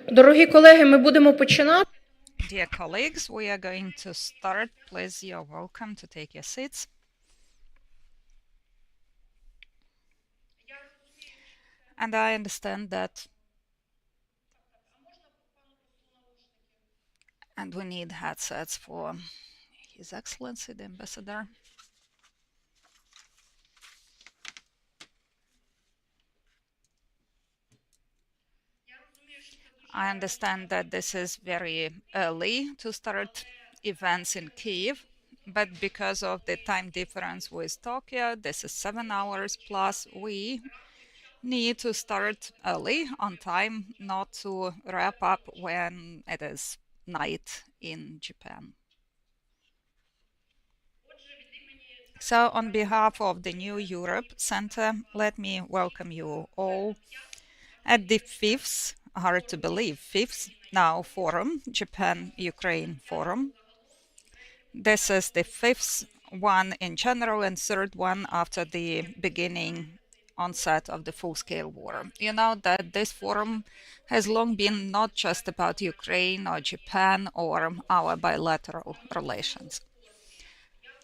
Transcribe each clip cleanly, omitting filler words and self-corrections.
Дорогі колеги, ми будемо починати. Dear colleagues, we are going to start. Please, you're welcome to take your seats. And I understand that. And we need headsets for His Excellency, the Ambassador. I understand that this is very early to start events in Kiev, but because of the time difference with Tokyo, this is 7 hours plus, we need to start early on time, not to wrap up when it is night in Japan. So on behalf of the New Europe Center, let me welcome you all at the fifth, hard to believe, fifth now forum, Japan-Ukraine forum. This is the fifth one in general and third one after the beginning onset of the full-scale war. You know that this forum has long been not just about Ukraine or Japan or our bilateral relations.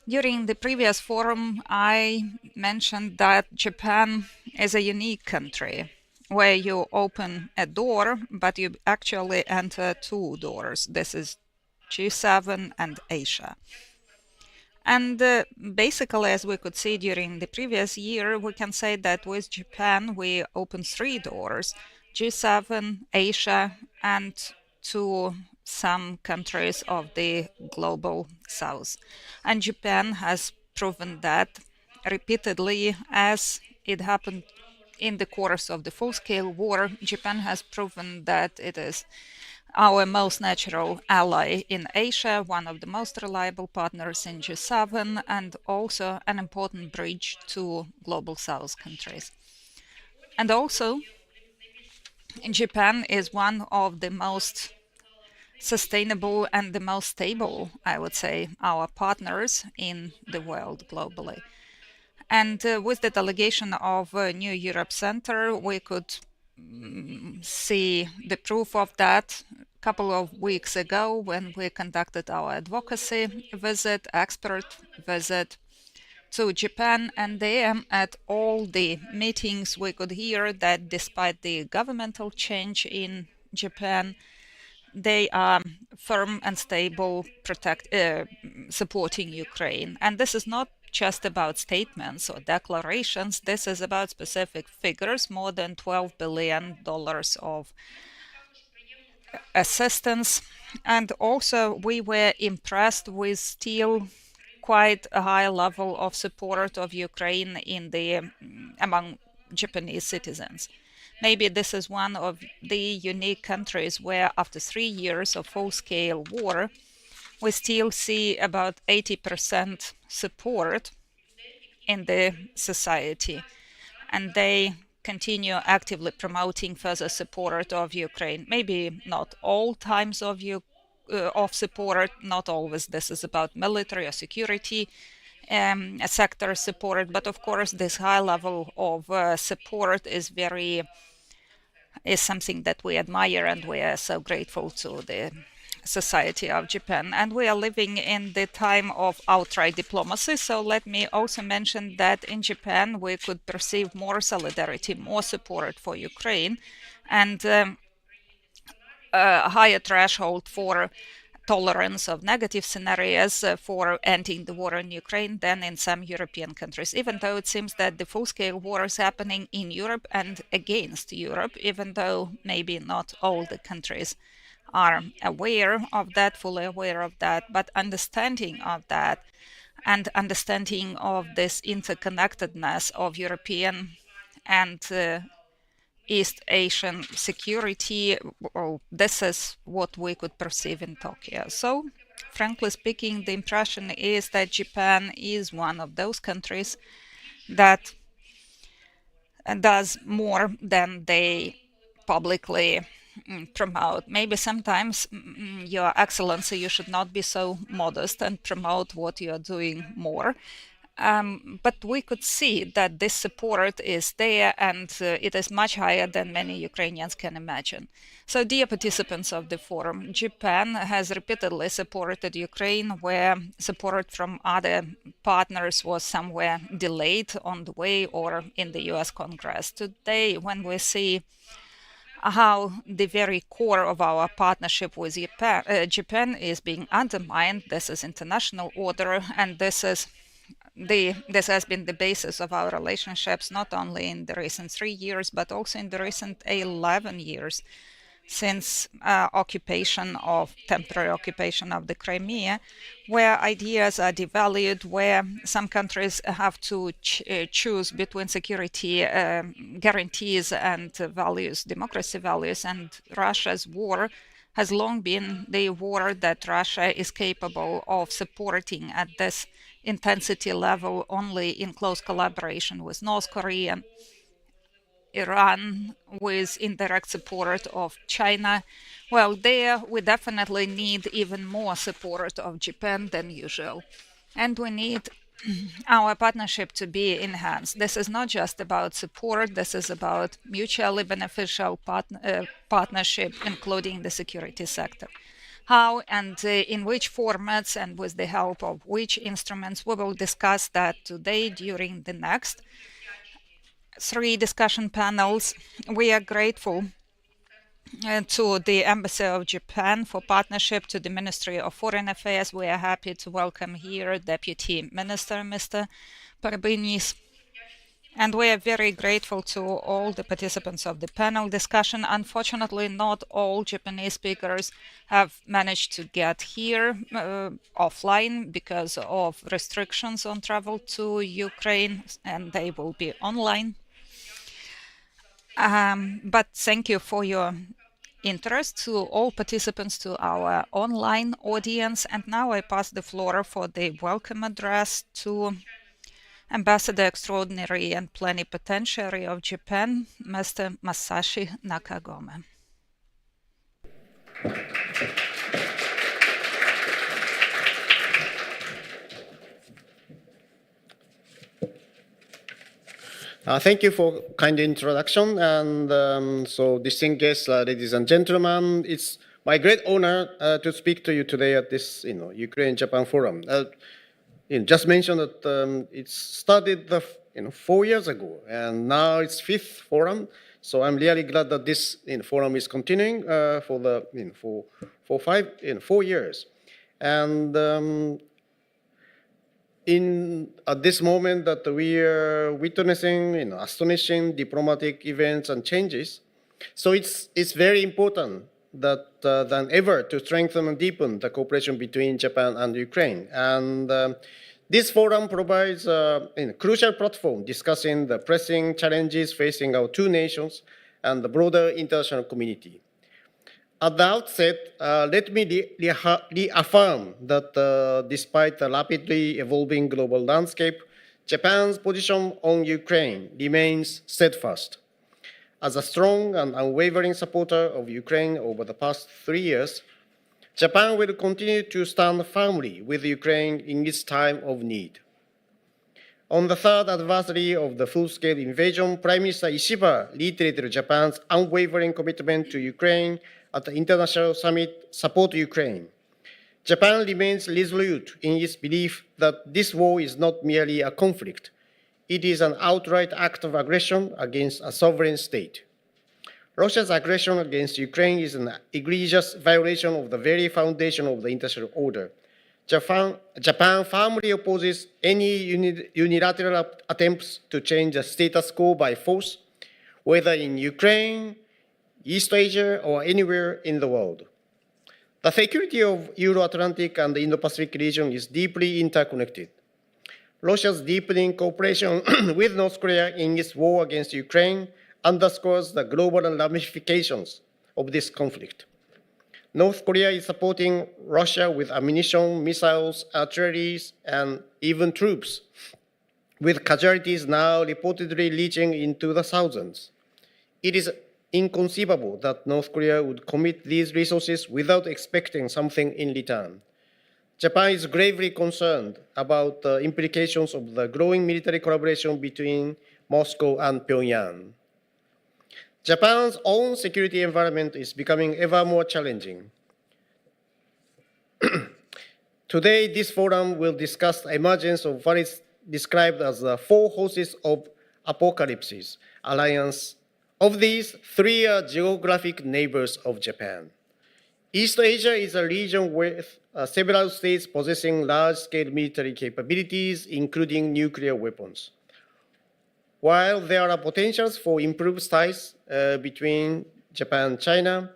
During the previous forum, I mentioned that Japan is a unique country where you open a door, but you actually enter two doors. This is G7 and Asia. And basically, as we could see during the previous year, we can say that with Japan, we opened three doors, G7, Asia, and to some countries of the global south. And Japan has proven that repeatedly, as it happened in the course of the full-scale war. Japan has proven that it is our most natural ally in Asia, one of the most reliable partners in G7, and also an important bridge to global south countries. And also, Japan is one of the most sustainable and the most stable, I would say, our partners in the world globally. And with the delegation of New Europe Center, we could see the proof of that a couple of weeks ago when we conducted our advocacy visit, expert visit to Japan. And there, at all the meetings, we could hear that despite the governmental change in Japan, they are firm and stable, supporting Ukraine. And this is not just about statements or declarations. This is about specific figures, more than $12 billion of assistance. And also, we were impressed with still quite a high level of support of Ukraine in among Japanese citizens. Maybe this is one of the unique countries where after 3 years of full-scale war, we still see about 80% support in the society. And they continue actively promoting further support of Ukraine. Maybe not all times of support, not always this is about military or security sector support, but of course this high level of support is something that we admire, and we are so grateful to the society of Japan. And we are living in the time of outright diplomacy. So let me also mention that in Japan, we could perceive more solidarity, more support for Ukraine, and a higher threshold for tolerance of negative scenarios for ending the war in Ukraine than in some European countries, even though it seems that the full-scale war is happening in Europe and against Europe, even though maybe not all the countries are aware of that, fully aware of that, but understanding of that and understanding of this interconnectedness of European and East Asian security, well, this is what we could perceive in Tokyo. So, frankly speaking, the impression is that Japan is one of those countries that does more than they publicly promote. Maybe sometimes, Your Excellency, you should not be so modest and promote what you are doing more. But we could see that this support is there, and it is much higher than many Ukrainians can imagine. So, dear participants of the forum, Japan has repeatedly supported Ukraine where support from other partners was somewhere delayed on the way or in the US Congress. Today, when we see how the very core of our partnership with Japan is being undermined, this is international order, and this has been the basis of our relationships, not only in the recent 3 years, but also in the recent 11 years since temporary occupation of the Crimea, where ideas are devalued, where some countries have to choose between security guarantees and values, democracy values, and Russia's war has long been the war that Russia is capable of supporting at this intensity level only in close collaboration with North Korea, Iran, with indirect support of China. Well, there we definitely need even more support of Japan than usual. And we need our partnership to be enhanced. This is not just about support, this is about mutually beneficial partnership, including the security sector. How and in which formats and with the help of which instruments, we will discuss that today during the next 3 discussion panels. We are grateful to the Embassy of Japan for partnership, to the Ministry of Foreign Affairs. We are happy to welcome here Deputy Minister, Mr. Parbinis. And we are very grateful to all the participants of the panel discussion. Unfortunately, not all Japanese speakers have managed to get here offline because of restrictions on travel to Ukraine, and they will be online. But thank you for your interest, to all participants, to our online audience. And now I pass the floor for the welcome address to Ambassador Extraordinary and Plenipotentiary of Japan, Mr. Masashi Nakagome. Thank you for kind introduction. And so distinguished ladies and gentlemen, it's my great honor to speak to you today at this Ukraine-Japan Forum. Just mentioned that it started 4 years ago, and now it's 5th forum. So I'm really glad that this forum is continuing for 4 years. And at this moment that we are witnessing astonishing diplomatic events and changes, so it's very important that than ever to strengthen and deepen the cooperation between Japan and Ukraine. And this forum provides a crucial platform discussing the pressing challenges facing our two nations and the broader international community. At the outset, let me reaffirm that despite the rapidly evolving global landscape, Japan's position on Ukraine remains steadfast. As a strong and unwavering supporter of Ukraine over the past 3 years, Japan will continue to stand firmly with Ukraine in its time of need. On the third anniversary of the full-scale invasion, Prime Minister Ishiba reiterated Japan's unwavering commitment to Ukraine at the International Summit Support Ukraine. Japan remains resolute in its belief that this war is not merely a conflict. It is an outright act of aggression against a sovereign state. Russia's aggression against Ukraine is an egregious violation of the very foundation of the international order. Japan firmly opposes any unilateral attempts to change the status quo by force, whether in Ukraine, East Asia, or anywhere in the world. The security of Euro-Atlantic and the Indo-Pacific region is deeply interconnected. Russia's deepening cooperation with North Korea in its war against Ukraine underscores the global ramifications of this conflict. North Korea is supporting Russia with ammunition, missiles, artillery, and even troops, with casualties now reportedly reaching into the thousands. It is inconceivable that North Korea would commit these resources without expecting something in return. Japan is gravely concerned about the implications of the growing military collaboration between Moscow and Pyongyang. Japan's own security environment is becoming ever more challenging. Today, this forum will discuss the emergence of what is described as the four horses of apocalypse alliance. Of these, three are geographic neighbors of Japan. East Asia is a region with several states possessing large-scale military capabilities, including nuclear weapons. While there are potentials for improved ties between Japan and China,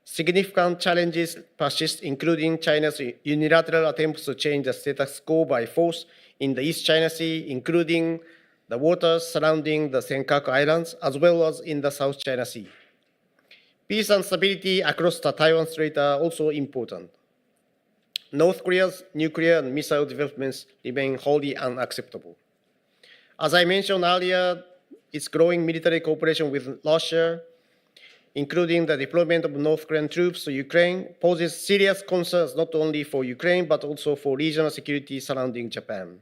significant challenges persist, including China's unilateral attempts to change the status quo by force in the East China Sea, including the waters surrounding the Senkaku Islands, as well as in the South China Sea. Peace and stability across the Taiwan Strait are also important. North Korea's nuclear and missile developments remain wholly unacceptable. As I mentioned earlier, its growing military cooperation with Russia, including the deployment of North Korean troops to Ukraine, poses serious concerns not only for Ukraine but also for regional security surrounding Japan.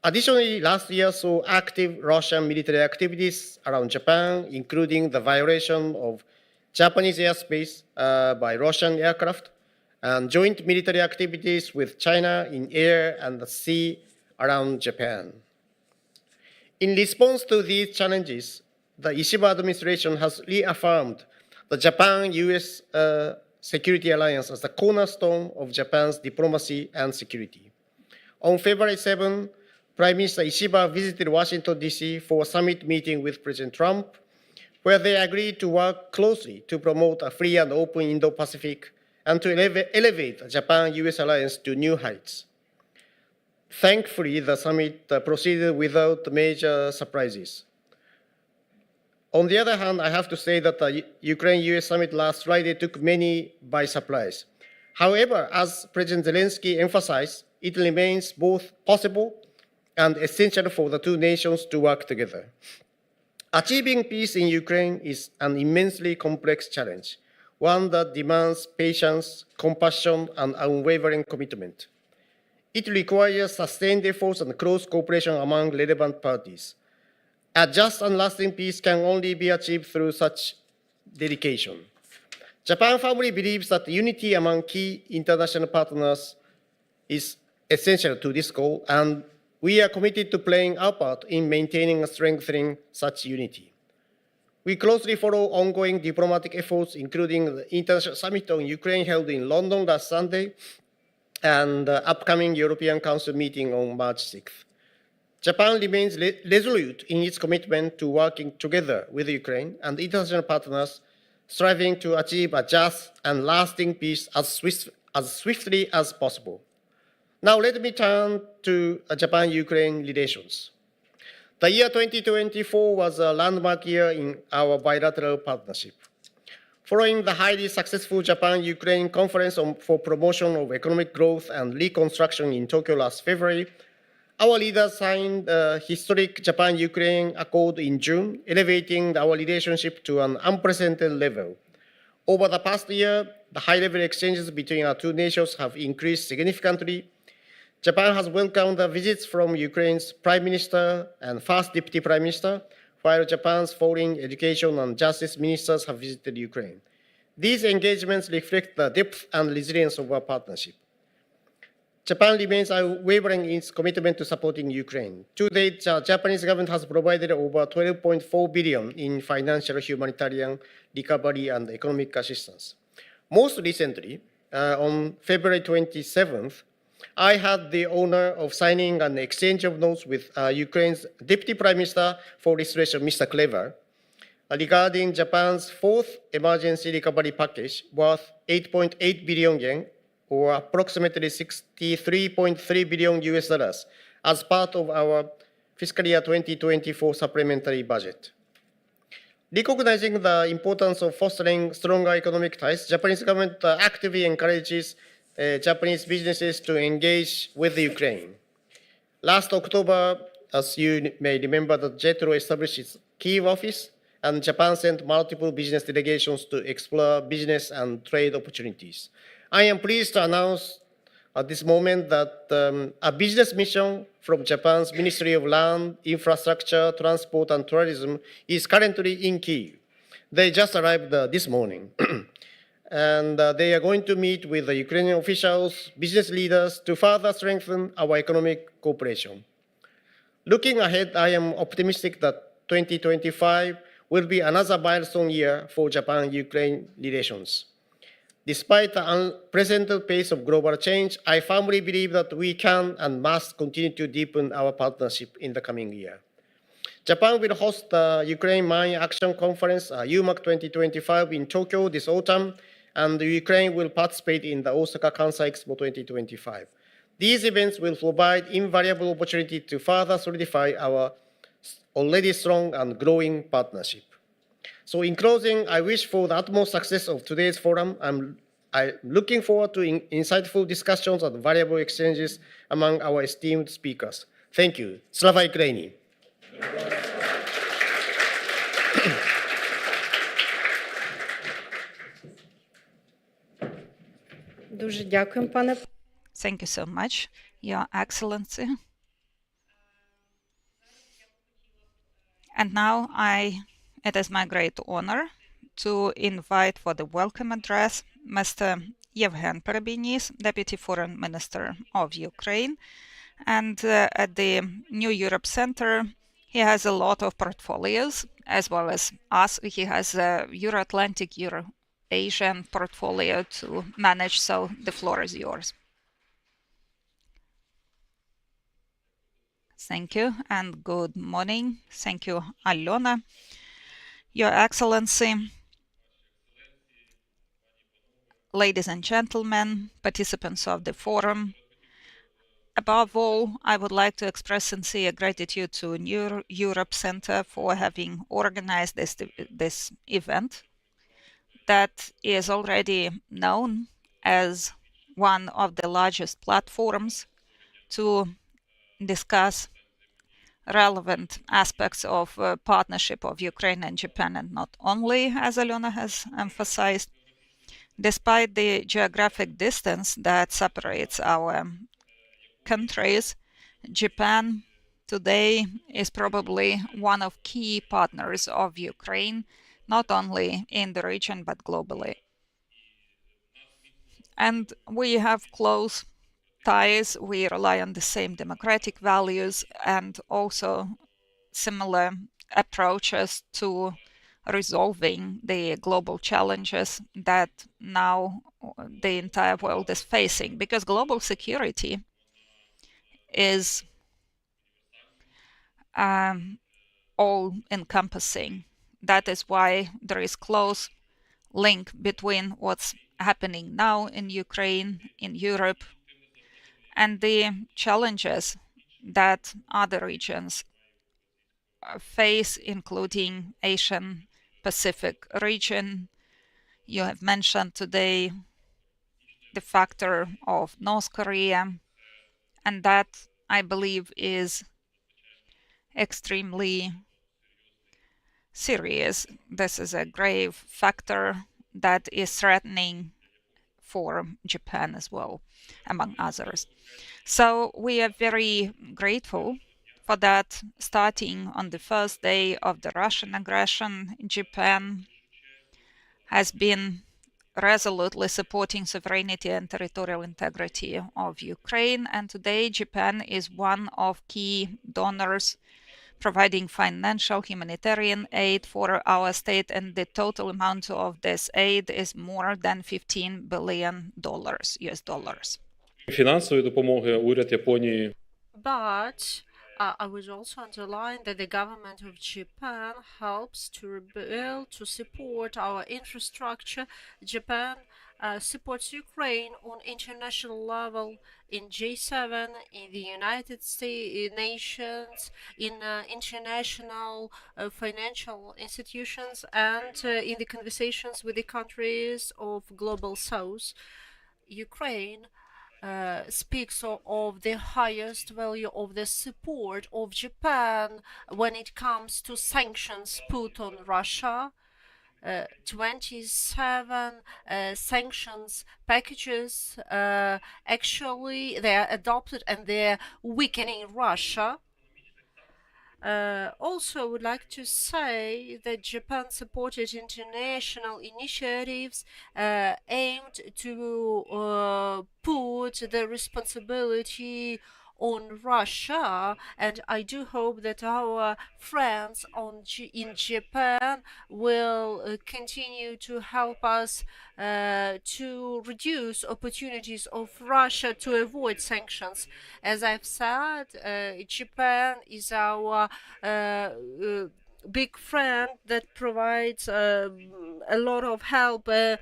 Additionally, last year saw active Russian military activities around Japan, including the violation of Japanese airspace by Russian aircraft and joint military activities with China in air and the sea around Japan. In response to these challenges, the Ishiba administration has reaffirmed the Japan-US security alliance as the cornerstone of Japan's diplomacy and security. On February 7, Prime Minister Ishiba visited Washington, D.C. for a summit meeting with President Trump, where they agreed to work closely to promote a free and open Indo-Pacific and to elevate the Japan-US alliance to new heights. Thankfully, the summit proceeded without major surprises. On the other hand, I have to say that the Ukraine-US summit last Friday took many by surprise. However, as President Zelensky emphasized, it remains both possible and essential for the two nations to work together. Achieving peace in Ukraine is an immensely complex challenge, one that demands patience, compassion, and unwavering commitment. It requires sustained efforts and close cooperation among relevant parties. A just and lasting peace can only be achieved through such dedication. Japan firmly believes that unity among key international partners is essential to this goal, and we are committed to playing our part in maintaining and strengthening such unity. We closely follow ongoing diplomatic efforts, including the International Summit on Ukraine held in London last Sunday and the upcoming European Council meeting on March 6th. Japan remains resolute in its commitment to working together with Ukraine and international partners, striving to achieve a just and lasting peace as swiftly as possible. Now let me turn to Japan-Ukraine relations. The year 2024 was a landmark year in our bilateral partnership. Following the highly successful Japan-Ukraine Conference for Promotion of Economic Growth and Reconstruction in Tokyo last February, our leaders signed the historic Japan-Ukraine Accord in June, elevating our relationship to an unprecedented level. Over the past year, the high-level exchanges between our two nations have increased significantly. Japan has welcomed the visits from Ukraine's Prime Minister and First Deputy Prime Minister, while Japan's foreign, education, and justice ministers have visited Ukraine. These engagements reflect the depth and resilience of our partnership. Japan remains unwavering in its commitment to supporting Ukraine. To date, the Japanese government has provided over $12.4 billion in financial, humanitarian, recovery, and economic assistance. Most recently, on February 27th, I had the honor of signing an exchange of notes with Ukraine's Deputy Prime Minister for Restoration, Mr. Clever, regarding Japan's fourth emergency recovery package worth 8.8 billion yen, or approximately $63.3 billion US dollars, as part of our fiscal year 2024 supplementary budget. Recognizing the importance of fostering stronger economic ties, Japanese government actively encourages Japanese businesses to engage with Ukraine. Last October, as you may remember, the JETRO established its Kyiv office, and Japan sent multiple business delegations to explore business and trade opportunities. I am pleased to announce at this moment that a business mission from Japan's Ministry of Land, Infrastructure, Transport and Tourism is currently in Kyiv. They just arrived this morning. And they are going to meet with the Ukrainian officials, business leaders to further strengthen our economic cooperation. Looking ahead, I am optimistic that 2025 will be another milestone year for Japan-Ukraine relations. Despite the unprecedented pace of global change, I firmly believe that we can and must continue to deepen our partnership in the coming year. Japan will host the Ukraine Mine Action Conference, UMAC 2025, in Tokyo this autumn, and Ukraine will participate in the Osaka Kansai Expo 2025. These events will provide invaluable opportunity to further solidify our already strong and growing partnership. So in closing, I wish for the utmost success of today's forum. I'm looking forward to insightful discussions and valuable exchanges among our esteemed speakers. Thank you. Slava Ukraini. Дуже дякуємо, пане. Thank you so much, Your Excellency. And now it is my great honor to invite for the welcome address Mr. Yevhen Perebynis, Deputy Foreign Minister of Ukraine. And at the New Europe Center, he has a lot of portfolios, as well as us. He has a Euro-Atlantic, Euro-Asian portfolio to manage, so the floor is yours. Thank you and good morning. Thank you, Alona. Your Excellency, ladies and gentlemen, participants of the forum, above all, I would like to express sincere gratitude to New Europe Center for having organized this event that is already known as one of the largest platforms to discuss relevant aspects of partnership of Ukraine and Japan, and not only, as Alona has emphasized, despite the geographic distance that separates our countries, Japan today is probably one of key partners of Ukraine, not only in the region, but globally. And we have close ties, we rely on the same democratic values and also similar approaches to resolving the global challenges that now the entire world is facing, because global security is all-encompassing. That is why there is close link between what's happening now in Ukraine, in Europe, and the challenges that other regions face, including Asian Pacific region. You have mentioned today the factor of North Korea, and that, I believe, is extremely serious. This is a grave factor that is threatening for Japan as well, among others. So we are very grateful for that. Starting on the first day of the Russian aggression, Japan has been resolutely supporting sovereignty and territorial integrity of Ukraine. And today, Japan is one of key donors providing financial humanitarian aid for our state, and the total amount of this aid is more than $15 billion US dollars. Фінансової допомоги уряд Японії. But I would also underline that the government of Japan helps to rebuild, to support our infrastructure. Japan supports Ukraine on international level in G7, in the United States nations, in international financial institutions, and in the conversations with the countries of global south. Ukraine speaks of the highest value of the support of Japan when it comes to sanctions put on Russia, 27 sanctions packages. Actually, they are adopted and they're weakening Russia. Also, I would like to say that Japan supported international initiatives aimed to put the responsibility on Russia, and I do hope that our friends in Japan will continue to help us to reduce opportunities of Russia to avoid sanctions. As I've said, Japan is our big friend that provides a lot of help in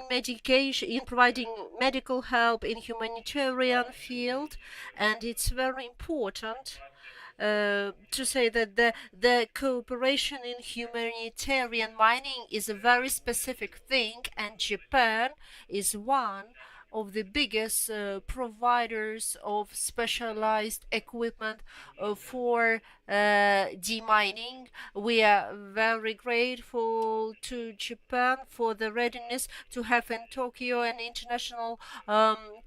medication, in providing medical help in humanitarian field, and it's very important to say that the cooperation in humanitarian mining is a very specific thing, and Japan is one of the biggest providers of specialized equipment for demining. We are very grateful to Japan for the readiness to have in Tokyo an international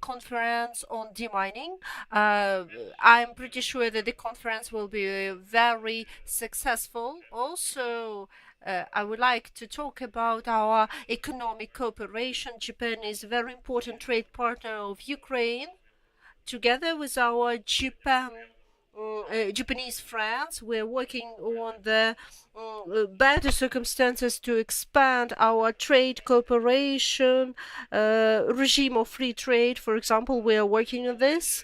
conference on demining. I'm pretty sure that the conference will be very successful. Also, I would like to talk about our economic cooperation. Japan is a very important trade partner of Ukraine. Together with our Japanese friends, we're working on the better circumstances to expand our trade cooperation regime of free trade. For example, we are working on this.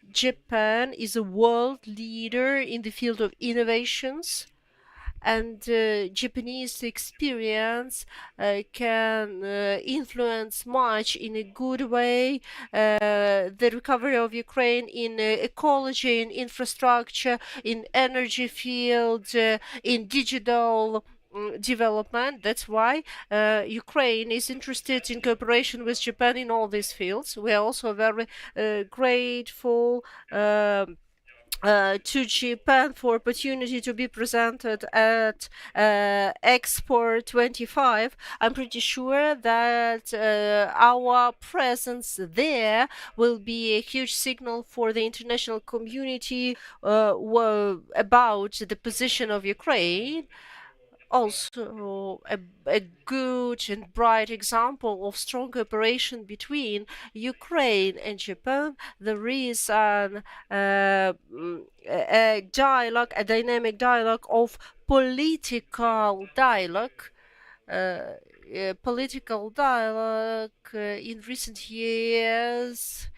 Japan is a world leader in the field of innovations, and Japanese experience can influence much in a good way the recovery of Ukraine in ecology, in infrastructure, in energy field, in digital development. That's why Ukraine is interested in cooperation with Japan in all these fields. We are also very grateful to Japan for opportunity to be presented at Expo 25. I'm pretty sure that our presence there will be a huge signal for the international community about the position of Ukraine. Also, a good and bright example of strong cooperation between Ukraine and Japan. There is a dialogue, a dynamic dialogue of political dialogue. Political dialogue in recent years.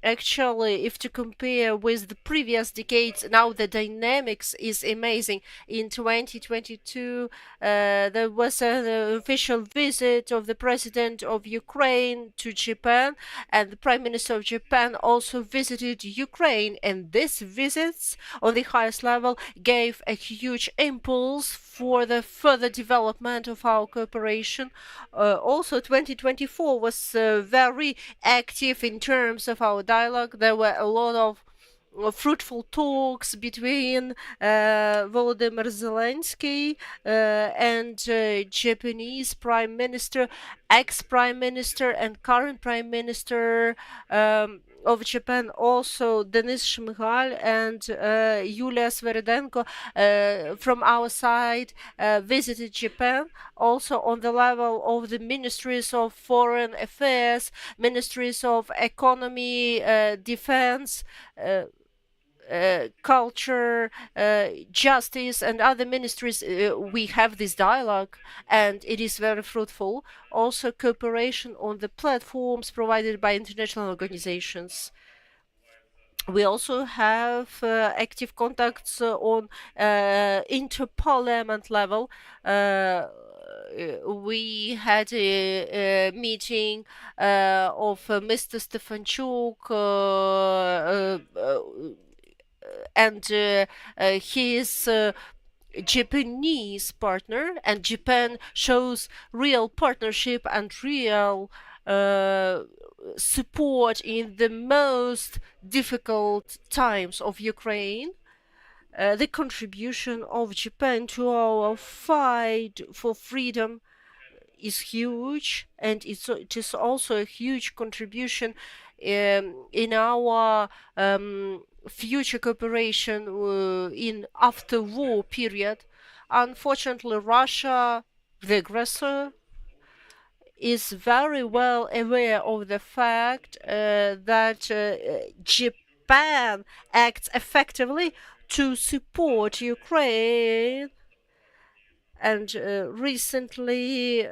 Actually, if to compare with the previous decades, now the dynamics is amazing. In 2022, there was an official visit of the president of Ukraine to Japan, and the Prime Minister of Japan also visited Ukraine, and these visits on the highest level gave a huge impulse for the further development of our cooperation. Also, 2024 was very active in terms of our dialogue. There were a lot of fruitful talks between Volodymyr Zelensky and Japanese Prime Minister, ex-Prime Minister and current Prime Minister of Japan. Also Denis Shmyhal and Yulia Sviridenko from our side visited Japan. Also on the level of the ministries of foreign affairs, ministries of economy, defense, culture, justice, and other ministries, we have this dialogue, and it is very fruitful. Also, cooperation on the platforms provided by international organizations. We also have active contacts on inter-parliament level. We had a meeting of Mr. Stefanchuk and his Japanese partner, and Japan shows real partnership and real support in the most difficult times of Ukraine. the contribution of Japan to our fight for freedom is huge, and it is also a huge contribution in our future cooperation in after-war period. Unfortunately, Russia, the aggressor, is very well aware of the fact that Japan acts effectively to support Ukraine, and recently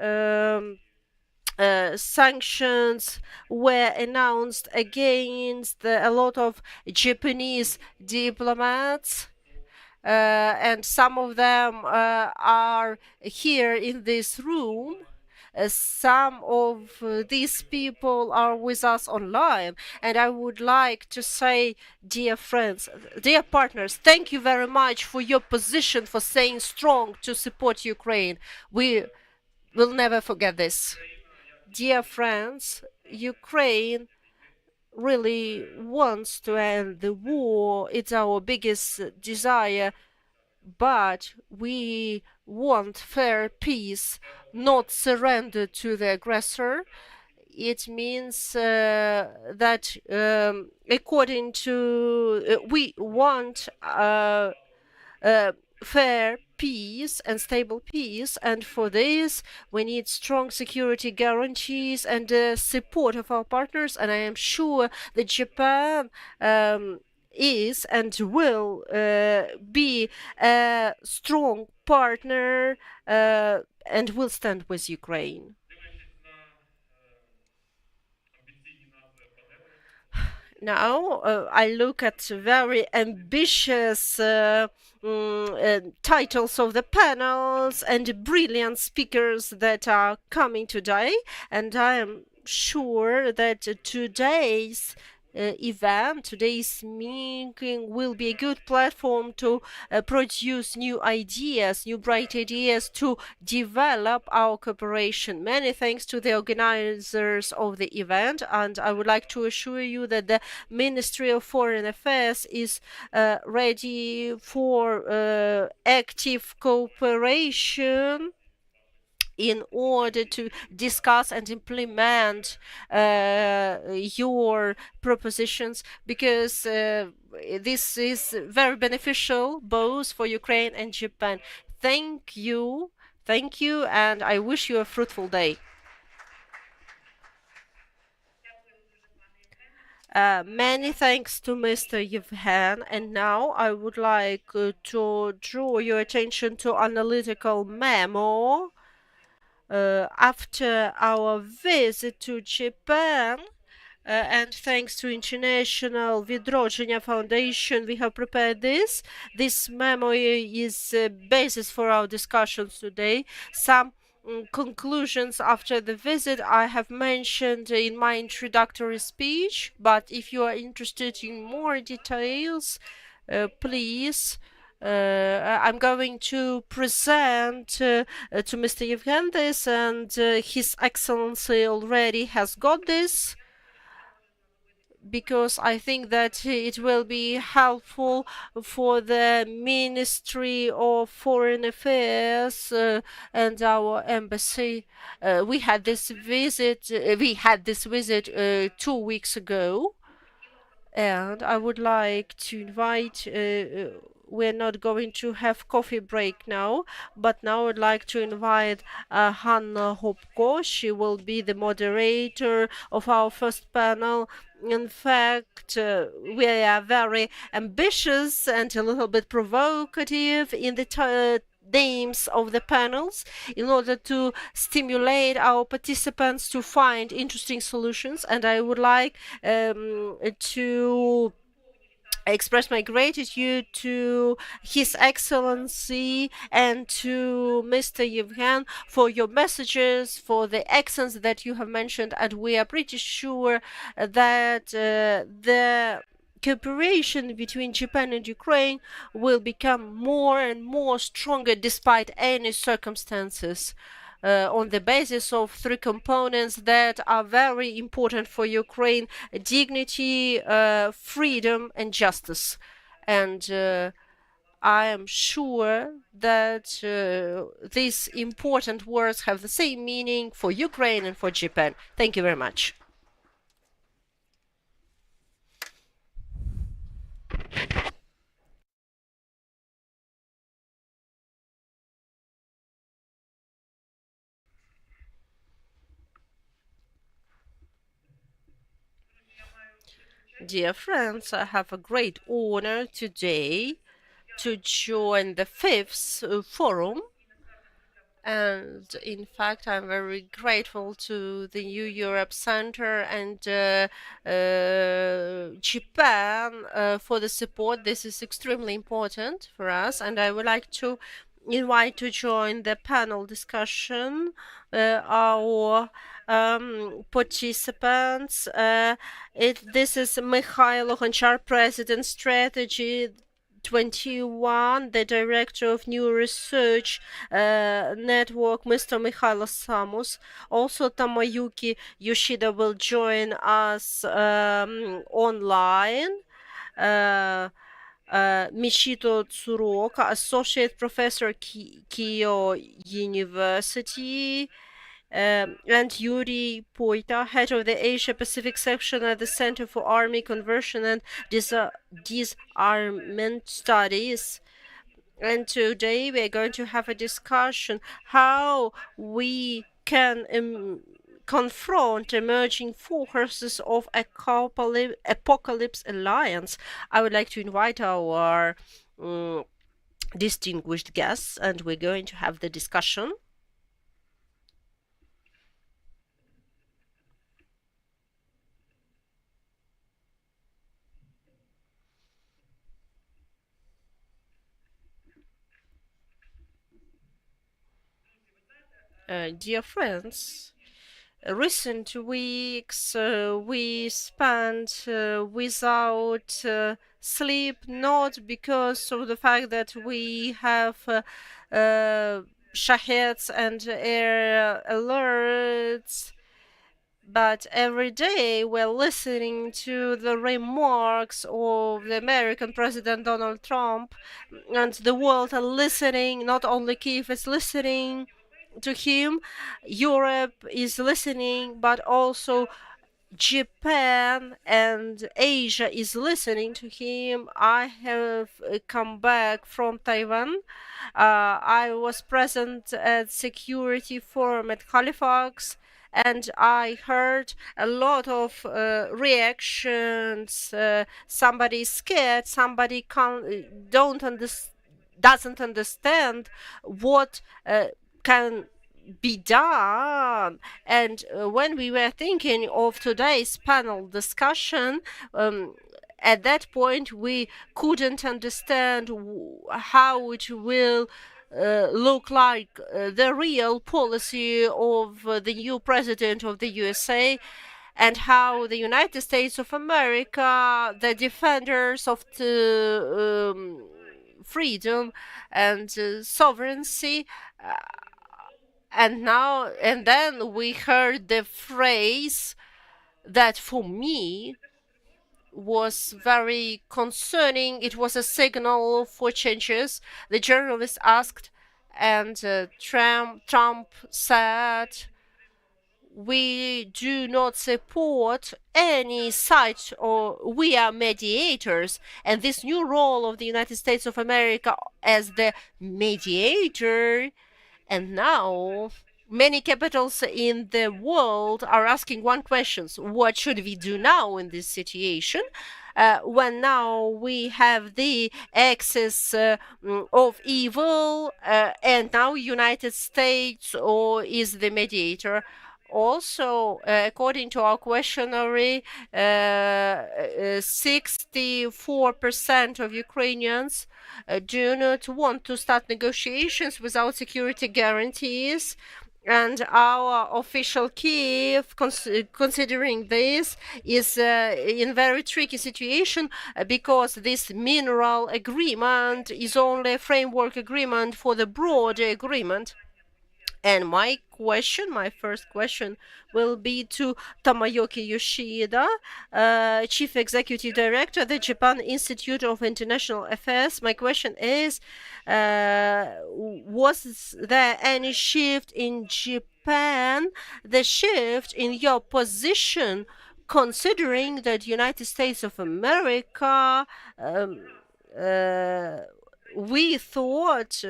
sanctions were announced against a lot of Japanese diplomats, and some of them are here in this room. Some of these people are with us online, and I would like to say, dear friends, dear partners, thank you very much for your position, for staying strong to support Ukraine. We will never forget this. Dear friends, Ukraine really wants to end the war. It's our biggest desire, but we want fair peace, not surrender to the aggressor. It means that according to we want fair peace and stable peace, and for this we need strong security guarantees and support of our partners, and I am sure that Japan is and will be a strong partner and will stand with Ukraine. Now I look at very ambitious titles of the panels and brilliant speakers that are coming today, and I am sure that today's event, today's meeting will be a good platform to produce new ideas, new bright ideas to develop our cooperation. Many thanks to the organizers of the event, and I would like to assure you that the Ministry of Foreign Affairs is ready for active cooperation in order to discuss and implement your propositions, because this is very beneficial both for Ukraine and Japan. Thank you, and I wish you a fruitful day. Many thanks to Mr. Yevhen, and now I would like to draw your attention to analytical memo. After our visit to Japan, and thanks to International Vidrodzenia Foundation, we have prepared this. This memo is a basis for our discussions today. Some conclusions after the visit I have mentioned in my introductory speech, but if you are interested in more details, please, I'm going to present to Mr. Yevhen this, and His Excellency already has got this, because I think that it will be helpful for the Ministry of Foreign Affairs and our embassy. We had this visit 2 weeks ago, and I would like to invite we're not going to have coffee break now, but now I'd like to invite Hanna Hopko. She will be the moderator of our first panel. In fact, we are very ambitious and a little bit provocative in the names of the panels in order to stimulate our participants to find interesting solutions, and I would like to express my gratitude to His Excellency and to Mr. Yevhen for your messages, for the accents that you have mentioned, and we are pretty sure that the cooperation between Japan and Ukraine will become more and more stronger despite any circumstances. On the basis of 3 components that are very important for Ukraine: dignity, freedom, and justice. And I am sure that these important words have the same meaning for Ukraine and for Japan. Thank you very much. Dear friends, I have a great honor today to join the fifth forum. And in fact, I'm very grateful to the New Europe Center and Japan for the support. This is extremely important for us, and I would like to invite to join the panel discussion our participants. This is Mikhailo Honchar, President Strategy 21, the Director of New Research Network, Mr. Mikhailo Samus. Also, Tamayuki Yoshida will join us online. Michito Tsuruoka, Associate Professor, Keio University. And Yuri Poita, head of the Asia Pacific section at the Center for Army Conversion and Disarmament Studies. And today we are going to have a discussion how we can confront emerging forces of Apocalypse Alliance. I would like to invite our distinguished guests, and we're going to have the discussion. Dear friends, recent weeks we spent without sleep, not because of the fact that we have Shaheds and air alerts, but every day we're listening to the remarks of the American President Donald Trump, and the world are listening. Not only Kyiv is listening to him, Europe is listening, but also Japan and Asia is listening to him. I have come back from Taiwan. I was present at Security Forum at Halifax, and I heard a lot of reactions. Somebody is scared, somebody doesn't understand what can be done. And when we were thinking of today's panel discussion, at that point we couldn't understand how it will look like the real policy of the new president of the USA, and how the United States of America, the defenders of the freedom and sovereignty, and then we heard the phrase that for me was very concerning. It was a signal for changes. The journalist asked, and Trump said, we do not support any side, or we are mediators. And this new role of the United States of America as the mediator. And now many capitals in the world are asking one question: what should we do now in this situation? When now we have the axis of evil, and now United States is the mediator. Also, according to our questionnaire, 64% of Ukrainians do not want to start negotiations without security guarantees. And our official Kyiv, considering this, is in a very tricky situation because this mineral agreement is only a framework agreement for the broader agreement. And my first question, will be to Tomoyuki Yoshida, Chief Executive Director, the Japan Institute of International Affairs. My question is, was there any shift in Japan, the shift in your position, considering that United States of America we thought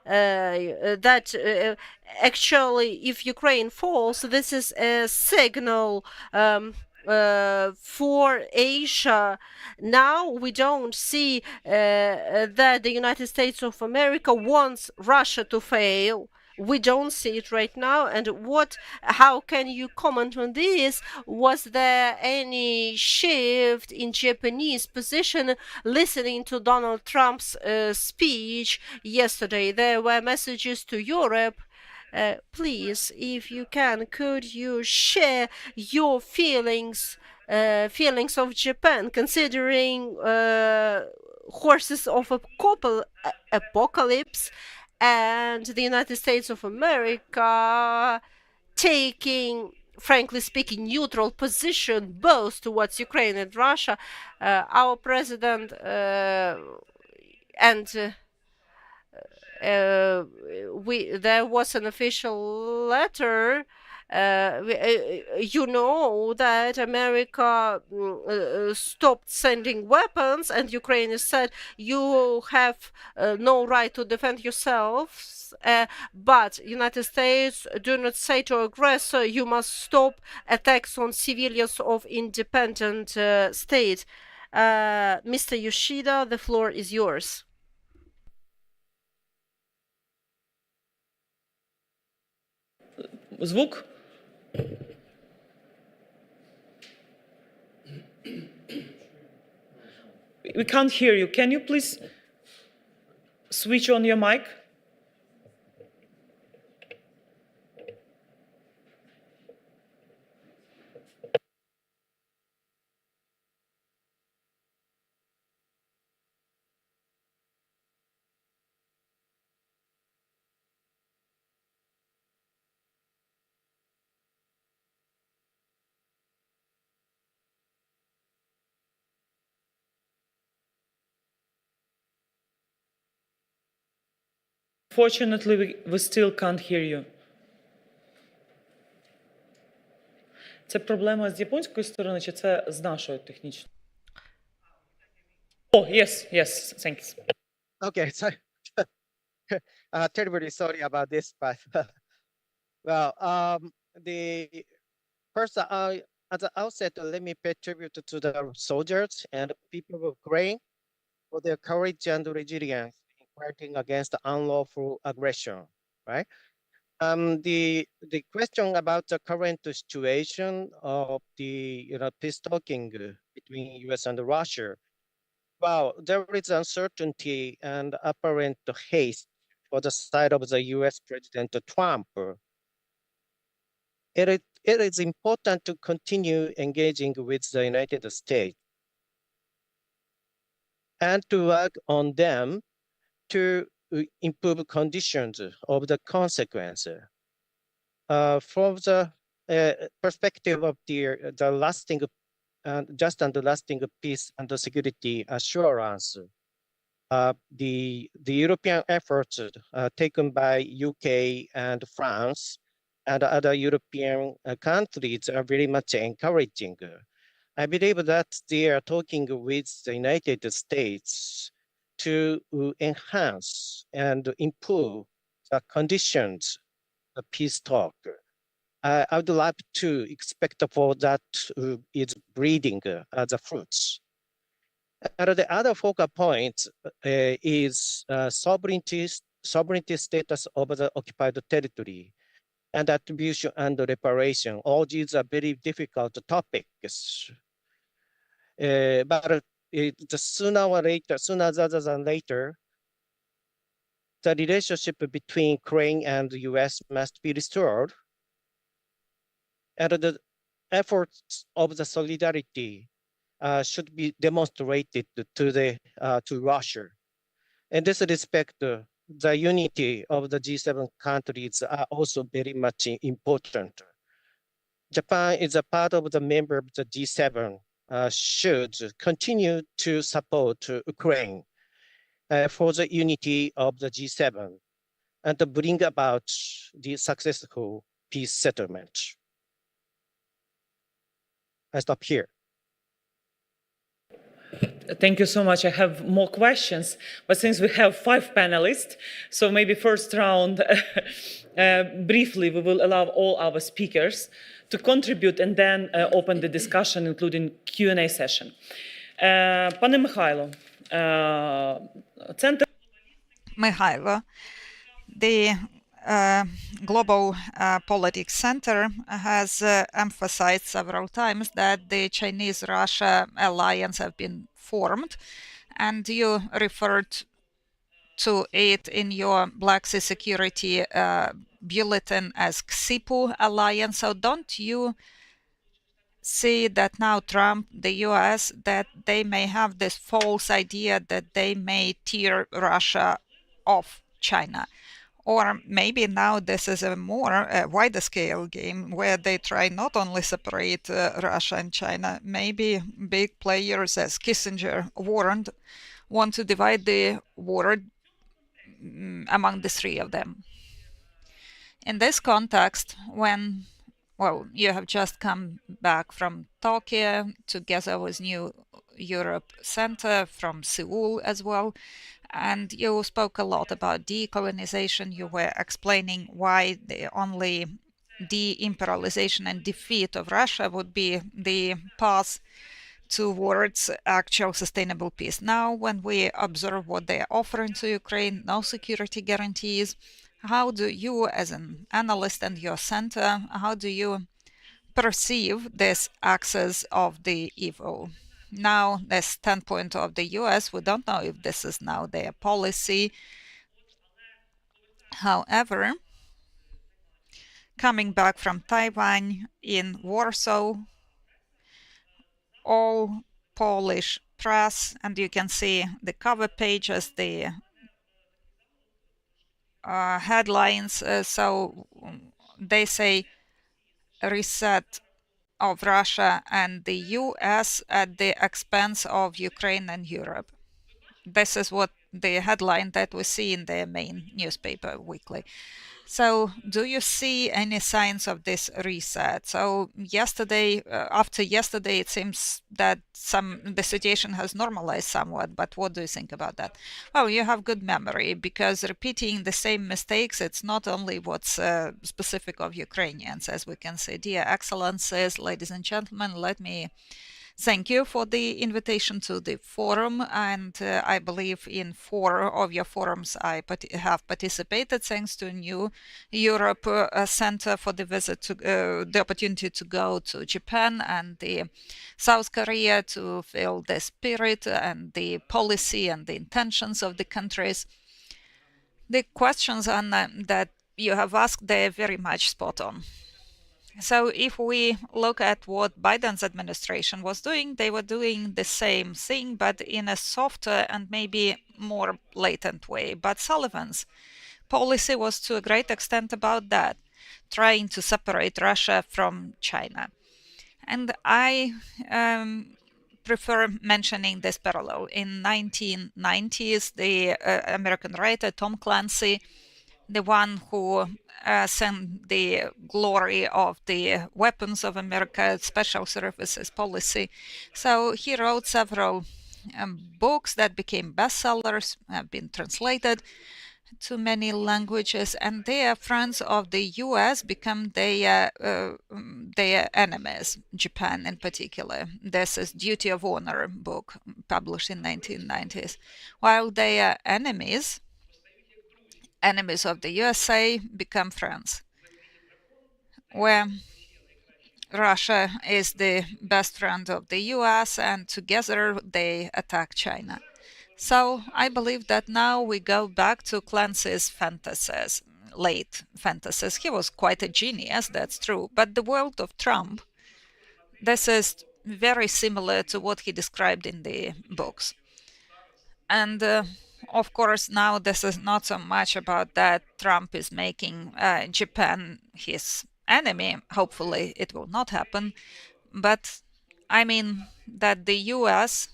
that actually, if Ukraine falls, this is a signal for Asia. Now we don't see that the United States of America wants Russia to fail. We don't see it right now. And how can you comment on this? Was there any shift in Japanese position listening to Donald Trump's speech yesterday? There were messages to Europe. Please, if you can, could you share your feelings of Japan, considering horses of apocalypse and the United States of America taking, frankly speaking, neutral position both towards Ukraine and Russia. Our president and there was an official letter. You know that America stopped sending weapons, and Ukraine has said you have no right to defend yourselves. But United States do not say to aggressor, you must stop attacks on civilians of independent states. Mr. Yoshida, the floor is yours. Звук? We can't hear you. Can you please switch on your mic? Fortunately, we still can't hear you. Це проблема з японської сторони, чи це з нашої технічної? Oh, yes, yes, thanks. Okay, so terribly sorry about this, but well, the first, at the outset, let me pay tribute to the soldiers and people of Ukraine for their courage and resilience in fighting against unlawful aggression. Right. The question about the current situation of the peace talking between U.S. and Russia. Well, there is uncertainty and apparent haste for the side of the U.S. President Trump. It is important to continue engaging with the United States and to work on them to improve conditions of the consequence. From the perspective of the lasting just and lasting peace and security assurance, the European efforts taken by UK and France and other European countries are very much encouraging. I believe that they are talking with the United States to enhance and improve the conditions of peace talk. I would like to expect for that is breeding the fruits. And the other focal point is sovereignty status of the occupied territory and attribution and reparation. All these are very difficult topics. But sooner rather than later, the relationship between Ukraine and the US must be restored. And the efforts of the solidarity should be demonstrated to Russia. In this respect, the unity of the G7 countries are also very much important. Japan is a part of the member of the G7, should continue to support Ukraine for the unity of the G7 and to bring about the successful peace settlement. I stop here. Thank you so much. I have more questions, but since we have 5 panelists, so maybe first round, briefly, we will allow all our speakers to contribute and then open the discussion, including Q&A session. Пане Михайло, Центр Mihailo, the Global Politics Center has emphasized several times that the Chinese-Russia alliance have been formed, and you referred to it in your Black Sea Security Bulletin as XIPU alliance. So don't you see that now Trump, the US, that they may have this false idea that they may tear Russia off China? Or maybe now this is a more wider scale game where they try not only separate Russia and China, maybe big players as Kissinger warned want to divide the world among the 3 of them. In this context, when, well, you have just come back from Tokyo together with New Europe Center from Seoul as well, and you spoke a lot about decolonization. You were explaining why the only de-imperialization and defeat of Russia would be the path towards actual sustainable peace. Now, when we observe what they are offering to Ukraine, no security guarantees, how do you, as an analyst and your center, how do you perceive this axis of the evil? Now, the standpoint of the US, we don't know if this is now their policy. However, coming back from Taiwan in Warsaw, all Polish press, and you can see the cover pages, the headlines, so they say reset of Russia and the US at the expense of Ukraine and Europe. This is what the headline that we see in their main newspaper weekly. So do you see any signs of this reset? So yesterday, after yesterday, it seems that the situation has normalized somewhat, but what do you think about that? Well, you have good memory, because repeating the same mistakes, it's not only what's specific of Ukrainians, as we can say. Dear Excellencies, ladies and gentlemen, let me thank you for the invitation to the forum, and I believe in 4 of your forums I have participated, thanks to New Europe Center for the visit to the opportunity to go to Japan and the South Korea to feel the spirit and the policy and the intentions of the countries. The questions on that you have asked, they're very much spot on. So if we look at what Biden's administration was doing, they were doing the same thing, but in a softer and maybe more blatant way. But Sullivan's policy was to a great extent about that, trying to separate Russia from China. And I prefer mentioning this parallel. In 1990s, the American writer Tom Clancy, the one who sent the glory of the weapons of America, special services policy. So he wrote several books that became bestsellers, have been translated to many languages, and their friends of the US become their enemies, Japan in particular. This is Duty of Honor book published in 1990s. While their enemies of the USA become friends, where Russia is the best friend of the US, and together they attack China. So I believe that now we go back to Clancy's fantasies, late fantasies. He was quite a genius, that's true, but the world of Trump, this is very similar to what he described in the books. And of course, now this is not so much about that Trump is making Japan his enemy. Hopefully, it will not happen. But I mean that the US,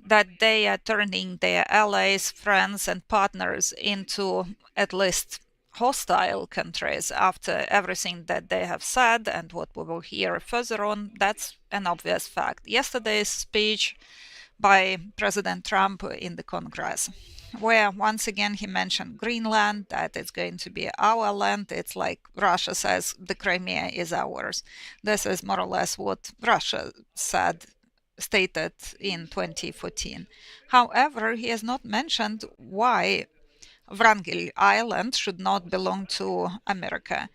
that they are turning their allies, friends, and partners into at least hostile countries after everything that they have said and what we will hear further on, that's an obvious fact. Yesterday's speech by President Trump in the Congress, where once again he mentioned Greenland, that it's going to be our land. It's like Russia says the Crimea is ours. This is more or less what Russia stated in 2014. However, he has not mentioned why Wrangel Island should not belong to America.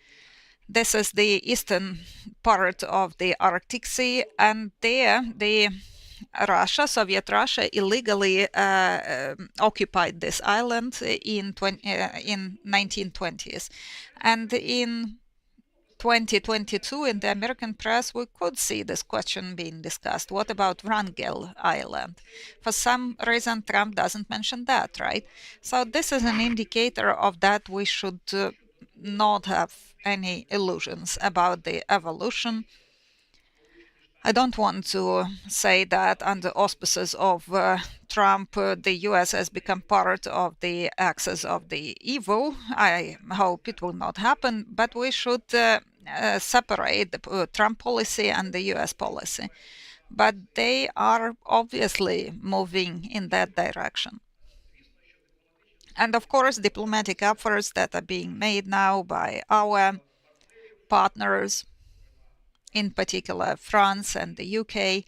This is the eastern part of the Arctic Sea, and there the Soviet Russia, illegally occupied this island in 1920s. And in 2022, in the American press, we could see this question being discussed. What about Wrangel Island? For some reason, Trump doesn't mention that, right? So this is an indicator of that we should not have any illusions about the evolution. I don't want to say that under auspices of Trump, the US has become part of the axis of the evil. I hope it will not happen, but we should separate the Trump policy and the US policy. But they are obviously moving in that direction. And of course, diplomatic efforts that are being made now by our partners, in particular France and the UK,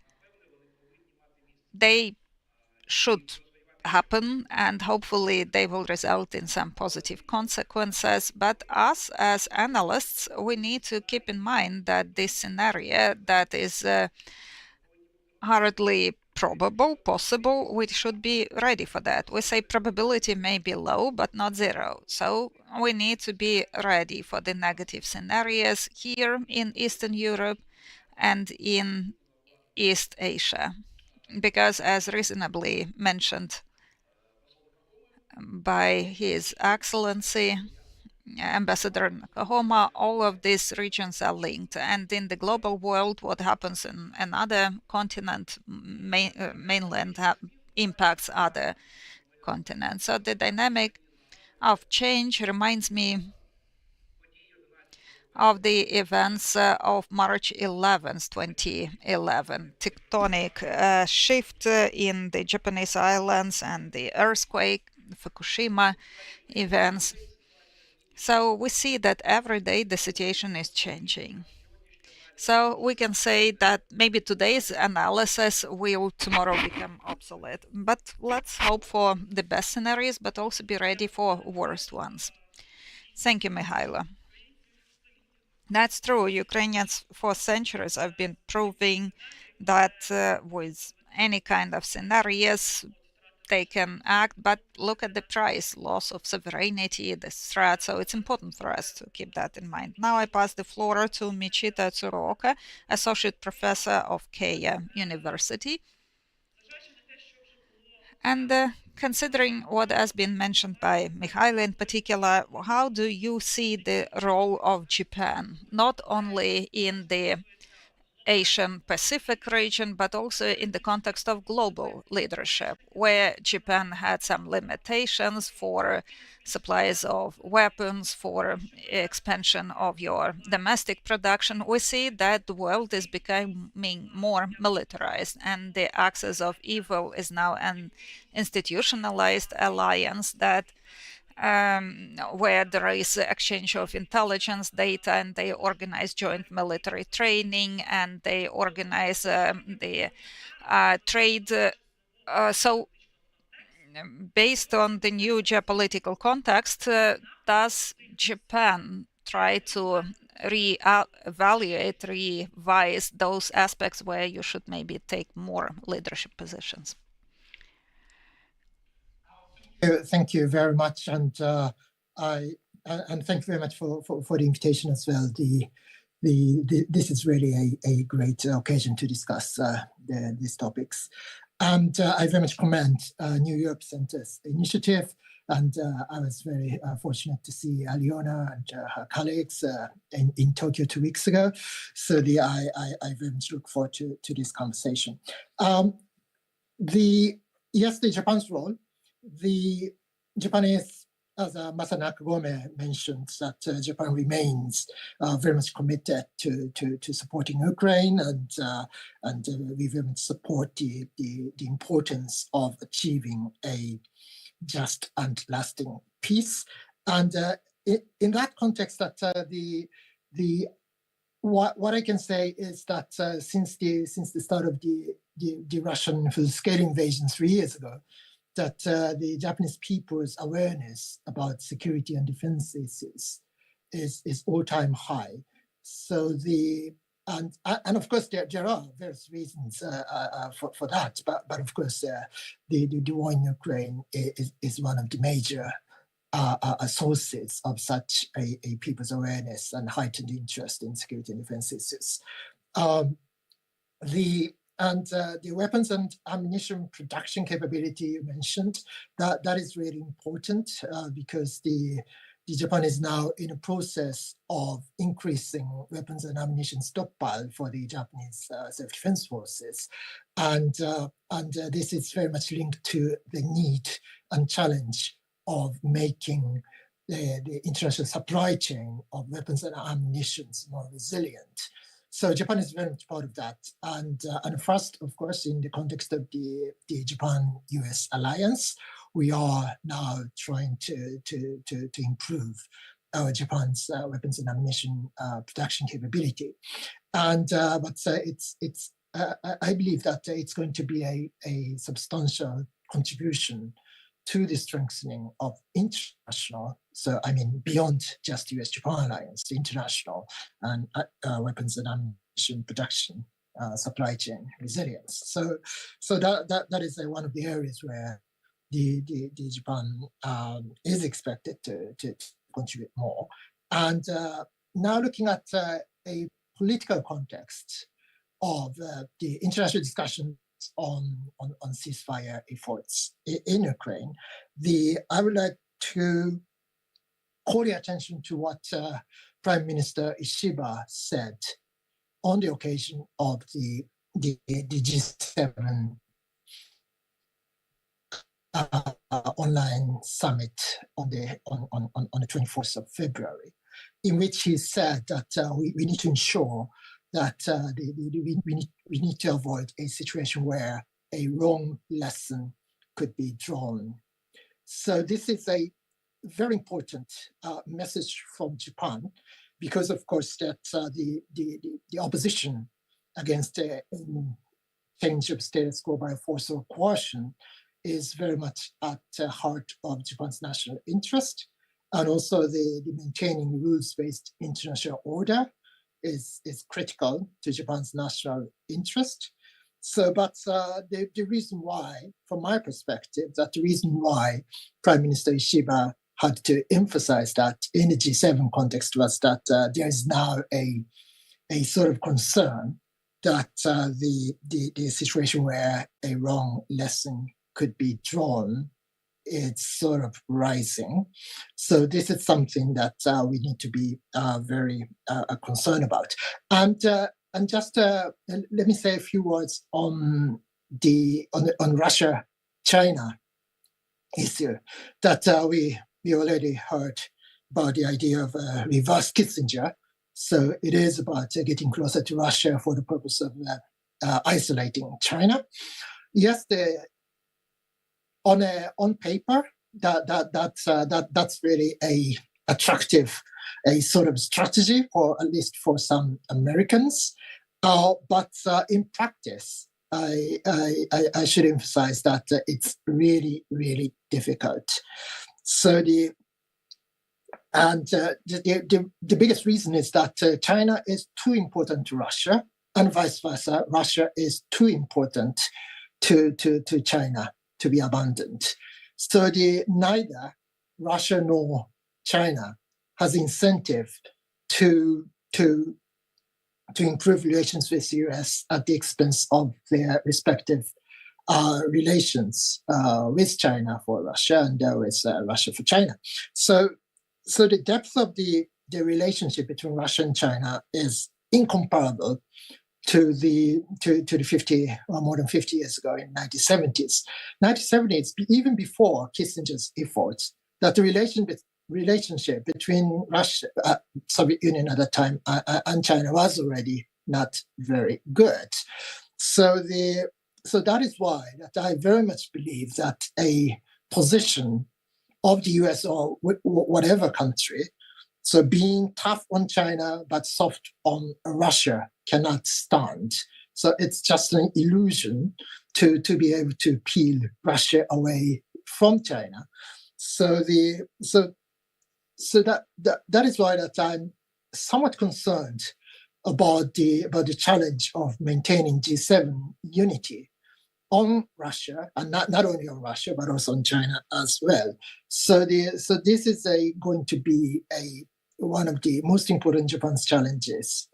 they should happen and hopefully they will result in some positive consequences. But us as analysts, we need to keep in mind that this scenario that is hardly probable, possible, we should be ready for that. We say probability may be low, but not zero. So we need to be ready for the negative scenarios here in Eastern Europe and in East Asia. Because as reasonably mentioned by His Excellency, Ambassador Nakahoma, all of these regions are linked, and in the global world, what happens in another continent, mainland, impacts other continents. So the dynamic of change reminds me of the events of March 11th, 2011, tectonic shift in the Japanese islands and the earthquake, Fukushima events. So we see that every day the situation is changing. So we can say that maybe today's analysis will tomorrow become obsolete. But let's hope for the best scenarios, but also be ready for worst ones. Thank you, Mihailo. That's true. Ukrainians for centuries have been proving that with any kind of scenarios, they can act, but look at the price, loss of sovereignty, the threat. So it's important for us to keep that in mind. Now I pass the floor to Michita Tsuruoka, Associate Professor of Keio University. And considering what has been mentioned by Mihailo in particular, how do you see the role of Japan, not only in the Asian Pacific region, but also in the context of global leadership, where Japan had some limitations for supplies of weapons, for expansion of your domestic production? We see that the world is becoming more militarized, and the axis of evil is now an institutionalized alliance that where there is exchange of intelligence data, and they organize joint military training, and they organize the trade. So based on the new geopolitical context, does Japan try to re-evaluate, revise those aspects where you should maybe take more leadership positions? Thank you very much, and thank you very much for the invitation as well. this is really a great occasion to discuss these topics. And I very much commend New Europe Center's initiative. And I was very fortunate to see Aliona and her colleagues in Tokyo 2 weeks ago. So I very much look forward to this conversation. The Japan's role, the Japanese, as Masa Nakagome mentioned, that Japan remains very much committed to supporting Ukraine, and we very much support the importance of achieving a just and lasting peace. And in that context, that what I can say is that since the start of the Russian full-scale invasion 3 years ago, that the Japanese people's awareness about security and defense issues is all-time high. So and of course there are various reasons for that, but of course the war in Ukraine is one of the major sources of such a people's awareness and heightened interest in security and defense issues. The weapons and ammunition production capability you mentioned, that is really important because the Japan is now in a process of increasing weapons and ammunition stockpile for the Japanese self-defense forces. And this is very much linked to the need and challenge of making the international supply chain of weapons and ammunition more resilient. So Japan is very much part of that. And first, of course, in the context of the Japan-US alliance, we are now trying to improve Japan's weapons and ammunition production capability. And but I believe that it's going to be a substantial contribution to the strengthening of international, so I mean beyond just US-Japan alliance, the international and weapons and ammunition production supply chain resilience. So that is one of the areas where the Japan is expected to contribute more. And now looking at a political context of the international discussion on ceasefire efforts in Ukraine, I would like to call your attention to what Prime Minister Ishiba said on the occasion of the G7 online summit on the 24th of February, in which he said that we need to ensure that we need to avoid a situation where a wrong lesson could be drawn. So this is a very important message from Japan, because of course that the opposition against change of status quo by force or coercion is very much at the heart of Japan's national interest, and also the maintaining rules-based international order is critical to Japan's national interest. So, but the reason why, from my perspective, that the reason why Prime Minister Ishiba had to emphasize that in the G7 context was that there is now a sort of concern that the situation where a wrong lesson could be drawn, it's sort of rising. So this is something that we need to be very concerned about. And just let me say a few words on Russia-China issue that we already heard about the idea of reverse Kissinger. So it is about getting closer to Russia for the purpose of isolating China. Yes, on paper, that's really a attractive, a sort of strategy for at least for some Americans. But in practice, I should emphasize that it's really, really difficult. So the biggest reason is that China is too important to Russia, and vice versa. Russia is too important to China to be abandoned. So neither Russia nor China has incentive to to improve relations with the US at the expense of their respective relations with China for Russia and with Russia for China. So the depth of the relationship between Russia and China is incomparable to the 50 or more than 50 years ago in 1970s. 1970s, even before Kissinger's efforts, that the relationship between Russia, Soviet Union at that time, and China was already not very good. So that is why that I very much believe that a position of the US or whatever country, so being tough on China but soft on Russia, cannot stand. So it's just an illusion to be able to peel Russia away from China. So that is why that I'm somewhat concerned about the challenge of maintaining G7 unity on Russia, and not only on Russia but also on China as well. So this is going to be one of the most important Japan's challenges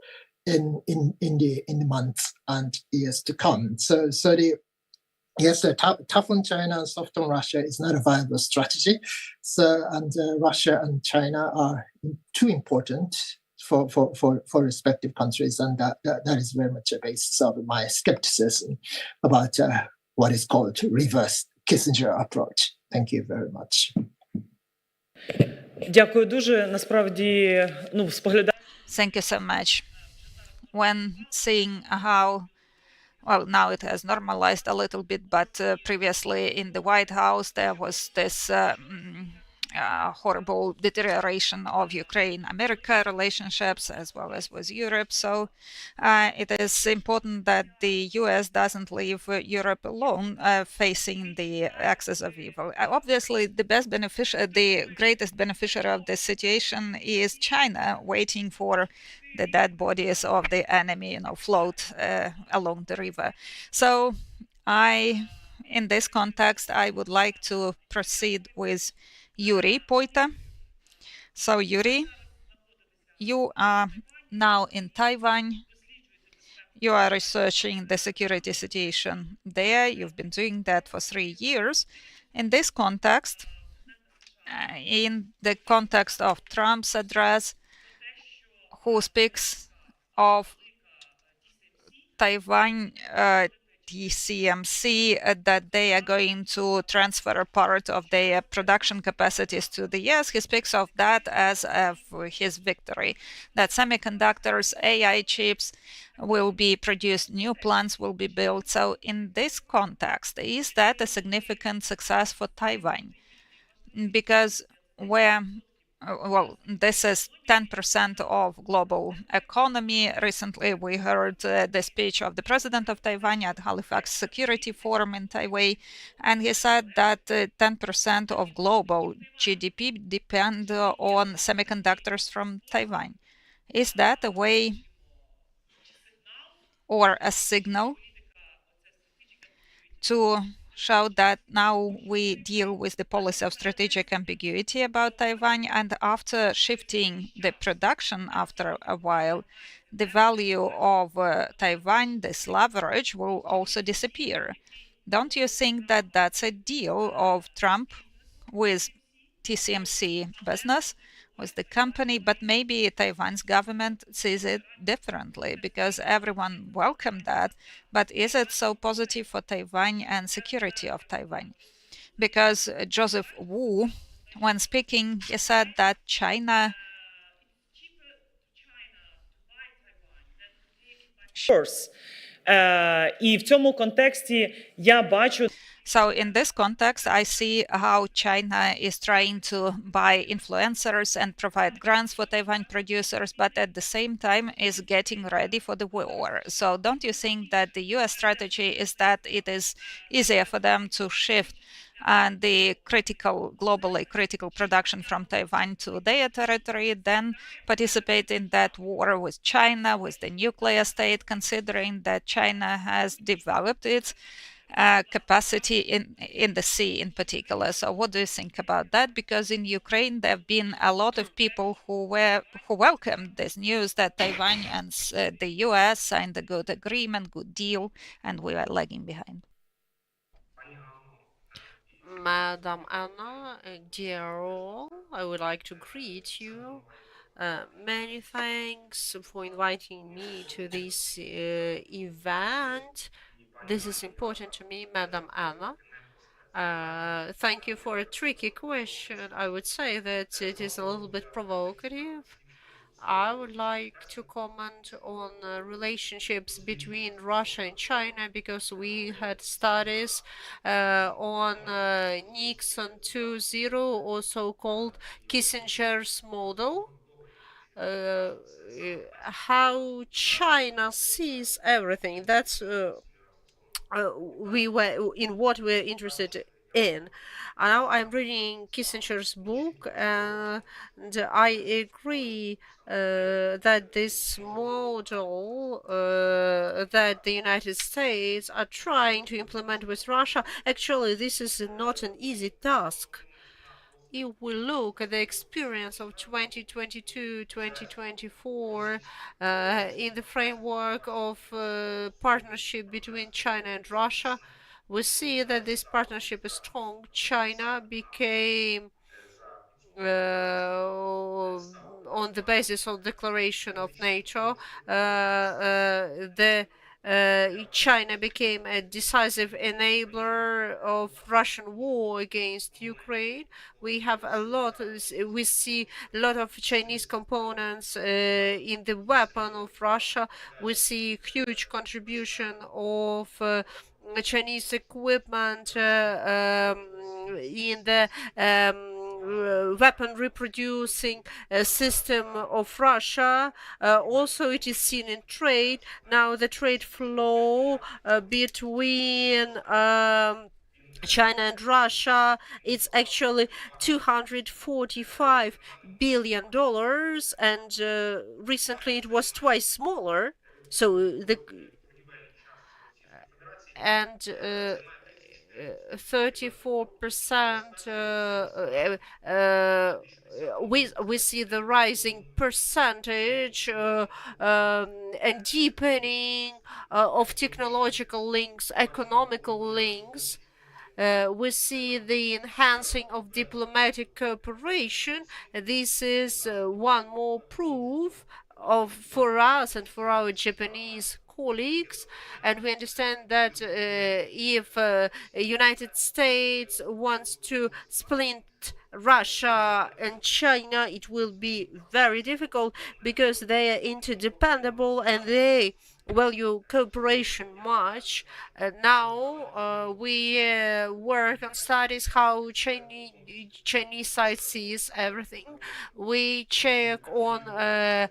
in the months and years to come. So tough on China and soft on Russia is not a viable strategy. So Russia and China are too important for respective countries, and that is very much a basis of my skepticism about what is called reverse Kissinger approach. Thank you very much. Дякую дуже. Насправді, споглядаючи. Thank you so much. When seeing how, well, now it has normalized a little bit, but previously in the White House there was this horrible deterioration of Ukraine-America relationships as well as with Europe. So it is important that the US doesn't leave Europe alone facing the axis of evil. Obviously, the greatest beneficiary of this situation is China, waiting for the dead bodies of the enemy, float along the river. So in this context, I would like to proceed with Yuri Poita. So Yuri, you are now in Taiwan. You are researching the security situation there. You've been doing that for 3 years. In this context, in the context of Trump's address, who speaks of Taiwan TSMC, that they are going to transfer part of their production capacities to the US. He speaks of that as his victory, that semiconductors, AI chips will be produced, new plants will be built. So in this context, is that a significant success for Taiwan? Because this is 10% of global economy. Recently, we heard the speech of the president of Taiwan at Halifax Security Forum in Taipei, and he said that 10% of global GDP depend on semiconductors from Taiwan. Is that a way or a signal to show that now we deal with the policy of strategic ambiguity about Taiwan, and after shifting the production after a while, the value of Taiwan, this leverage, will also disappear? Don't you think that that's a deal of Trump with TSMC business, with the company, but maybe Taiwan's government sees it differently because everyone welcomed that. But is it so positive for Taiwan and security of Taiwan? Because Joseph Wu, when speaking, he said that China... І в цьому контексті я бачу. So in this context, I see how China is trying to buy influencers and provide grants for Taiwan producers, but at the same time is getting ready for the war. So don't you think that the US strategy is that it is easier for them to shift the globally critical production from Taiwan to their territory than participate in that war with China, with the nuclear state, considering that China has developed its capacity in the sea in particular. So what do you think about that? Because in Ukraine there have been a lot of people who welcomed this news that Taiwan and the US signed a good agreement, good deal, and we are lagging behind. Madam Anna, dear all, I would like to greet you. Many thanks for inviting me to this event. This is important to me, Madam Anna. Thank you for a tricky question. I would say that it is a little bit provocative. I would like to comment on relationships between Russia and China because we had studies on Nixon 2.0, also called Kissinger's model. How China sees everything. That's we were in what we're interested in. Now I'm reading Kissinger's book, and I agree that this model that the United States are trying to implement with Russia, actually, this is not an easy task. If we look at the experience of 2022-2024 in the framework of partnership between China and Russia, we see that this partnership is strong. China became on the basis of declaration of NATO, China became a decisive enabler of Russian war against Ukraine. We see a lot of Chinese components in the weapon of Russia. We see huge contribution of Chinese equipment in the weapon reproducing system of Russia. Also, it is seen in trade. Now, the trade flow between China and Russia, it's actually $245 billion, and recently it was twice smaller. So 34%, we see the rising percentage and deepening of technological links, economical links. We see the enhancing of diplomatic cooperation. This is one more proof for us and for our Japanese colleagues, and we understand that if United States wants to split Russia and China, it will be very difficult because they are interdependable and they value cooperation much. Now we work on studies how Chinese side sees everything. We check on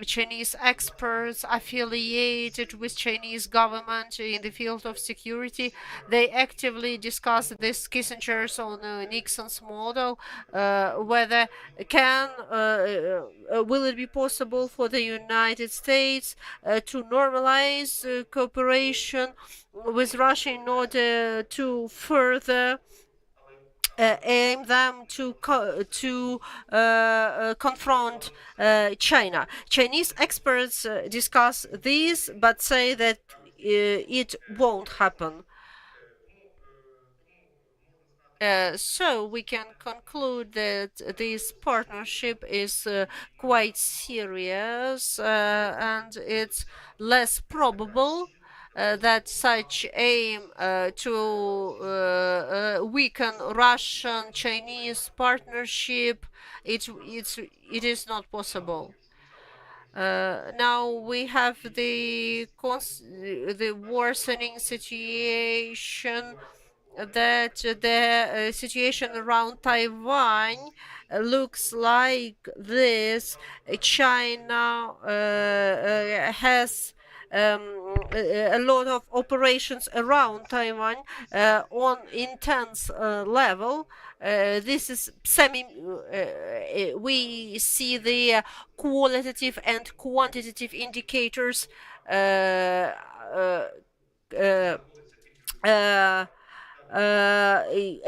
Chinese experts affiliated with Chinese government in the field of security. They actively discuss this Kissinger's on Nixon's model, whether will it be possible for the United States to normalize cooperation with Russia in order to further aim them to confront China. Chinese experts discuss this, but say that it won't happen. So we can conclude that this partnership is quite serious and it's less probable that such aim to weaken Russian-Chinese partnership, it is not possible. Now we have the worsening situation, that the situation around Taiwan looks like this. China has a lot of operations around Taiwan on intense level. This is we see the qualitative and quantitative indicators a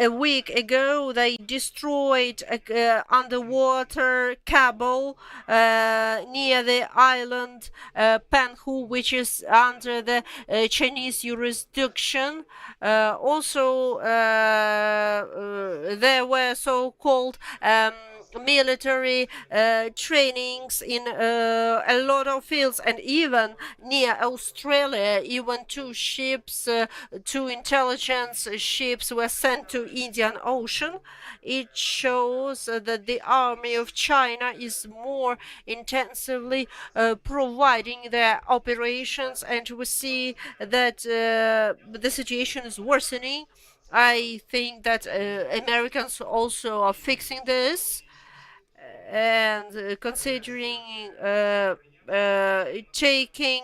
week ago, they destroyed a underwater cable near the island Panhu, which is under the Chinese jurisdiction. Also, there were so-called military trainings in a lot of fields, and even near Australia, even two intelligence ships were sent to Indian Ocean. It shows that the army of China is more intensively providing their operations, and we see that the situation is worsening. I think that Americans also are fixing this, and considering taking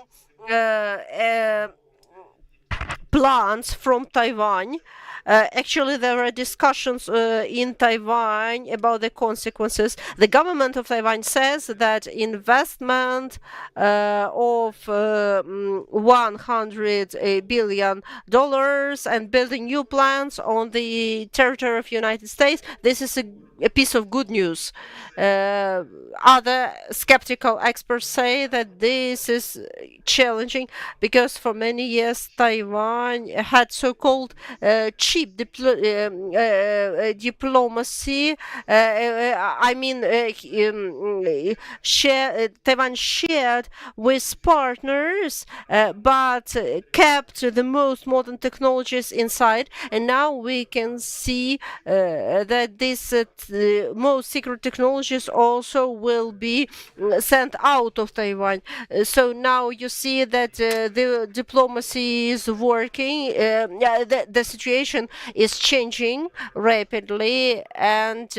plants from Taiwan. Actually, there are discussions in Taiwan about the consequences. The government of Taiwan says that investment of $100 billion and building new plants on the territory of United States, this is a piece of good news. Other skeptical experts say that this is challenging because for many years Taiwan had so-called cheap diplomacy. Taiwan shared with partners, but kept the most modern technologies inside. And now we can see that this most secret technologies also will be sent out of Taiwan. So now you see that the diplomacy is working. The situation is changing rapidly, and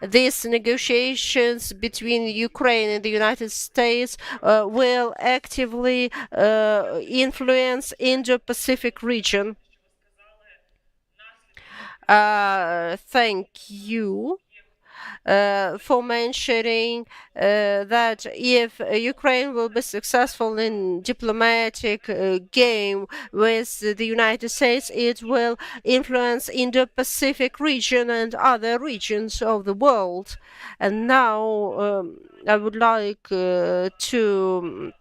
these negotiations between Ukraine and the United States will actively influence Indo-Pacific region. Thank you for mentioning that if Ukraine will be successful in diplomatic game with the United States, it will influence Indo-Pacific region and other regions of the world. And now I would like to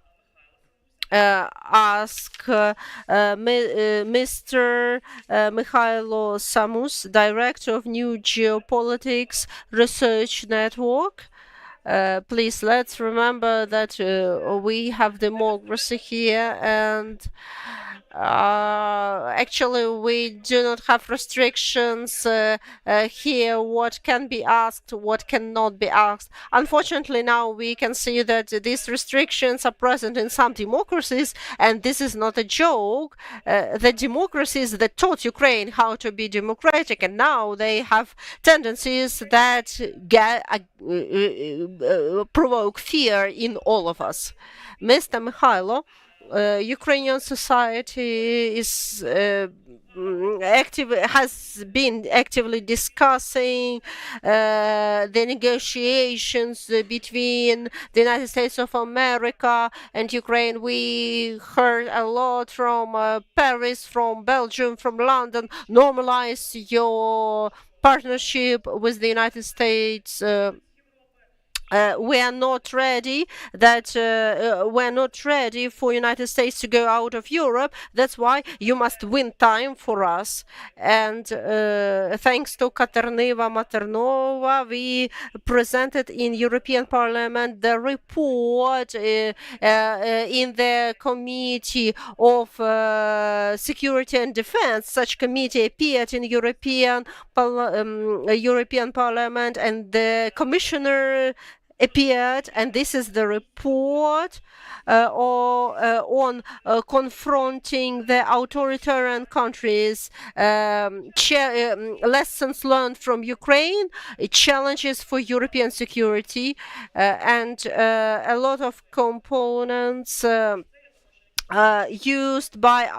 ask Mr. Mikhailo Samus, Director of New Geopolitics Research Network. Please, let's remember that we have democracy here, and actually we do not have restrictions here, what can be asked, what cannot be asked. Unfortunately, now we can see that these restrictions are present in some democracies, and this is not a joke. The democracies that taught Ukraine how to be democratic, and now they have tendencies that provoke fear in all of us. Mr. Mikhailo, Ukrainian society is has been actively discussing the negotiations between the United States of America and Ukraine. We heard a lot from Paris, from Belgium, from London. Normalize your partnership with the United States. We are not ready we're not ready for United States to go out of Europe. That's why you must win time for us. And thanks to Katerniva Maternova, we presented in European Parliament the report in the Committee of Security and Defense. Such committee appeared in European Parliament, and the Commissioner appeared, and this is the report on confronting the authoritarian countries, lessons learned from Ukraine, challenges for European security, and a lot of components used by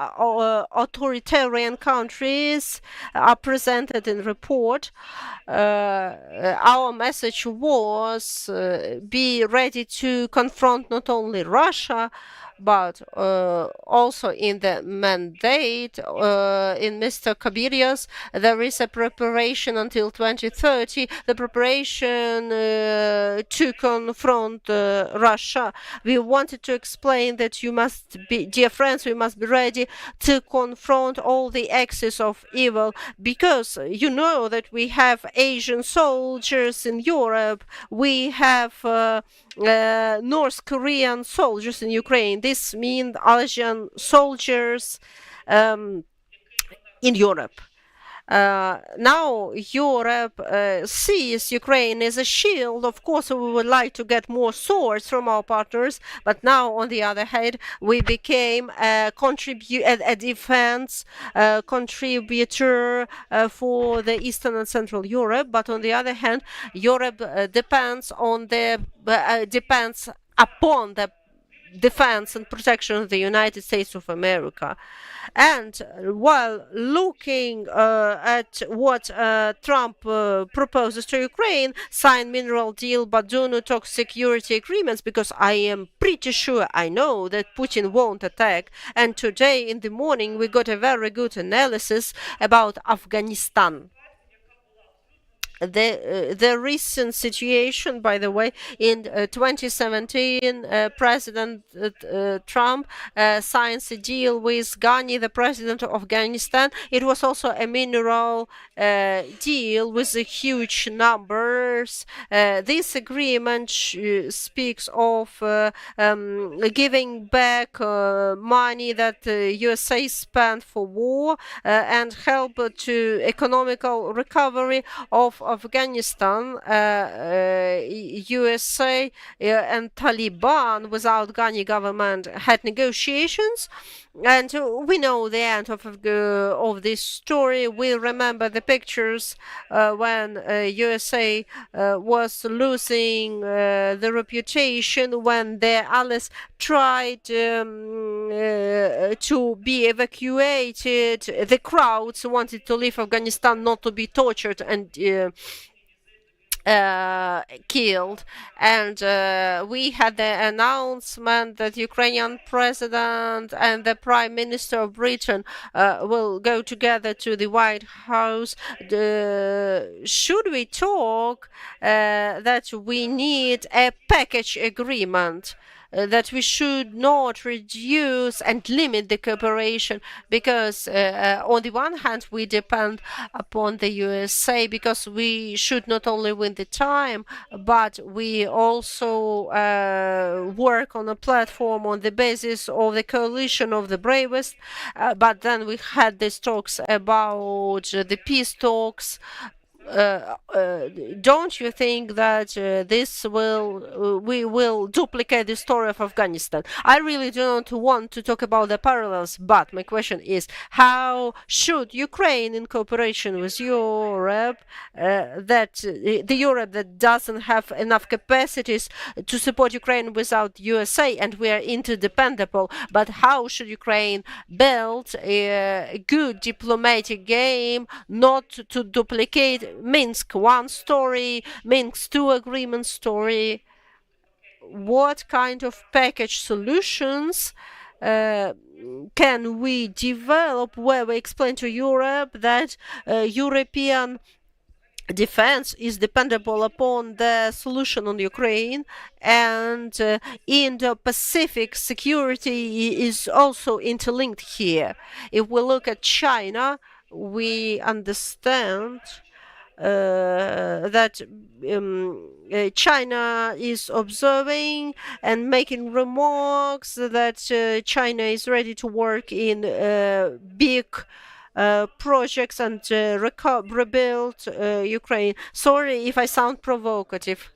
authoritarian countries are presented in the report. Our message was be ready to confront not only Russia, but also in the mandate in Mr. Kabirios, there is a preparation until 2030, the preparation to confront Russia. We wanted to explain that you must be, dear friends, we must be ready to confront all the axes of evil, because you know that we have Asian soldiers in Europe, we have North Korean soldiers in Ukraine. This means Asian soldiers in Europe. Now Europe sees Ukraine as a shield. Of course, we would like to get more swords from our partners, but now, on the other hand, we became a defense contributor for the Eastern and Central Europe. But on the other hand, Europe depends upon the defense and protection of the United States of America. And while looking at what Trump proposes to Ukraine, sign mineral deal but do not talk security agreements, because I am pretty sure, I know that Putin won't attack. And today in the morning we got a very good analysis about Afghanistan. The recent situation, by the way, in 2017, President Trump signs a deal with Ghani, the president of Afghanistan. It was also a mineral deal with huge numbers. This agreement speaks of giving back money that USA spent for war and help to economical recovery of Afghanistan. USA and Taliban, without Ghani government, had negotiations, and we know the end of this story. We remember the pictures when USA was losing the reputation, when their allies tried to be evacuated. The crowds wanted to leave Afghanistan, not to be tortured and killed. And we had the announcement that Ukrainian president and the Prime Minister of Britain will go together to the White House. Should we talk that we need a package agreement? That we should not reduce and limit the cooperation, because on the one hand we depend upon the USA, because we should not only win the time, but we also work on a platform on the basis of the coalition of the bravest. But then we had these talks about the peace talks. Don't you think that we will duplicate the story of Afghanistan? I really do not want to talk about the parallels, but my question is, how should Ukraine, in cooperation with Europe, the Europe that doesn't have enough capacities to support Ukraine without USA, and we are interdependable, but how should Ukraine build a good diplomatic game, not to duplicate Minsk 1 story, Minsk 2 agreement story? What kind of package solutions can we develop where we explain to Europe that European defense is dependable upon the solution on Ukraine, and Indo-Pacific security is also interlinked here? If we look at China, we understand that China is observing and making remarks that China is ready to work in big projects and rebuild Ukraine. Sorry if I sound provocative.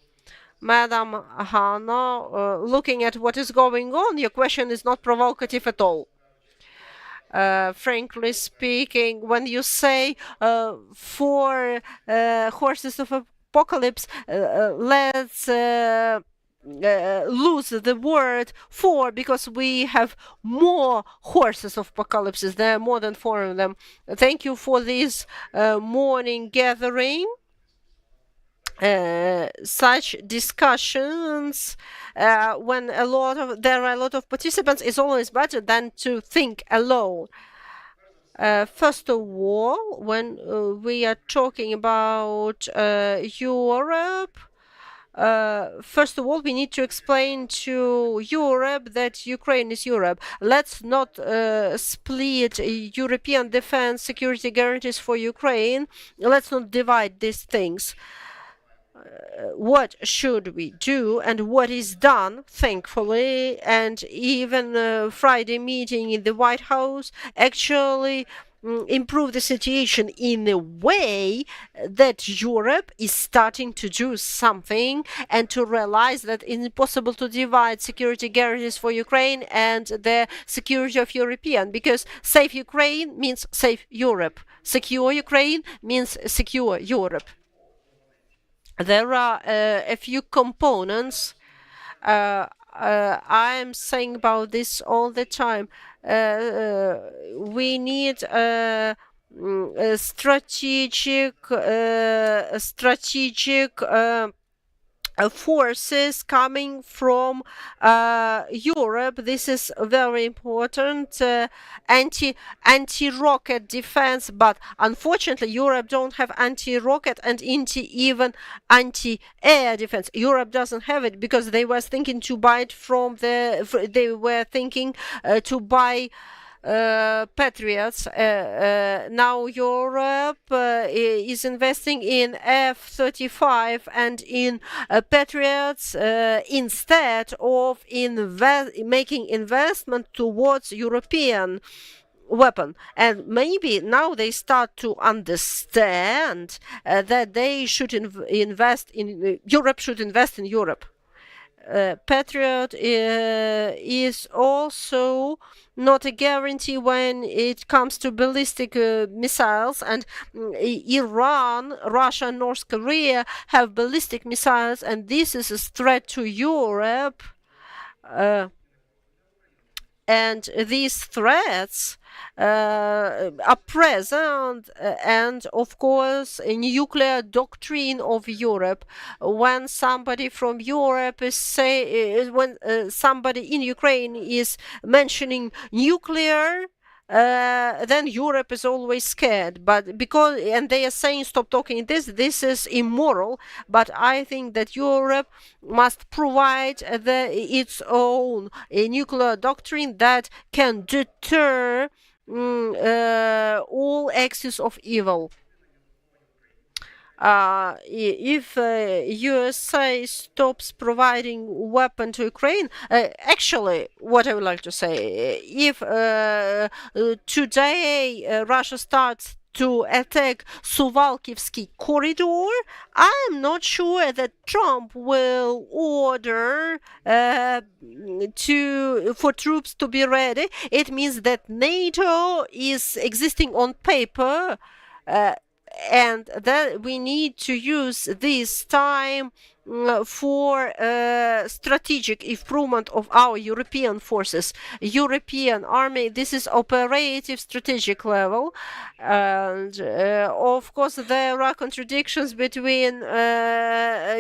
Madam Hano, looking at what is going on, your question is not provocative at all. Frankly speaking, when you say 4 horses of apocalypse, let's lose the word 4, because we have more horses of apocalypse. There are more than 4 of them. Thank you for this morning gathering. such discussions, when there are a lot of participants, is always better than to think alone. First of all, when we are talking about Europe, first of all, we need to explain to Europe that Ukraine is Europe. Let's not split European defense security guarantees for Ukraine. Let's not divide these things. What should we do and what is done, thankfully, and even Friday meeting in the White House actually improve the situation in a way that Europe is starting to do something and to realize that it's impossible to divide security guarantees for Ukraine and the security of European, because safe Ukraine means safe Europe. Secure Ukraine means secure Europe. There are a few components. I'm saying about this all the time. We need strategic forces coming from Europe. This is very important. Anti-rocket defense, but unfortunately Europe don't have anti-rocket and even anti-air defense. Europe doesn't have it because they were thinking to buy it from to buy Patriots. Now Europe is investing in F-35 and in Patriots instead of making investment towards European weapon. And maybe now they start to understand that they should invest in Europe. Should invest in Europe. Patriot is also not a guarantee when it comes to ballistic missiles, and Iran, Russia, and North Korea have ballistic missiles, and this is a threat to Europe. And these threats are present, and of course a nuclear doctrine of Europe. When somebody from Europe is somebody in Ukraine is mentioning nuclear, then Europe is always scared, and they are saying stop talking this is immoral. But I think that Europe must provide its own nuclear doctrine that can deter all axes of evil. If USA stops providing weapon to Ukraine, actually, what I would like to say, if today Russia starts to attack Suwalkivsky corridor, I'm not sure that Trump will order for troops to be ready. It means that NATO is existing on paper. And that we need to use this time for strategic improvement of our European forces, European army. This is operative strategic level. And of course there are contradictions between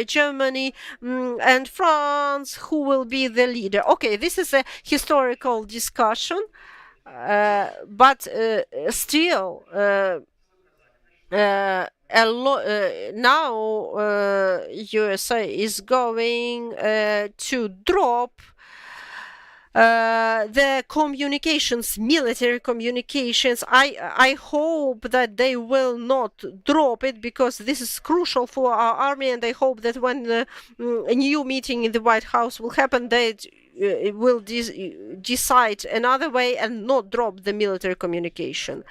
Germany and France, who will be the leader. Okay, this is a historical discussion, but still now USA is going to drop the communications, military communications. I hope that they will not drop it, because this is crucial for our army, and I hope that when a new meeting in the White House will happen, they will decide another way and not drop the military communication.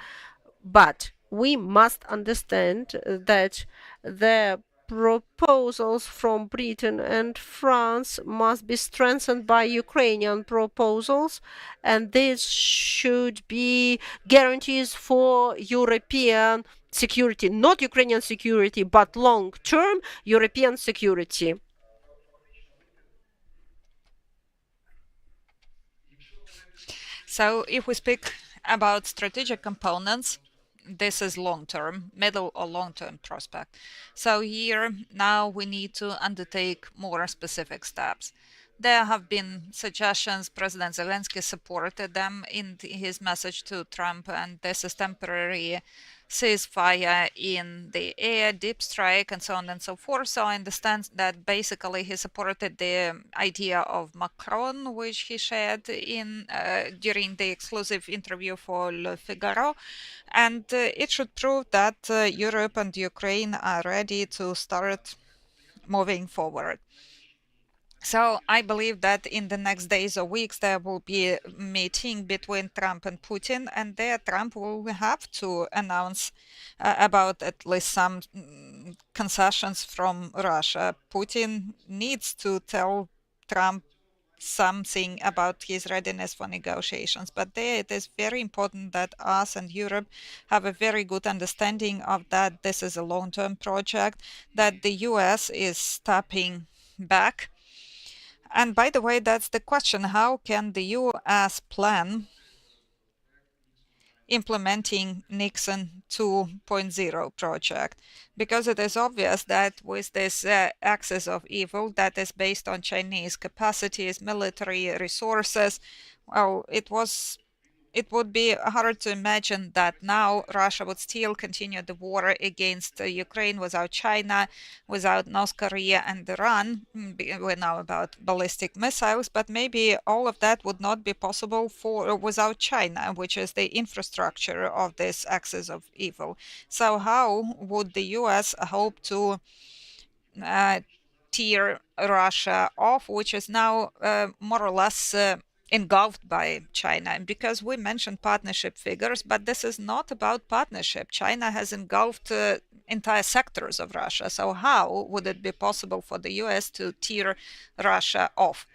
But we must understand that the proposals from Britain and France must be strengthened by Ukrainian proposals, and this should be guarantees for European security, not Ukrainian security, but long-term European security. So if we speak about strategic components, this is long-term, middle or long-term prospect. So here now we need to undertake more specific steps. There have been suggestions. President Zelensky supported them in his message to Trump, and this is temporary ceasefire in the air, deep strike, and so on and so forth. So I understand that basically he supported the idea of Macron, which he shared in during the exclusive interview for Le Figaro, and it should prove that Europe and Ukraine are ready to start moving forward. So I believe that in the next days or weeks there will be a meeting between Trump and Putin, and there Trump will have to announce about at least some concessions from Russia. Putin needs to tell Trump something about his readiness for negotiations. But there it is very important that us and Europe have a very good understanding of that this is a long-term project, that the US is stepping back. And by the way, that's the question: how can the US plan implementing Nixon 2.0 project? Because it is obvious that with this axis of evil that is based on Chinese capacities, military resources, well, it would be hard to imagine that now Russia would still continue the war against Ukraine without China, without North Korea and Iran. We know about ballistic missiles, but maybe all of that would not be possible without China, which is the infrastructure of this axis of evil. So how would the US hope to tear Russia off, which is now more or less engulfed by China? And because we mentioned partnership figures, but this is not about partnership. China has engulfed entire sectors of Russia. So how would it be possible for the US to tear Russia off?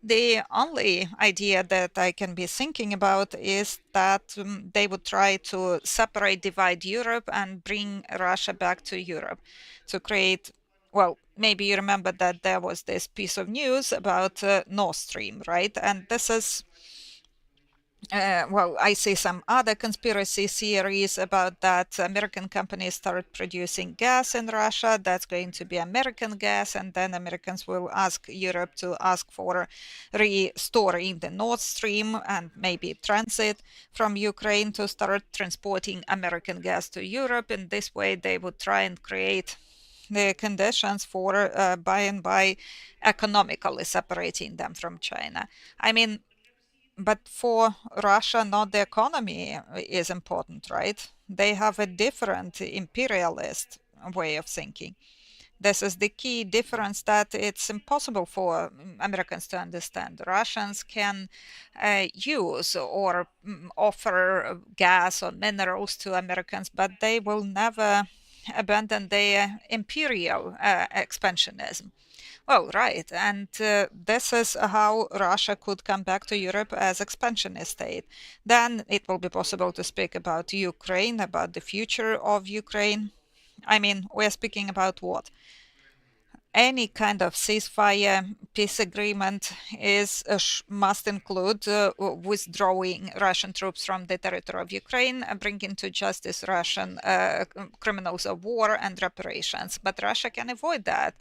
The only idea that I can be thinking about is that they would try to separate, divide Europe and bring Russia back to Europe to create, well, maybe you remember that there was this piece of news about Nord Stream, right? And this is, well, I see some other conspiracy theories about that. American companies start producing gas in Russia. That's going to be American gas. And then Americans will ask Europe to ask for restoring the Nord Stream and maybe transit from Ukraine to start transporting American gas to Europe. In this way, they would try and create the conditions for by and by economically separating them from China. I mean, but for Russia, not the economy is important, right? They have a different imperialist way of thinking. This is the key difference that it's impossible for Americans to understand. Russians can use or offer gas or minerals to Americans, but they will never abandon their imperial expansionism. Well, right, and this is how Russia could come back to Europe as expansionist state. Then it will be possible to speak about Ukraine, about the future of Ukraine. I mean, we're speaking about what? Any kind of ceasefire, peace agreement must include withdrawing Russian troops from the territory of Ukraine, bringing to justice Russian criminals of war and reparations. But Russia can avoid that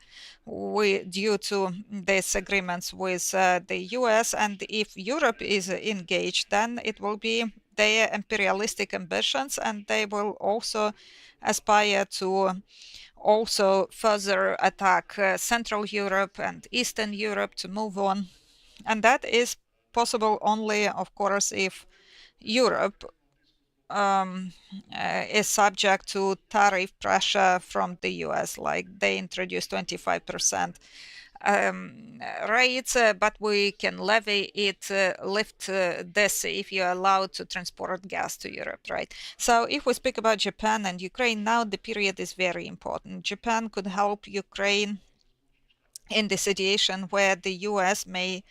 due to these agreements with the US. And if Europe is engaged, then it will be their imperialistic ambitions, and they will also aspire to also further attack Central Europe and Eastern Europe to move on. And that is possible only, of course, if Europe is subject to tariff pressure from the US, like they introduced 25% rates, but we can levy it, lift this if you're allowed to transport gas to Europe, right? So if we speak about Japan and Ukraine, now the period is very important. Japan could help Ukraine in the situation where the US may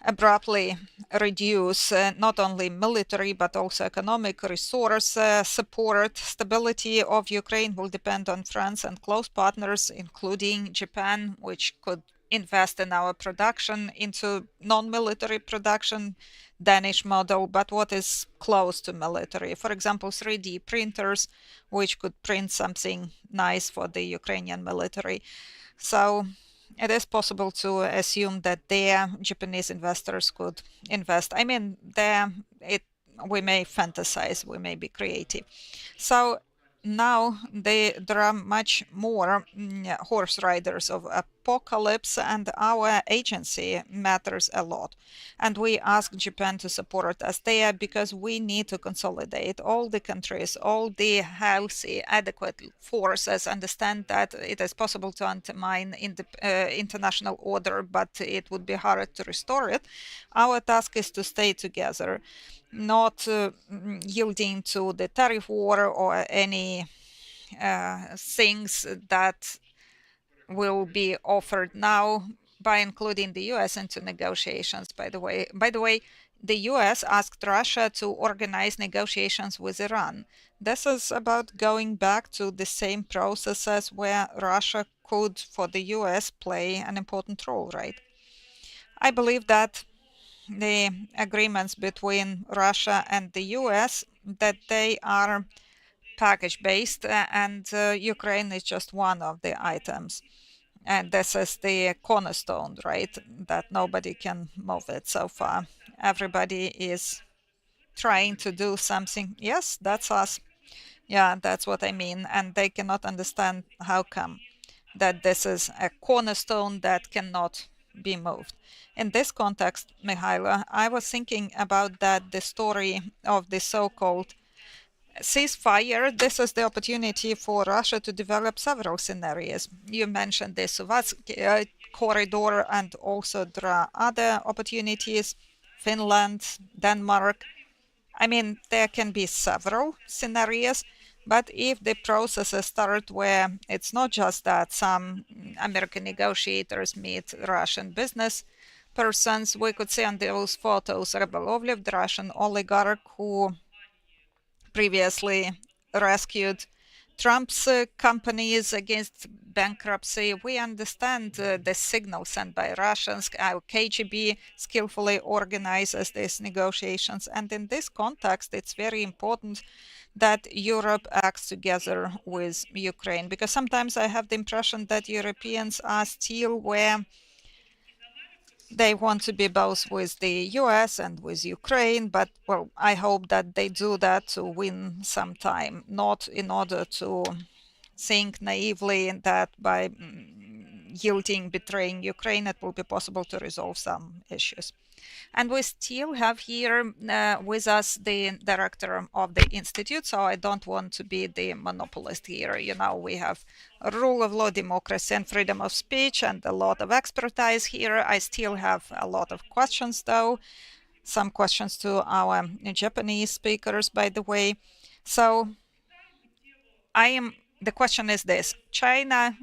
abruptly reduce not only military but also economic resource support. Stability of Ukraine will depend on France and close partners, including Japan, which could invest in our production into non-military production, Danish model, but what is close to military. For example, 3D printers, which could print something nice for the Ukrainian military. So it is possible to assume that there Japanese investors could invest. I mean, we may fantasize, we may be creative. So now there are much more horse riders of apocalypse, and our agency matters a lot. And we ask Japan to support us there because we need to consolidate all the countries, all the healthy, adequate forces, understand that it is possible to undermine international order, but it would be hard to restore it. Our task is to stay together, not yielding to the tariff war or any things that will be offered now by including the US into negotiations, by the way. By the way, the US asked Russia to organize negotiations with Iran. This is about going back to the same processes where Russia could, for the US, play an important role, right? I believe that the agreements between Russia and the US, that they are package-based, and Ukraine is just one of the items. And this is the cornerstone, right? That nobody can move it so far. Everybody is trying to do something. Yes, that's us. Yeah, that's what I mean. And they cannot understand how come that this is a cornerstone that cannot be moved. In this context, Mihailo, I was thinking about that the story of the so-called ceasefire. This is the opportunity for Russia to develop several scenarios. You mentioned the Suwalki corridor, and also there are other opportunities, Finland, Denmark. I mean, there can be several scenarios, but if the processes start where it's not just that some American negotiators meet Russian business persons, we could see on those photos Rybolovlev, the Russian oligarch who previously rescued Trump's companies against bankruptcy. We understand the signal sent by Russians, how KGB skillfully organizes these negotiations. And in this context, it's very important that Europe acts together with Ukraine, because sometimes I have the impression that Europeans are still where they want to be both with the US and with Ukraine, but well, I hope that they do that to win some time, not in order to think naively that by yielding, betraying Ukraine, it will be possible to resolve some issues. And we still have here with us the director of the institute, so I don't want to be the monopolist here. You know, we have rule of law, democracy, and freedom of speech, and a lot of expertise here. I still have a lot of questions, though. Some questions to our Japanese speakers, by the way. So the question is this: China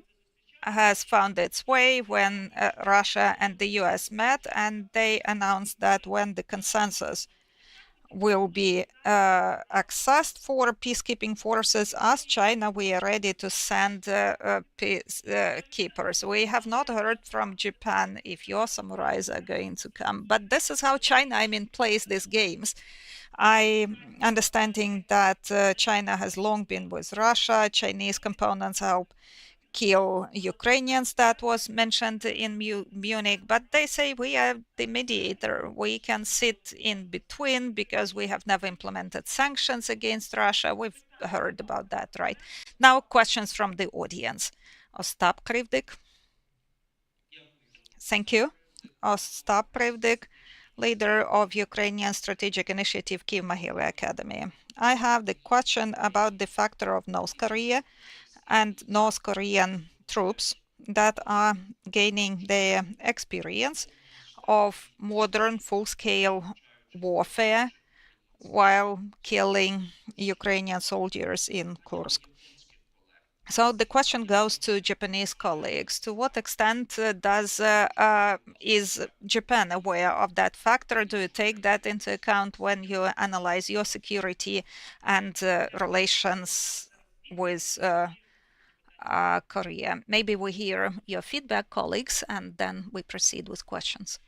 has found its way when Russia and the US met, and they announced that when the consensus will be accessed for peacekeeping forces, as China, we are ready to send peacekeepers. We have not heard from Japan if your samurais are going to come, but this is how China, I mean, plays these games. Understanding that China has long been with Russia, Chinese components help kill Ukrainians, that was mentioned in Munich, but they say we are the mediator. We can sit in between because we have never implemented sanctions against Russia. We've heard about that, right? Now, questions from the audience. Ostap Krivdik. Thank you. Ostap Krivdik, leader of Ukrainian Strategic Initiative Kyiv Mohyla Academy. I have the question about the factor of North Korea and North Korean troops that are gaining their experience of modern full-scale warfare while killing Ukrainian soldiers in Kursk. So the question goes to Japanese colleagues. To what extent is Japan aware of that factor? Do you take that into account when you analyze your security and relations with Korea. Maybe we hear your feedback, colleagues, and then we proceed with questions.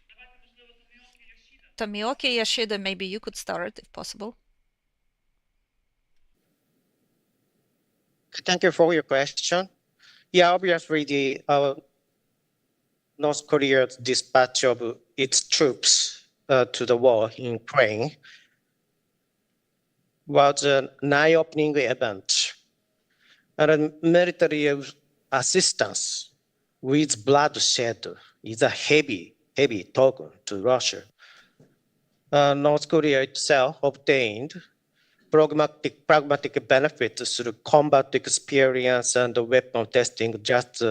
Tomioka Yoshida, maybe you could start if possible. Thank you for your question. Yeah, obviously, the North Korea's dispatch of its troops to the war in Ukraine was an eye-opening event, and military assistance with bloodshed is a heavy token to Russia. North Korea itself obtained pragmatic benefits through combat experience and weapon testing, just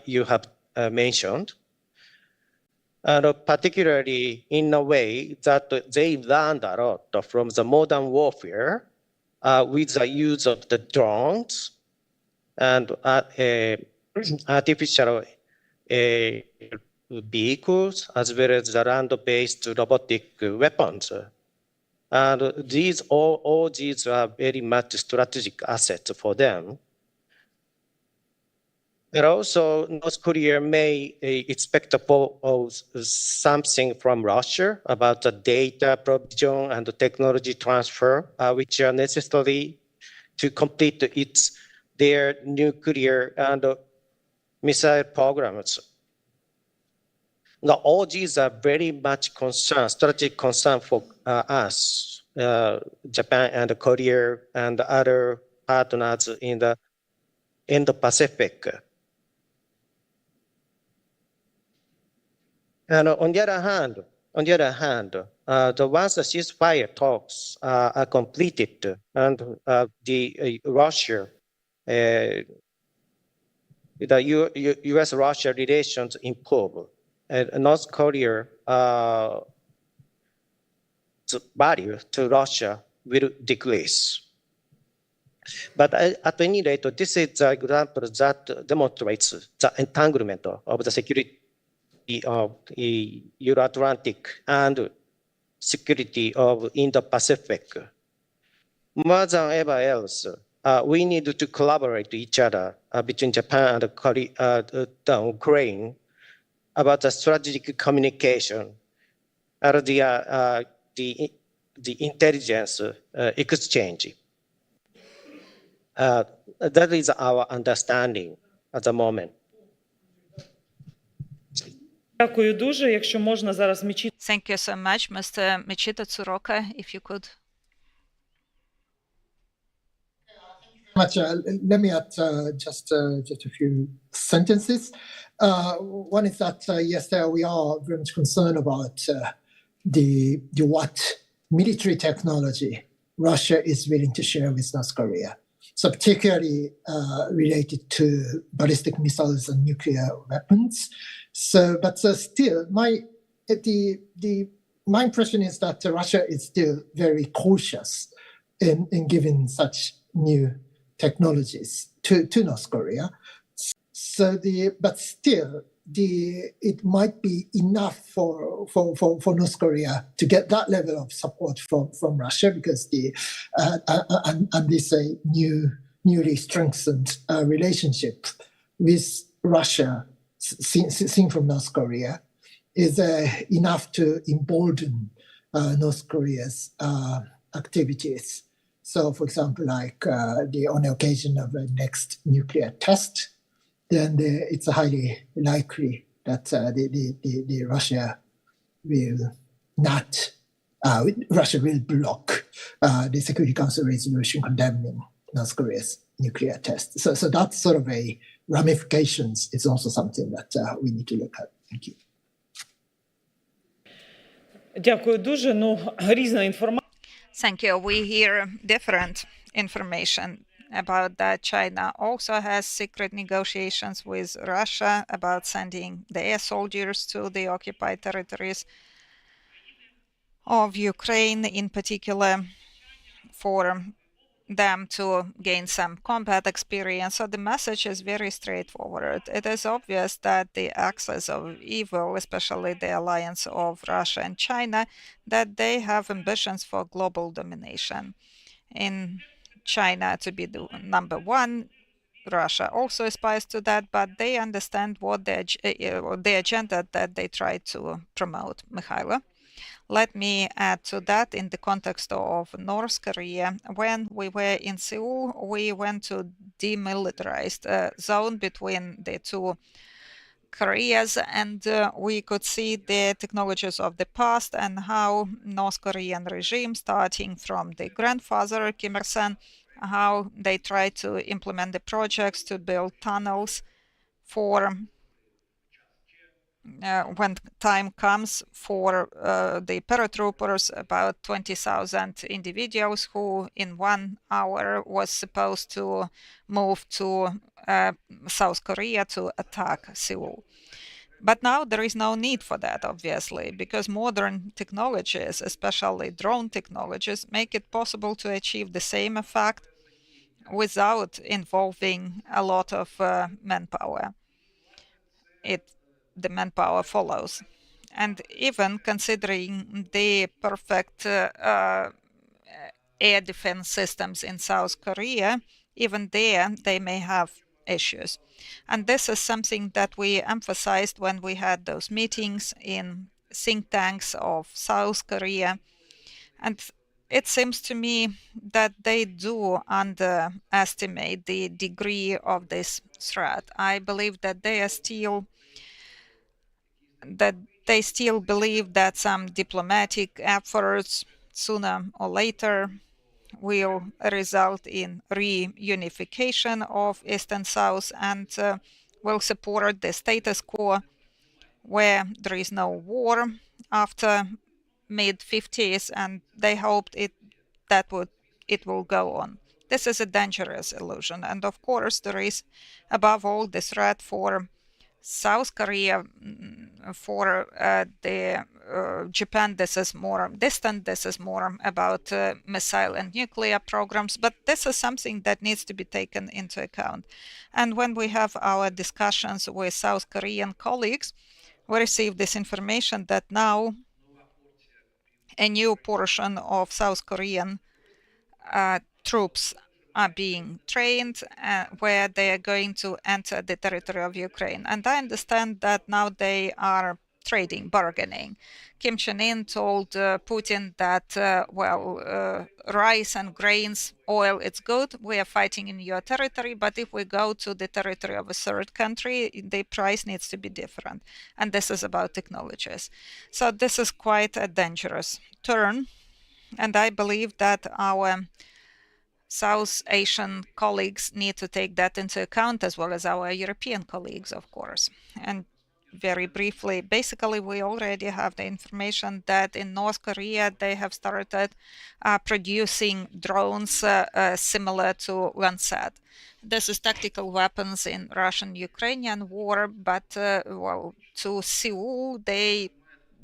you have mentioned. And particularly in a way that they learned a lot from the modern warfare with the use of the drones and artificial vehicles, as well as the land-based robotic weapons. And all these are very much strategic assets for them. And also, North Korea may expect something from Russia about the data provision and the technology transfer, which are necessary to complete their nuclear and missile programs. Now, all these are very much strategic concern for us, Japan and Korea and other partners in the Indo-Pacific. And on the other hand, once the ceasefire talks are completed and the U.S.-Russia relations improve, North Korea value to Russia will decrease. But at any rate, this is the example that demonstrates the entanglement of the security of Euro-Atlantic and security of Indo-Pacific. More than ever else, we need to collaborate with each other between Japan and Ukraine about the strategic communication and the intelligence exchange. That is our understanding at the moment. Дякую дуже. Якщо можна зараз Мічіто. Thank you so much, Mr. Michito Tsuroka, if you could. Much. Let me add just a few sentences. One is that yes, we are very much concerned about the what military technology Russia is willing to share with North Korea. So particularly related to ballistic missiles and nuclear weapons. So, but still, my impression is that Russia is still very cautious in giving such new technologies to North Korea. So but still, it might be enough for North Korea to get that level of support from Russia, because and this newly strengthened relationship with Russia seen from North Korea is enough to embolden North Korea's activities. So, for example, like on the occasion of the next nuclear test, then it's highly likely that the Russia will block the Security Council resolution condemning North Korea's nuclear test. So that sort of a ramifications is also something that we need to look at. Thank you. Дякую дуже. Ну, різна інформація. Thank you. We hear different information about that. China also has secret negotiations with Russia about sending their soldiers to the occupied territories of Ukraine, in particular for them to gain some combat experience. So the message is very straightforward. It is obvious that the axis of evil, especially the alliance of Russia and China, that they have ambitions for global domination. In China to be the number one Russia also aspires to that, but they understand what the agenda that they try to promote. Mikhailo, let me add to that in the context of North Korea. When we were in Seoul, we went to demilitarized zone between the two Koreas, and we could see the technologies of the past and how North Korean regime, starting from the grandfather Kim Il-sung, how they try to implement the projects to build tunnels for when time comes for the paratroopers, about 20,000 individuals who in 1 hour was supposed to move to South Korea to attack Seoul. But now there is no need for that, obviously, because modern technologies, especially drone technologies, make it possible to achieve the same effect without involving a lot of manpower. The manpower follows. And even considering the perfect air defense systems in South Korea, even there they may have issues. And this is something that we emphasized when we had those meetings in think tanks of South Korea. And it seems to me that they do underestimate the degree of this threat. I believe that they still believe that some diplomatic efforts sooner or later will result in reunification of East and South and will support the status quo where there is no war after mid-50s, and they hoped it will go on. This is a dangerous illusion, and of course there is above all the threat for South Korea. For the Japan, this is more distant. This is more about missile and nuclear programs, but this is something that needs to be taken into account. And when we have our discussions with South Korean colleagues, we receive this information that now a new portion of South Korean troops are being trained where they are going to enter the territory of Ukraine. And I understand that now they are trading, bargaining. Kim Chen-in told Putin that, rice and grains, oil, it's good. We are fighting in your territory, but if we go to the territory of a third country, the price needs to be different. And this is about technologies. So this is quite a dangerous turn. And I believe that our South Asian colleagues need to take that into account, as well as our European colleagues, of course. And very briefly, basically, we already have the information that in North Korea, they have started producing drones similar to Lancet. This is tactical weapons in Russian-Ukrainian war, but to Seoul,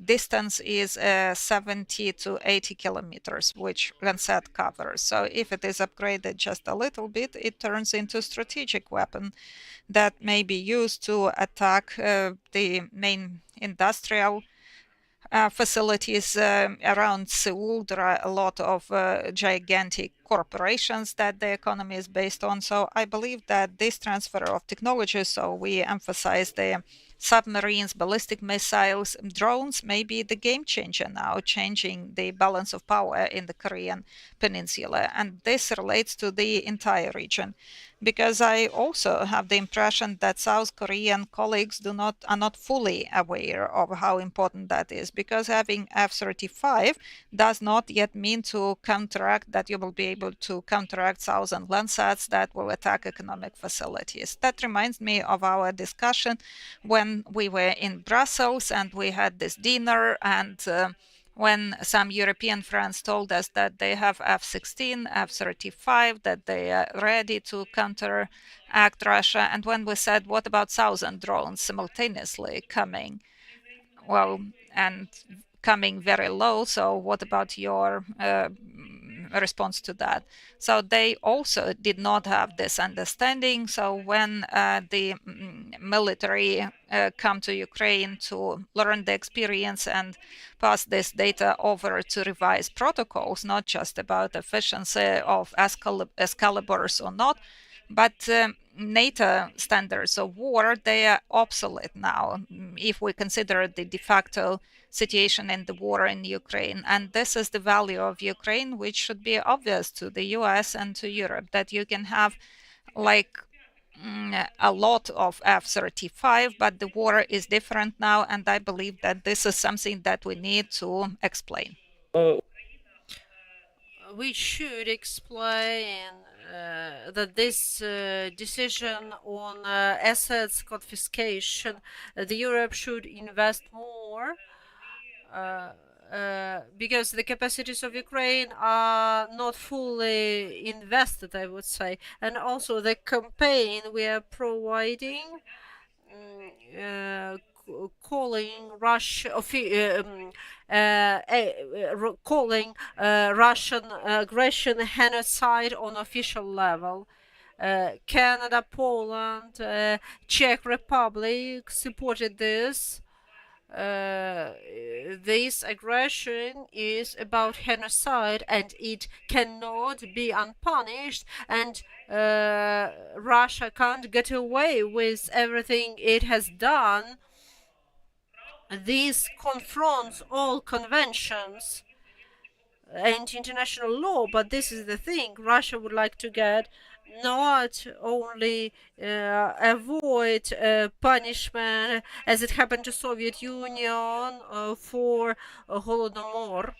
distance is 70 to 80 kilometers, which Lancet covers. So if it is upgraded just a little bit, it turns into a strategic weapon that may be used to attack the main industrial facilities around Seoul. There are a lot of gigantic corporations that the economy is based on. So I believe that this transfer of technology, so we emphasize the submarines, ballistic missiles, drones may be the game changer now, changing the balance of power in the Korean peninsula. And this relates to the entire region, because I also have the impression that South Korean colleagues are not fully aware of how important that is, because having F-35 does not yet mean to counteract that you will be able to counteract thousand Lancets that will attack economic facilities. That reminds me of our discussion when we were in Brussels and we had this dinner, and when some European friends told us that they have F-16, F-35, that they are ready to counteract Russia. And when we said, what about 1,000 drones simultaneously coming? Well, and coming very low, so what about your response to that? So they also did not have this understanding. So when the military come to Ukraine to learn the experience and pass this data over to revise protocols, not just about efficiency of Excaliburs or not, But NATO standards of war, they are obsolete now, if we consider the de facto situation in the war in Ukraine. And this is the value of Ukraine, which should be obvious to the US and to Europe, that you can have like a lot of F-35, but the war is different now, and I believe that this is something that we need to explain. We should explain that this decision on assets confiscation, the Europe should invest more because the capacities of Ukraine are not fully invested, I would say. And also the campaign we are providing, calling Russia, calling Russian aggression genocide on official level. Canada, Poland, Czech Republic supported this. This aggression is about genocide and it cannot be unpunished, and Russia can't get away with everything it has done. This confronts all conventions and international law, but this is the thing. Russia would like to get not only avoid punishment as it happened to Soviet Union for Holodomor.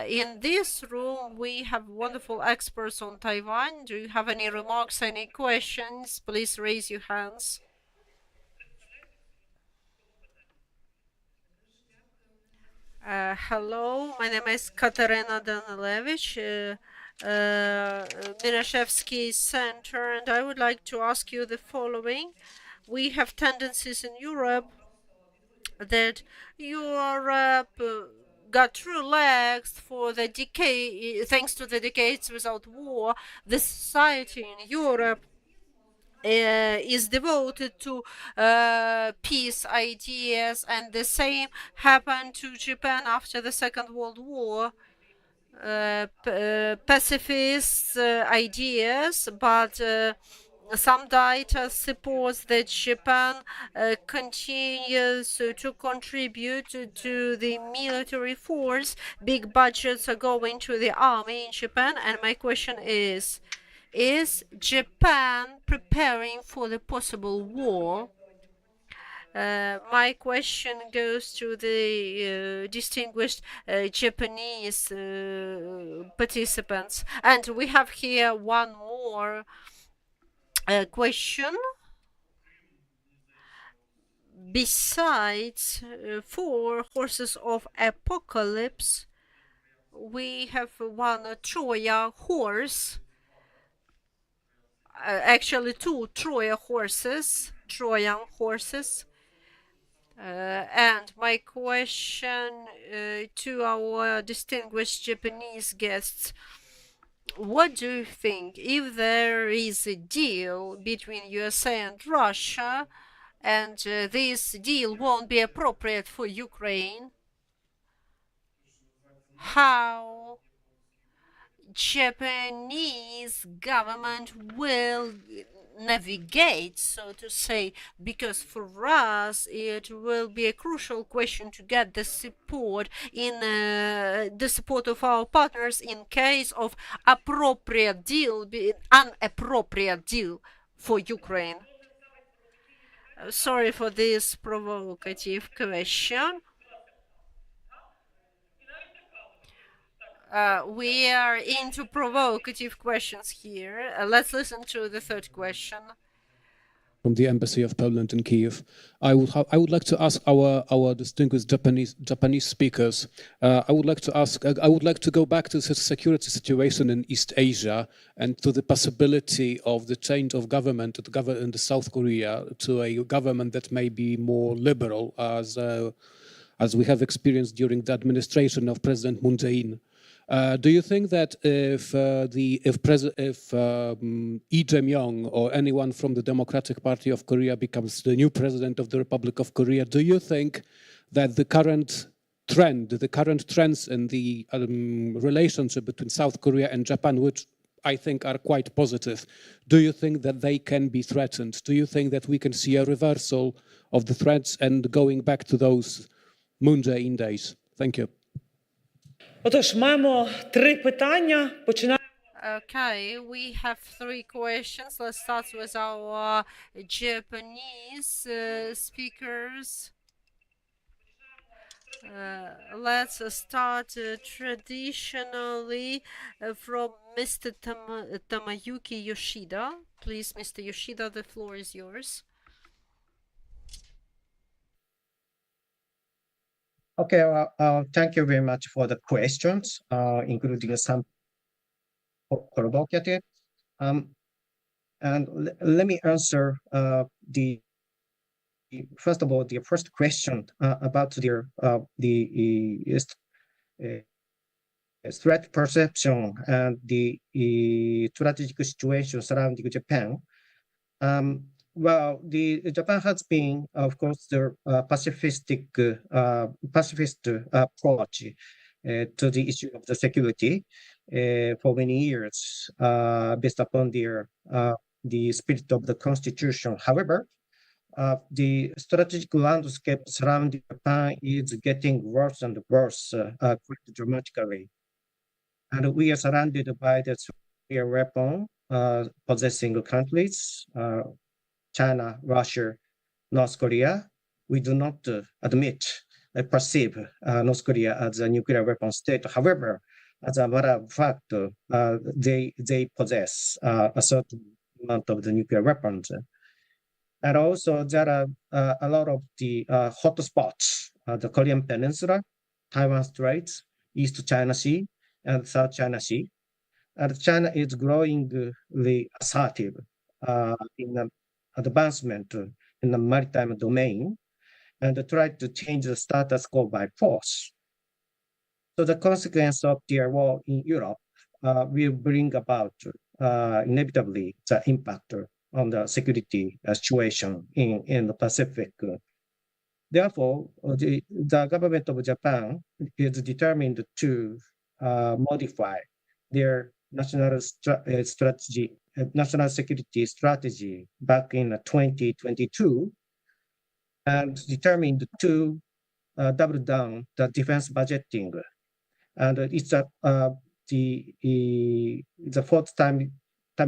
In this room, we have wonderful experts on Taiwan. Do you have any remarks, any questions? Please raise your hands. Hello, my name is Katerina Danilevich, Mirashevsky Center, and I would like to ask you the following. We have tendencies in Europe that Europe got through legs for the decade, thanks to the decades without war. The society in Europe is devoted to peace ideas, and the same happened to Japan after the Second World War. Pacifist ideas, but some data supports that Japan continues to contribute to the military force. Big budgets are going to the army in Japan, and my question is Japan preparing for the possible war? My question goes to the distinguished Japanese participants. And we have here one more question. Besides 4 horses of apocalypse, we have one Troja horse. Actually 2 Trojan horses. And my question to our distinguished Japanese guests: what do you think, if there is a deal between USA and Russia, and this deal won't be appropriate for Ukraine, how Japanese government will navigate, so to say, because for us it will be a crucial question to get the support in the support of our partners in case of appropriate deal, inappropriate deal for Ukraine. Sorry for this provocative question. We are into provocative questions here. Let's listen to the third question. From the Embassy of Poland in Kiev, I would like to ask our distinguished Japanese speakers. I would like to go back to the security situation in East Asia and to the possibility of the change of government in the South Korea to a government that may be more liberal, as we have experienced during the administration of President Moon Jae-in. Do you think that if Lee Jae-myung or anyone from the Democratic Party of Korea becomes the new president of the Republic of Korea, do you think that the current trends in the relationship between South Korea and Japan, which I think, are quite positive. Do you think that they can be threatened? Do you think that we can see a reversal of the threats and going back to those Moon Jae-in days? Thank you. Отож, маємо 3 питання. Починаємо. Okay, we have 3 questions. Let's start with our Japanese speakers. Let's start traditionally from Mr. Tamayuki Yoshida. Please, Mr. Yoshida, the floor is yours. Okay, thank you very much for the questions, including some provocative. And let me answer first of all, the first question about the threat perception and the strategic situation surrounding Japan. Well, Japan has been, of course, the pacifist approach to the issue of the security for many years, based upon the spirit of the constitution. However, the strategic landscape surrounding Japan is getting worse and worse quite dramatically. And we are surrounded by the nuclear weapon possessing countries, China, Russia, North Korea. We do not perceive North Korea as a nuclear weapon state. However, as a matter of fact, they possess a certain amount of the nuclear weapons. And also there are a lot of the hot spots, the Korean Peninsula, Taiwan Straits, East China Sea, and South China Sea. And China is growingly assertive in advancement in the maritime domain and try to change the status quo by force. So the consequence of the war in Europe will bring about inevitably the impact on the security situation in the Pacific. Therefore, the government of Japan is determined to modify their national security strategy back in 2022 and determined to double down the defense budgeting. And it's the fourth time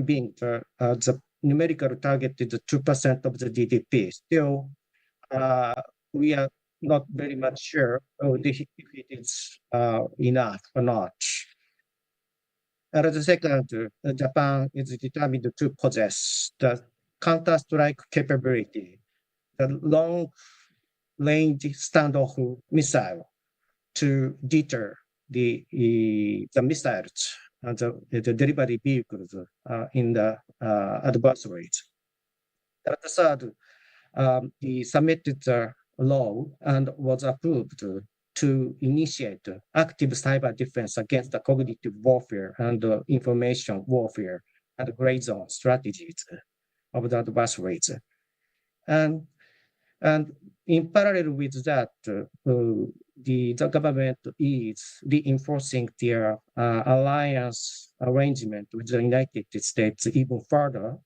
being the numerical target is 2% of the GDP. Still, we are not very much sure if it is enough or not. And the second, Japan is determined to possess the counter-strike capability, the long-range standoff missile to deter the missiles and the delivery vehicles in the adversaries. And the third, he submitted the law and was approved to initiate active cyber defense against the cognitive warfare and information warfare and gray zone strategies of the adversaries. And in parallel with that, the government is reinforcing their alliance arrangement with the United States even further,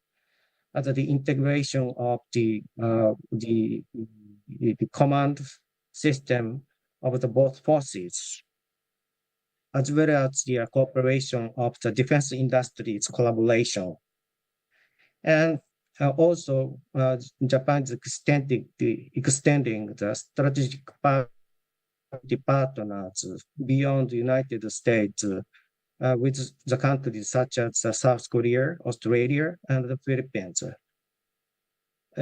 as the integration of the command system of the both forces, as well as the cooperation of the defense industry's collaboration. And also, Japan is extending the strategic partners beyond the United States with the countries such as South Korea, Australia, and the Philippines.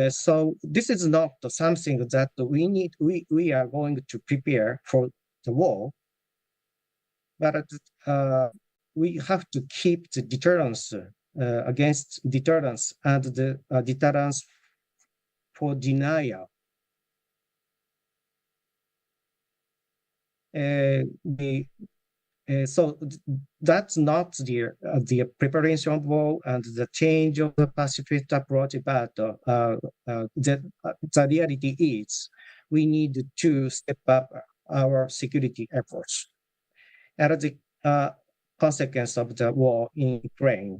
So this is not something that we are going to prepare for the war, but we have to keep the deterrence against deterrence and the deterrence for denial. So that's not the preparation of war and the change of the pacifist approach, but the reality is we need to step up our security efforts. And consequence of the war in Ukraine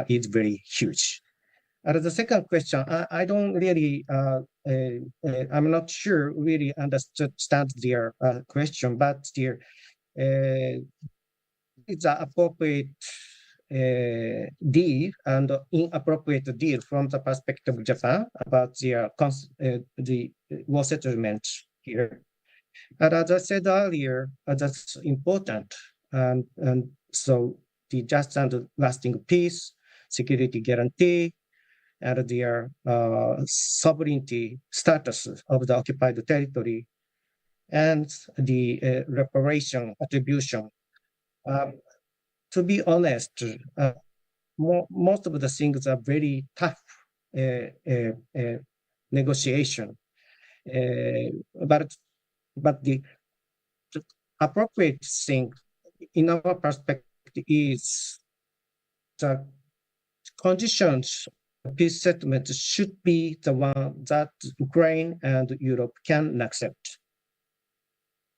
is very huge. And the second question, I don't really, I'm not sure really understand their question, but their it's an appropriate deal and inappropriate deal from the perspective of Japan about the war settlement here. And as I said earlier, that's important. And so the just and lasting peace, security guarantee, and their sovereignty status of the occupied territory, and the reparation attribution. To be honest, most of the things are very tough negotiation. But the appropriate thing in our perspective is the conditions of peace settlement should be the one that Ukraine and Europe can accept.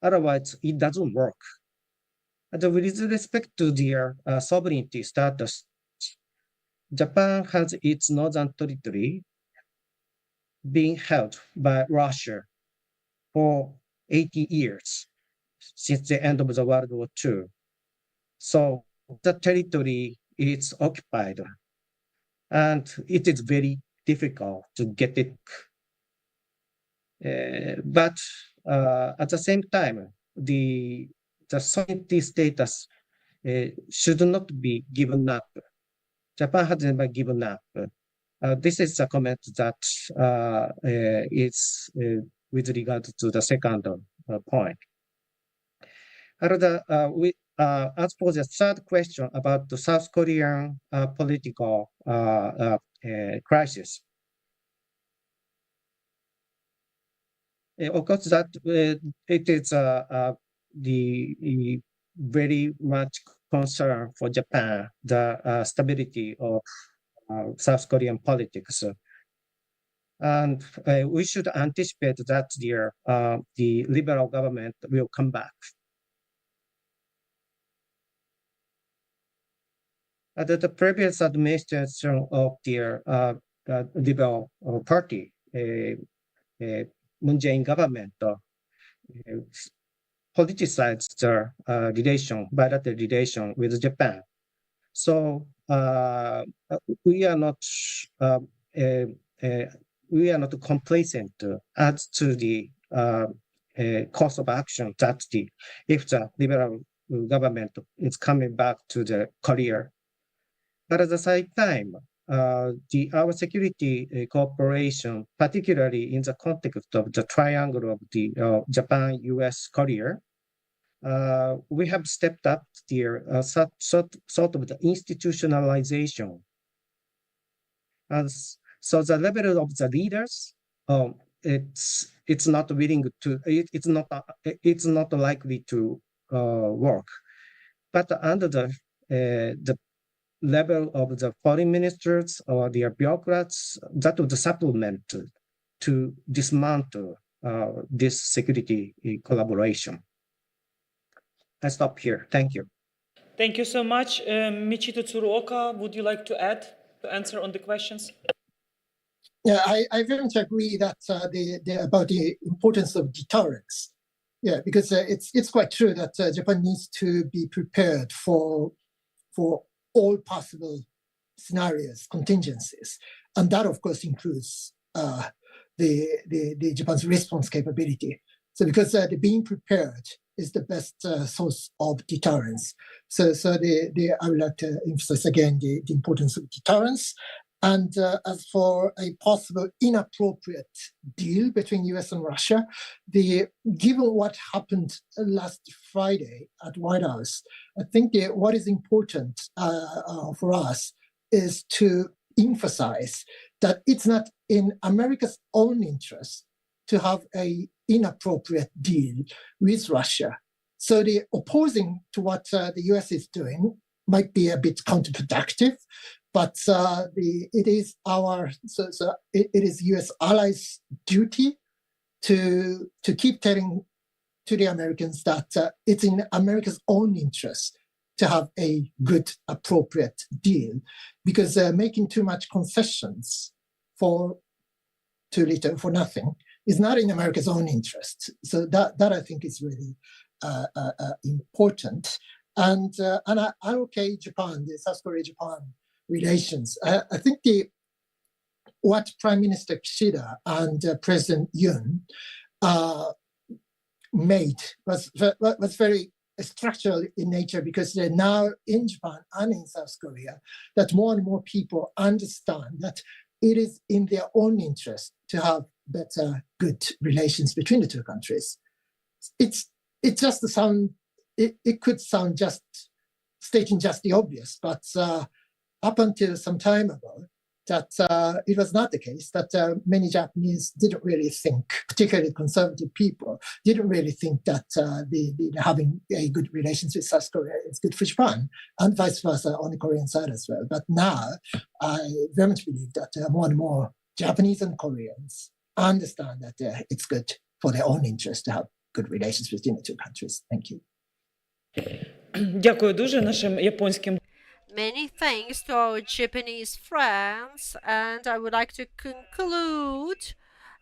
Otherwise, it doesn't work. And with respect to their sovereignty status, Japan has its northern territory being held by Russia for 80 years since the end of the World War II. So the territory is occupied, and it is very difficult to get it. But at the same time, the sovereignty status should not be given up. Japan has never given up. This is a comment that is with regard to the second point. As for the third question about the South Korean political crisis, of course, that it is the very much concern for Japan, the stability of South Korean politics. And we should anticipate that the liberal government will come back. The previous administration of the Liberal Party, Moon Jae-in government, politicized the bilateral relation with Japan. So we are not complacent as to the course of action that if the liberal government is coming back to the Korea. But at the same time, our security cooperation, particularly in the context of the triangle of the Japan, US, Korea, we have stepped up the sort of the institutionalization. And so the level of the leaders, it's not willing to, it's not likely to work. But under the level of the foreign ministers or their bureaucrats, that would supplement to dismantle this security collaboration. I stop here. Thank you. Thank you so much. Michito Tsuruoka, would you like to add to answer on the questions? Yeah, I very much agree that about the importance of deterrence. Yeah, because it's quite true that Japan needs to be prepared for all possible scenarios, contingencies, and that of course includes the Japan's response capability. So because the being prepared is the best source of deterrence. So I would like to emphasize again the importance of deterrence. And as for a possible inappropriate deal between US and Russia, given what happened last Friday at White House, I think what is important for us is to emphasize that it's not in America's own interest to have an inappropriate deal with Russia. So the opposing to what the US is doing might be a bit counterproductive, but it is US allies' duty to keep telling to the Americans that it's in America's own interest to have a good, appropriate deal, because making too much concessions for too little for nothing is not in America's own interest. So that I think is really important. And I okay Japan, the South Korea-Japan relations. I think what Prime Minister Kishida and President Yoon made was very structural in nature, because they're now in Japan and in South Korea that more and more people understand that it is in their own interest to have better, good relations between the two countries. It could sound just stating just the obvious, but up until some time ago, that it was not the case, that many Japanese didn't really think, particularly conservative people, didn't really think that having a good relations with South Korea is good for Japan, and vice versa on the Korean side as well. But now, I very much believe that more and more Japanese and Koreans understand that it's good for their own interest to have good relations between the two countries. Thank you. Дякую дуже нашим японським. Many thanks to our Japanese friends, and I would like to conclude,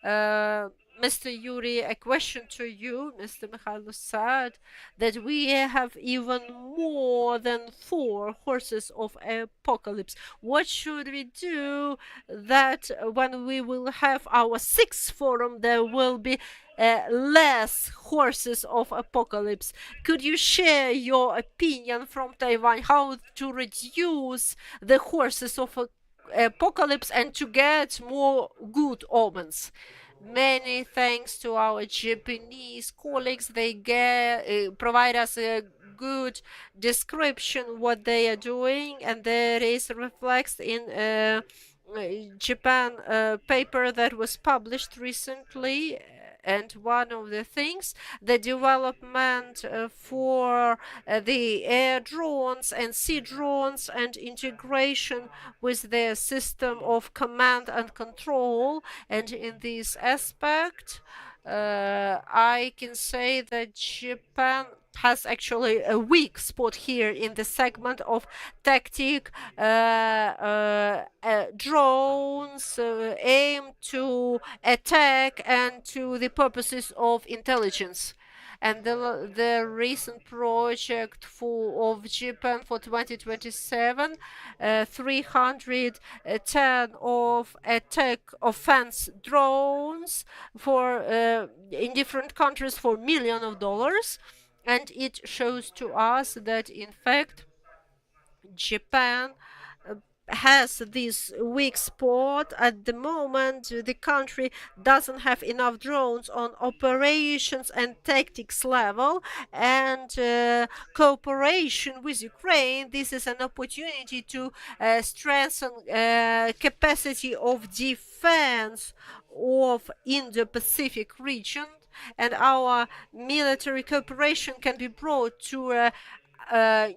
Mr. Yuri, a question to you. Mr. Mikhailo said that we have even more than 4 horses of apocalypse. What should we do that when we will have our 6th forum, there will be less horses of apocalypse? Could you share your opinion from Taiwan how to reduce the horses of apocalypse and to get more good omens? Many thanks to our Japanese colleagues. They provide us a good description what they are doing, and there is reflected in Japan paper that was published recently. And one of the things, the development for the air drones and sea drones and integration with their system of command and control. And in this aspect, I can say that Japan has actually a weak spot here in the segment of tactic drones aimed to attack and to the purposes of intelligence. And the recent project of Japan for 2027, 310 of attack offense drones for in different countries for millions of dollars. And it shows to us that, in fact, Japan has this weak spot. At the moment, the country doesn't have enough drones on operations and tactics level, and cooperation with Ukraine, this is an opportunity to strengthen capacity of defense of Indo-Pacific region, and our military cooperation can be brought to a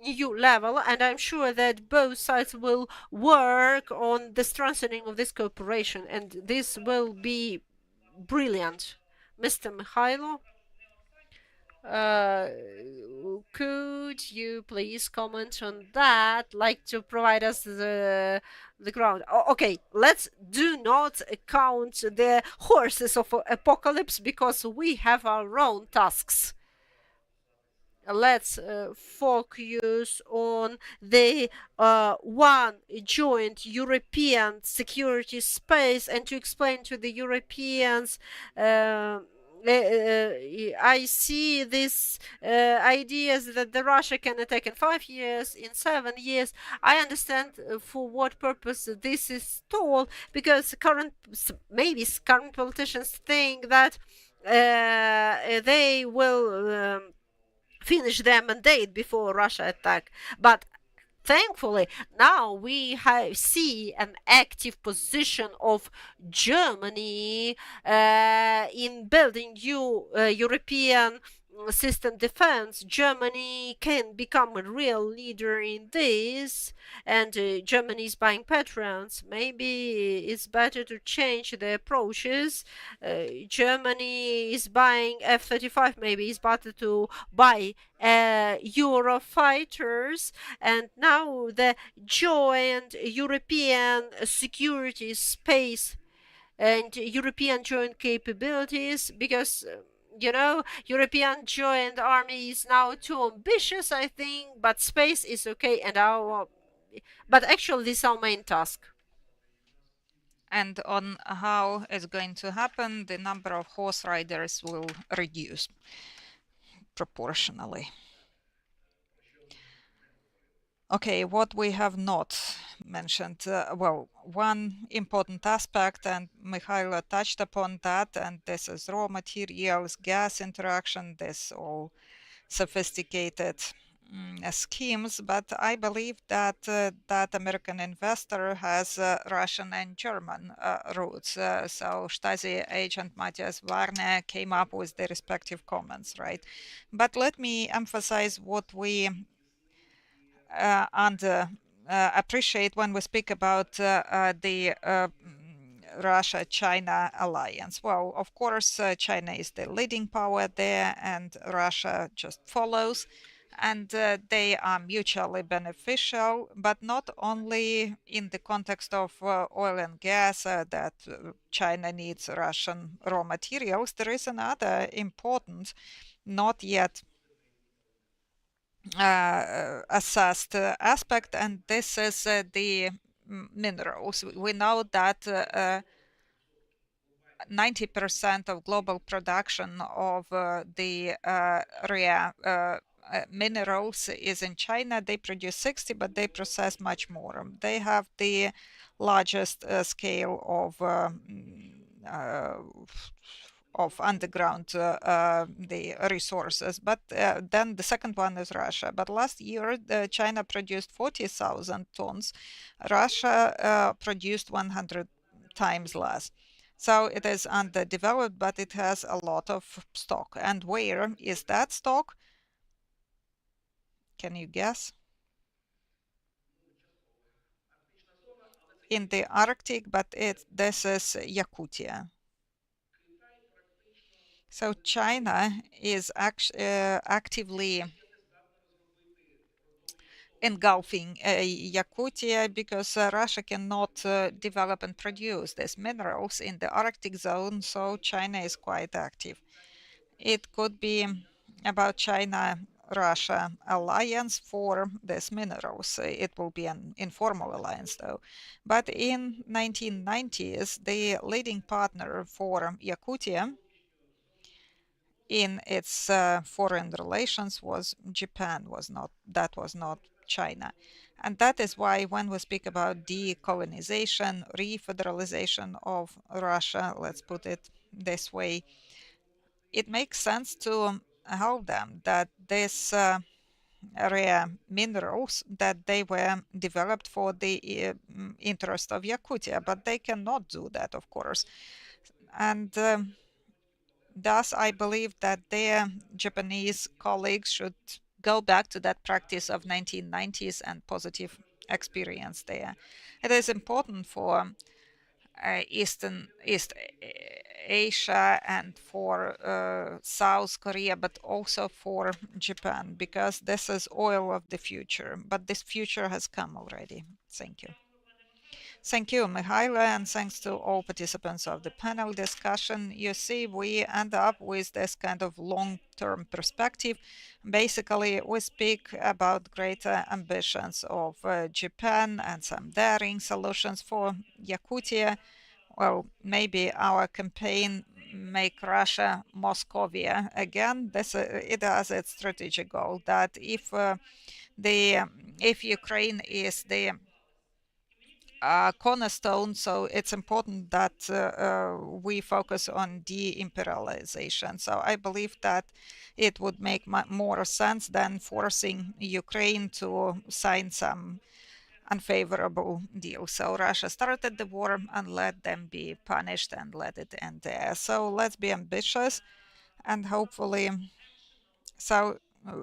new level, and I'm sure that both sides will work on the strengthening of this cooperation, and this will be brilliant. Mr. Mikhailo, could you please comment on that? Like to provide us the ground. Okay, let's do not count the horses of apocalypse, because we have our own tasks. Let's focus on the one joint European security space, and to explain to the Europeans, I see these ideas that the Russia can attack in 5 years, in 7 years. I understand for what purpose this is told, because maybe current politicians think that they will finish their mandate before Russia attack. But thankfully, now we see an active position of Germany in building new European system defense, Germany can become a real leader in this, and Germany is buying Patrons. Maybe it's better to change the approaches. Germany is buying F-35. Maybe it's better to buy Eurofighters, and now the joint European security space and European joint capabilities, because European joint army is now too ambitious, I think, but space is okay, and but actually this is our main task. And on how it's going to happen, the number of horse riders will reduce proportionally. Okay, what we have not mentioned, well, one important aspect, and Mikhailo touched upon that, and this is raw materials, gas interaction, this all sophisticated schemes, but I believe that that American investor has Russian and German roots. So Stasi agent Matthias Warne came up with the respective comments, right? But let me emphasize what we appreciate when we speak about the Russia-China alliance. Well, of course, China is the leading power there, and Russia just follows, and they are mutually beneficial, but not only in the context of oil and gas that China needs Russian raw materials. There is another important, not yet assessed aspect, and this is the minerals. We know that 90% of global production of the rare minerals is in China. They produce 60, but they process much more. They have the largest scale of underground the resources, but then the second one is Russia. But last year China produced 40,000 tons. Russia produced 100 times less. So it is underdeveloped, but it has a lot of stock. And where is that stock? Can you guess? In the Arctic, but this is Yakutia. So China is actively engulfing Yakutia because Russia cannot develop and produce these minerals in the Arctic zone, so China is quite active. It could be about China-Russia alliance for these minerals. It will be an informal alliance though. But in 1990s, the leading partner for Yakutia in its foreign relations was Japan, was not China. And that is why when we speak about decolonization, refederalization of Russia, let's put it this way, it makes sense to help them that this rare minerals that they were developed for the interest of Yakutia, but they cannot do that, of course. And thus, I believe that their Japanese colleagues should go back to that practice of 1990s and positive experience there. It is important for East Asia and for South Korea, but also for Japan, because this is oil of the future. But this future has come already. Thank you. Thank you, Mikhailo, and thanks to all participants of the panel discussion. You see, we end up with this kind of long-term perspective. Basically, we speak about greater ambitions of Japan and some daring solutions for Yakutia. Well, maybe our campaign make Russia Moscovia again. It has its strategic goal that if Ukraine is the cornerstone, so it's important that we focus on de-imperialization. So I believe that it would make more sense than forcing Ukraine to sign some unfavorable deal. So Russia started the war and let them be punished and let it end there. So let's be ambitious, and hopefully So,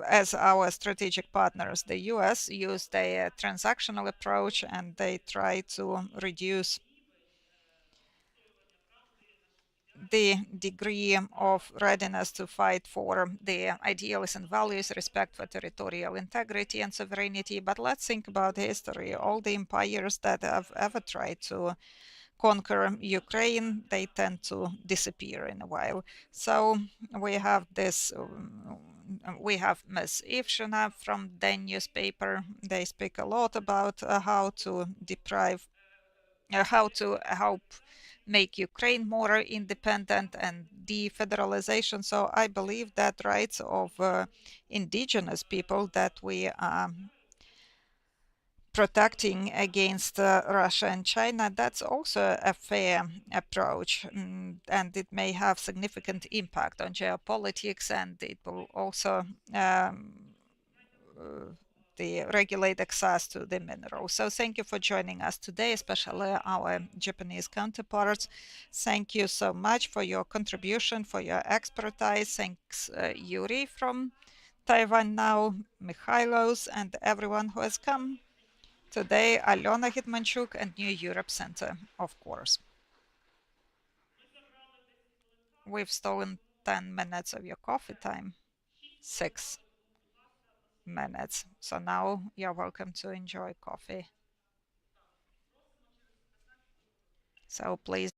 as our strategic partners, the US used a transactional approach and they try to reduce the degree of readiness to fight for the ideals and values, respect for territorial integrity and sovereignty. But let's think about history. All the empires that have ever tried to conquer Ukraine, they tend to disappear in a while. So we have this. We have Ms. Ivshina from the newspaper. They speak a lot about how to deprive, how to help make Ukraine more independent and defederalization. So I believe that rights of indigenous people that we are protecting against Russia and China, that's also a fair approach. And it may have significant impact on geopolitics, and it will also the regulate access to the minerals. So thank you for joining us today, especially our Japanese counterparts. Thank you so much for your contribution, for your expertise. Thanks, Yuri from Taiwan Now, Mikhailos, and everyone who has come today, Alona Hitmanchuk and New Europe Center, of course. We've stolen 10 minutes of your coffee time. 6 minutes. So now you're welcome to enjoy coffee. So please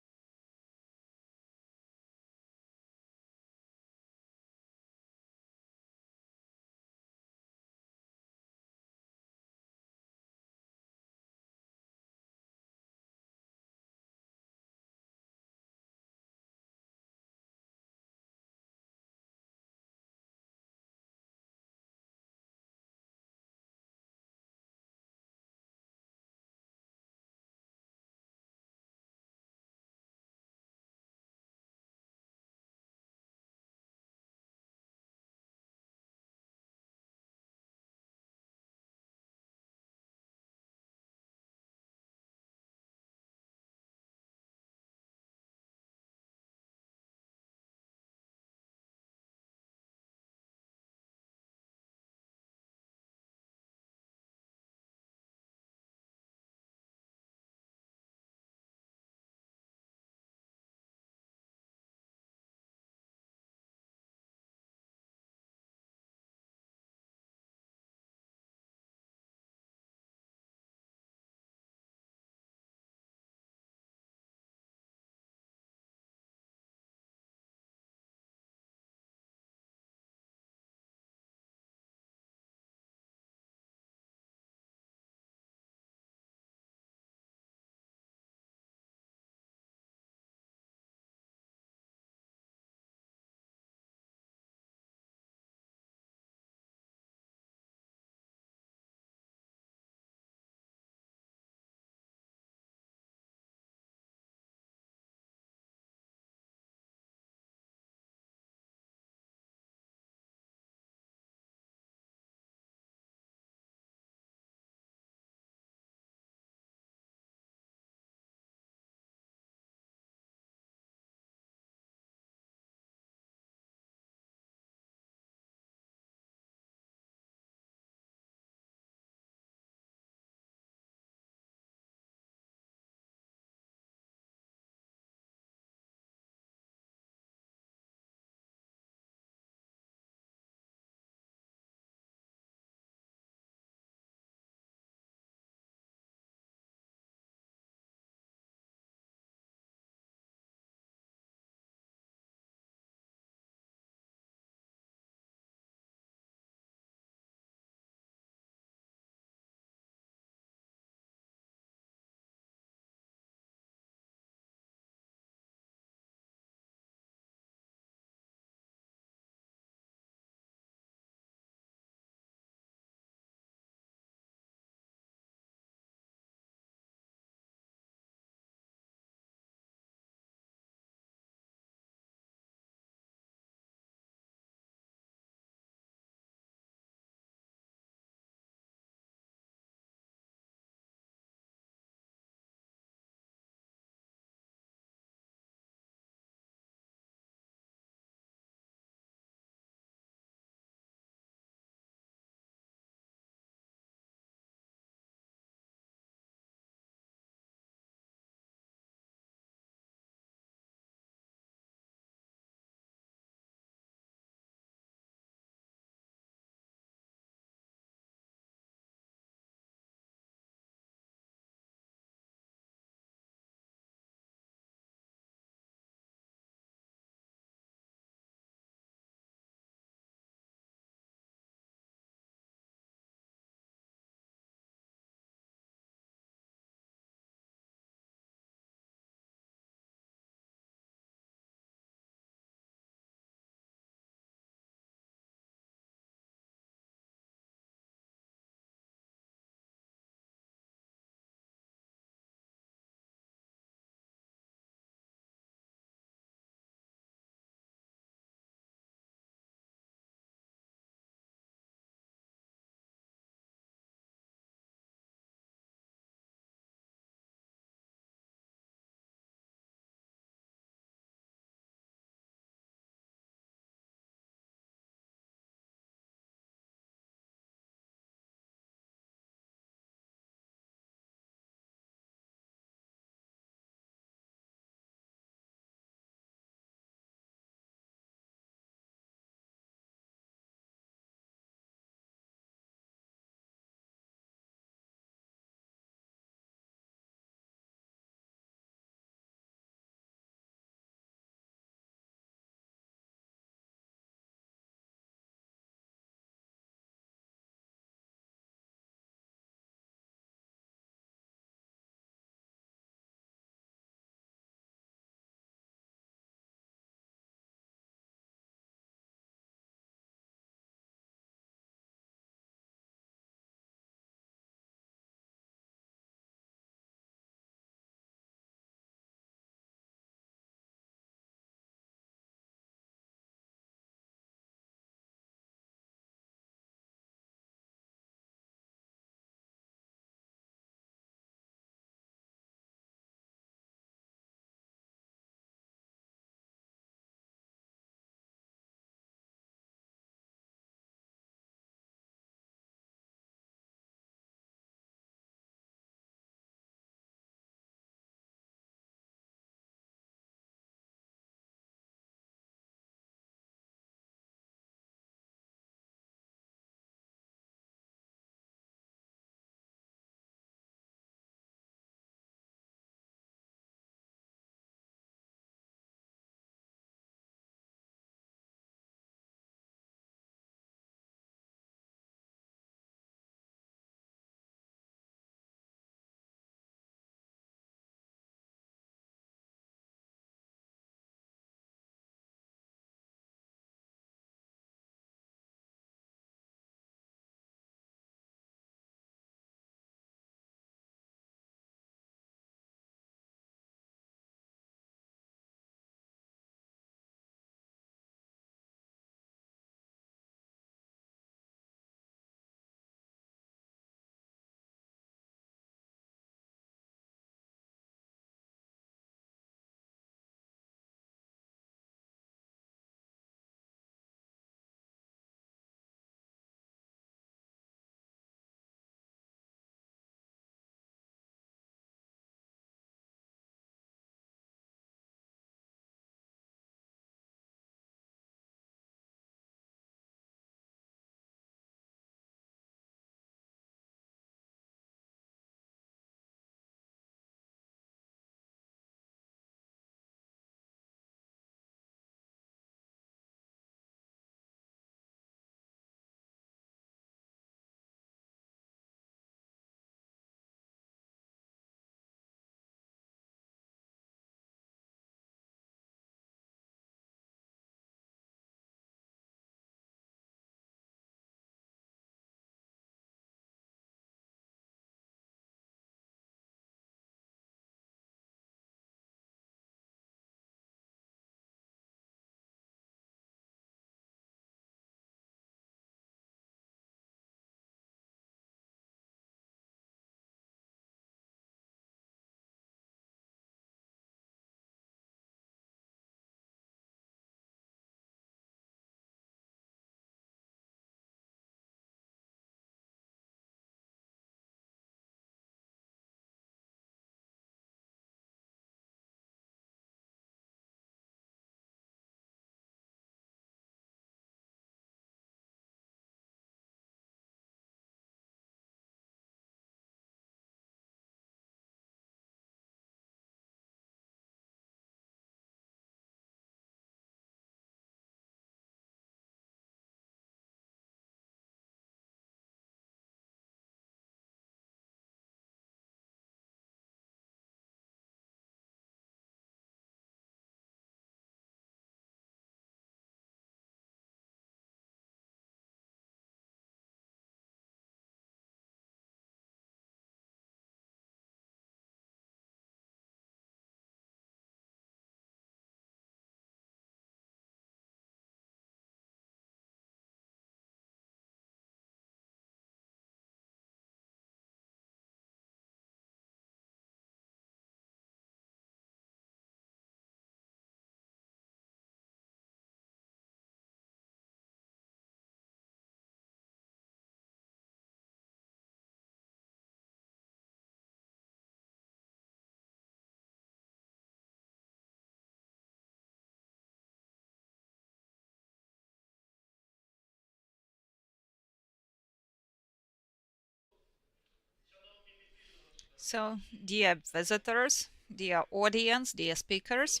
So, dear visitors, dear audience, dear speakers,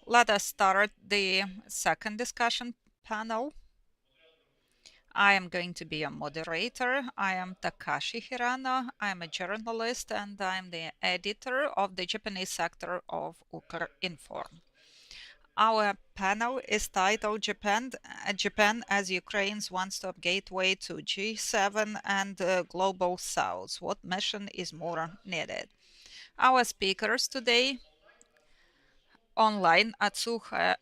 let us start the second discussion panel. I am going to be a moderator. I am Takashi Hirano. I'm a journalist and I'm the editor of the Japanese sector of Ukrinform. Our panel is titled Japan as Ukraine's one-stop gateway to G7 and Global South. What mission is more needed? Our speakers today online, Atsuko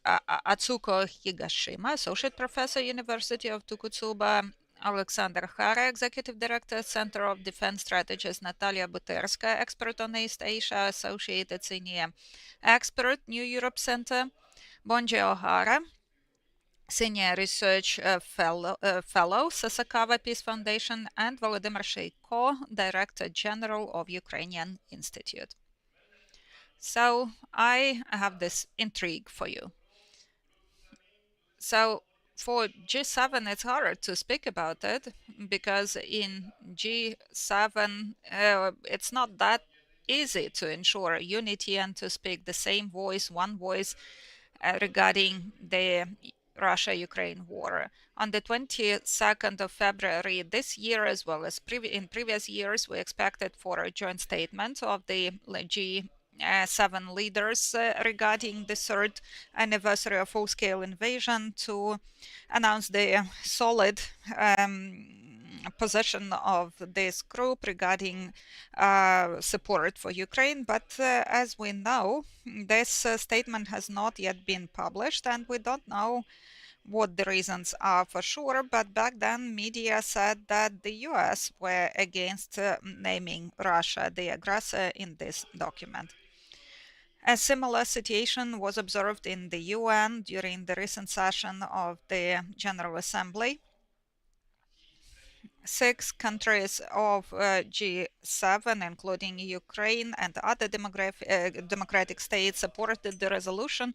Higashima, Associate Professor, University of Tukutsuba, Alexander Hara, Executive Director, Center of Defense Strategies, Natalia Buterska, Expert on East Asia, Associated Senior Expert, New Europe Center, Bonji O'Hara, Senior Research Fellow, Sasakawa Peace Foundation, and Volodymyr Sheiko, Director General of Ukrainian Institute. So I have this intrigue for you. So for G7, it's hard to speak about it because in G7, it's not that easy to ensure unity and to speak the same voice, one voice, regarding the Russia-Ukraine war. On the 22nd of February this year, as well as in previous years, we expected for a joint statement of the G7 leaders regarding the third anniversary of full-scale invasion to announce the solid position of this group regarding support for Ukraine. But as we know, this statement has not yet been published and we don't know what the reasons are for sure. But back then, media said that the US were against naming Russia the aggressor in this document. A similar situation was observed in the UN during the recent session of the General Assembly. 6 countries of G7, including Ukraine and other democratic states, supported the resolution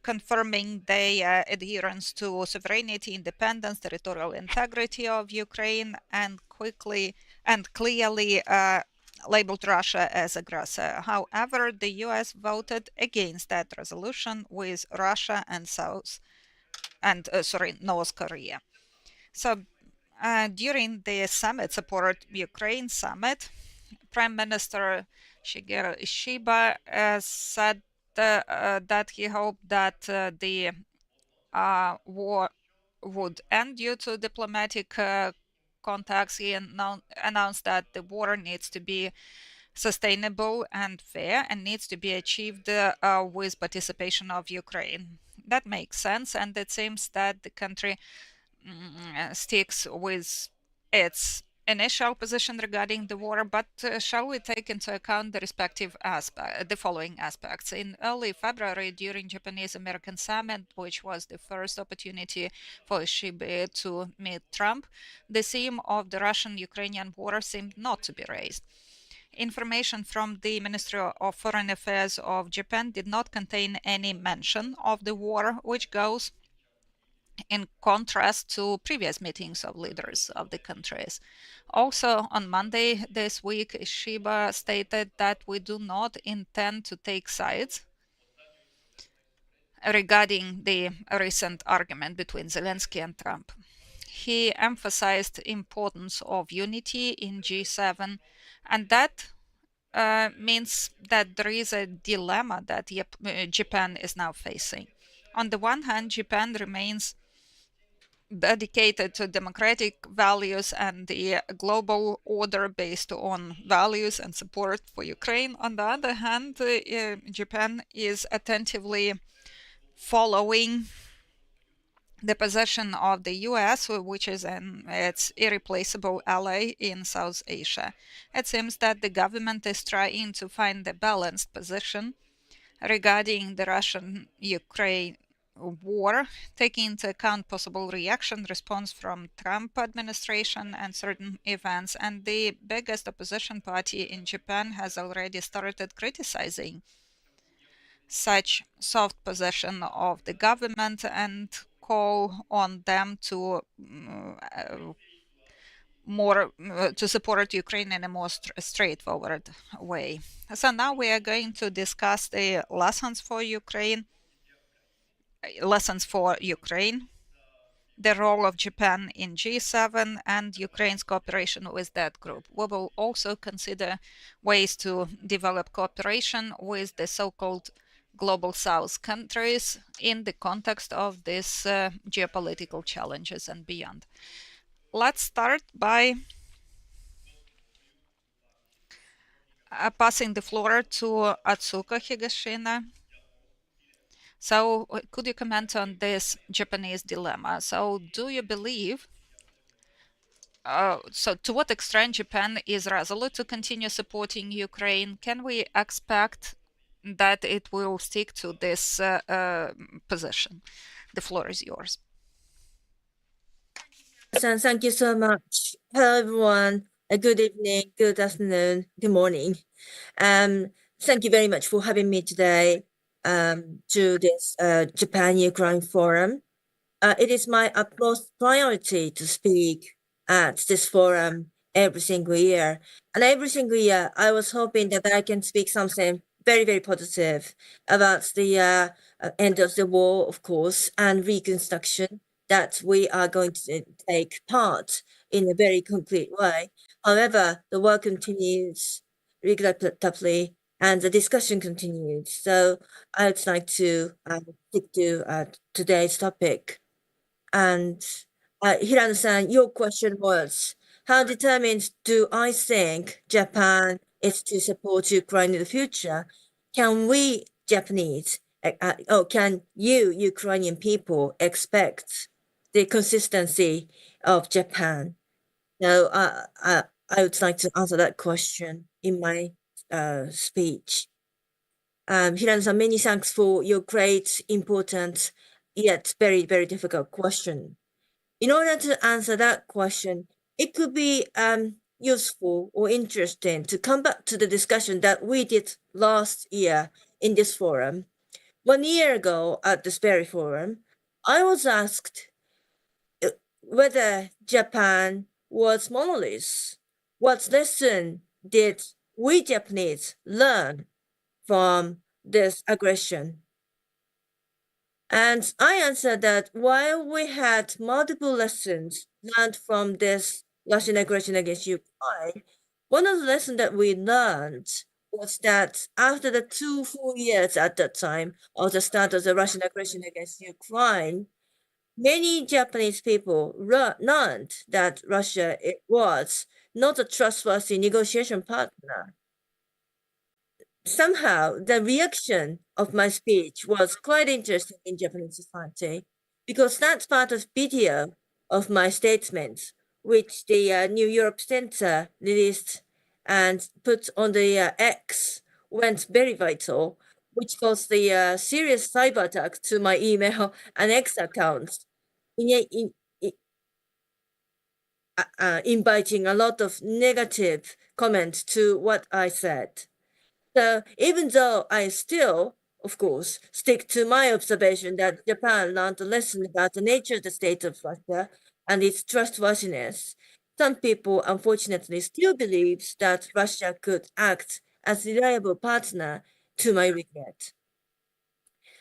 confirming their adherence to sovereignty, independence, territorial integrity of Ukraine, and clearly labeled Russia as aggressor. However, the US voted against that resolution with Russia and North Korea. So during the summit, Support Ukraine summit, Prime Minister Shigeru Ishiba said that he hoped that the war would end due to diplomatic contacts. He announced that the war needs to be sustainable and fair and needs to be achieved with participation of Ukraine. That makes sense, and it seems that the country sticks with its initial position regarding the war, but shall we take into account the following aspects? In early February, during Japanese-American summit, which was the first opportunity for Ishiba to meet Trump, the theme of the Russian-Ukrainian war seemed not to be raised. Information from the Ministry of Foreign Affairs of Japan did not contain any mention of the war, which goes in contrast to previous meetings of leaders of the countries. Also, on Monday this week, Ishiba stated that we do not intend to take sides regarding the recent argument between Zelensky and Trump. He emphasized the importance of unity in G7, and that means that there is a dilemma that Japan is now facing. On the one hand, Japan remains dedicated to democratic values and the global order based on values and support for Ukraine. On the other hand, Japan is attentively following the position of the US, which is its irreplaceable ally in South Asia. It seems that the government is trying to find a balanced position regarding the Russian-Ukraine war, taking into account possible response from Trump administration and certain events. And the biggest opposition party in Japan has already started criticizing such soft position of the government and call on them to more to support Ukraine in a more straightforward way. So now we are going to discuss the lessons for Ukraine, the role of Japan in G7 and Ukraine's cooperation with that group. We will also consider ways to develop cooperation with the so-called Global South countries in the context of these geopolitical challenges and beyond. Let's start by passing the floor to Atsuko Higashina. So could you comment on this Japanese dilemma? So do you believe, so to what extent Japan is resolute to continue supporting Ukraine? Can we expect that it will stick to this position? The floor is yours. Thank you so much. Hello, everyone. Good evening, good afternoon, good morning. Thank you very much for having me today to this Japan-Ukraine forum. It is my utmost priority to speak at this forum every single year. And every single year, I was hoping that I can speak something very, very positive about the end of the war, of course, and reconstruction, that we are going to take part in a very complete way. However, the work continues regrettably and the discussion continues. So I would like to stick to today's topic. And Hirano-san, your question was, how determined do I think Japan is to support Ukraine in the future? Can we Japanese, can you Ukrainian people expect the consistency of Japan? So I would like to answer that question in my speech. Hirano-san, many thanks for your great, important, yet very, very difficult question. In order to answer that question, it could be useful or interesting to come back to the discussion that we did last year in this forum. 1 year ago at this very forum, I was asked whether Japan was monolith. What lesson did we Japanese learn from this aggression? And I answered that while we had multiple lessons learned from this Russian aggression against Ukraine, one of the lessons that we learned was that after the 2 full years at that time of the start of the Russian aggression against Ukraine, many Japanese people learned that Russia was not a trustworthy negotiation partner. Somehow, the reaction of my speech was quite interesting in Japanese society, because that's part of video of my statements, which the New Europe Center released and put on the X, went very vital, which caused the serious cyber attack to my email and X accounts, inviting a lot of negative comments to what I said. So even though I still, of course, stick to my observation that Japan learned a lesson about the nature of the state of Russia and its trustworthiness, some people unfortunately still believe that Russia could act as a reliable partner, to my regret.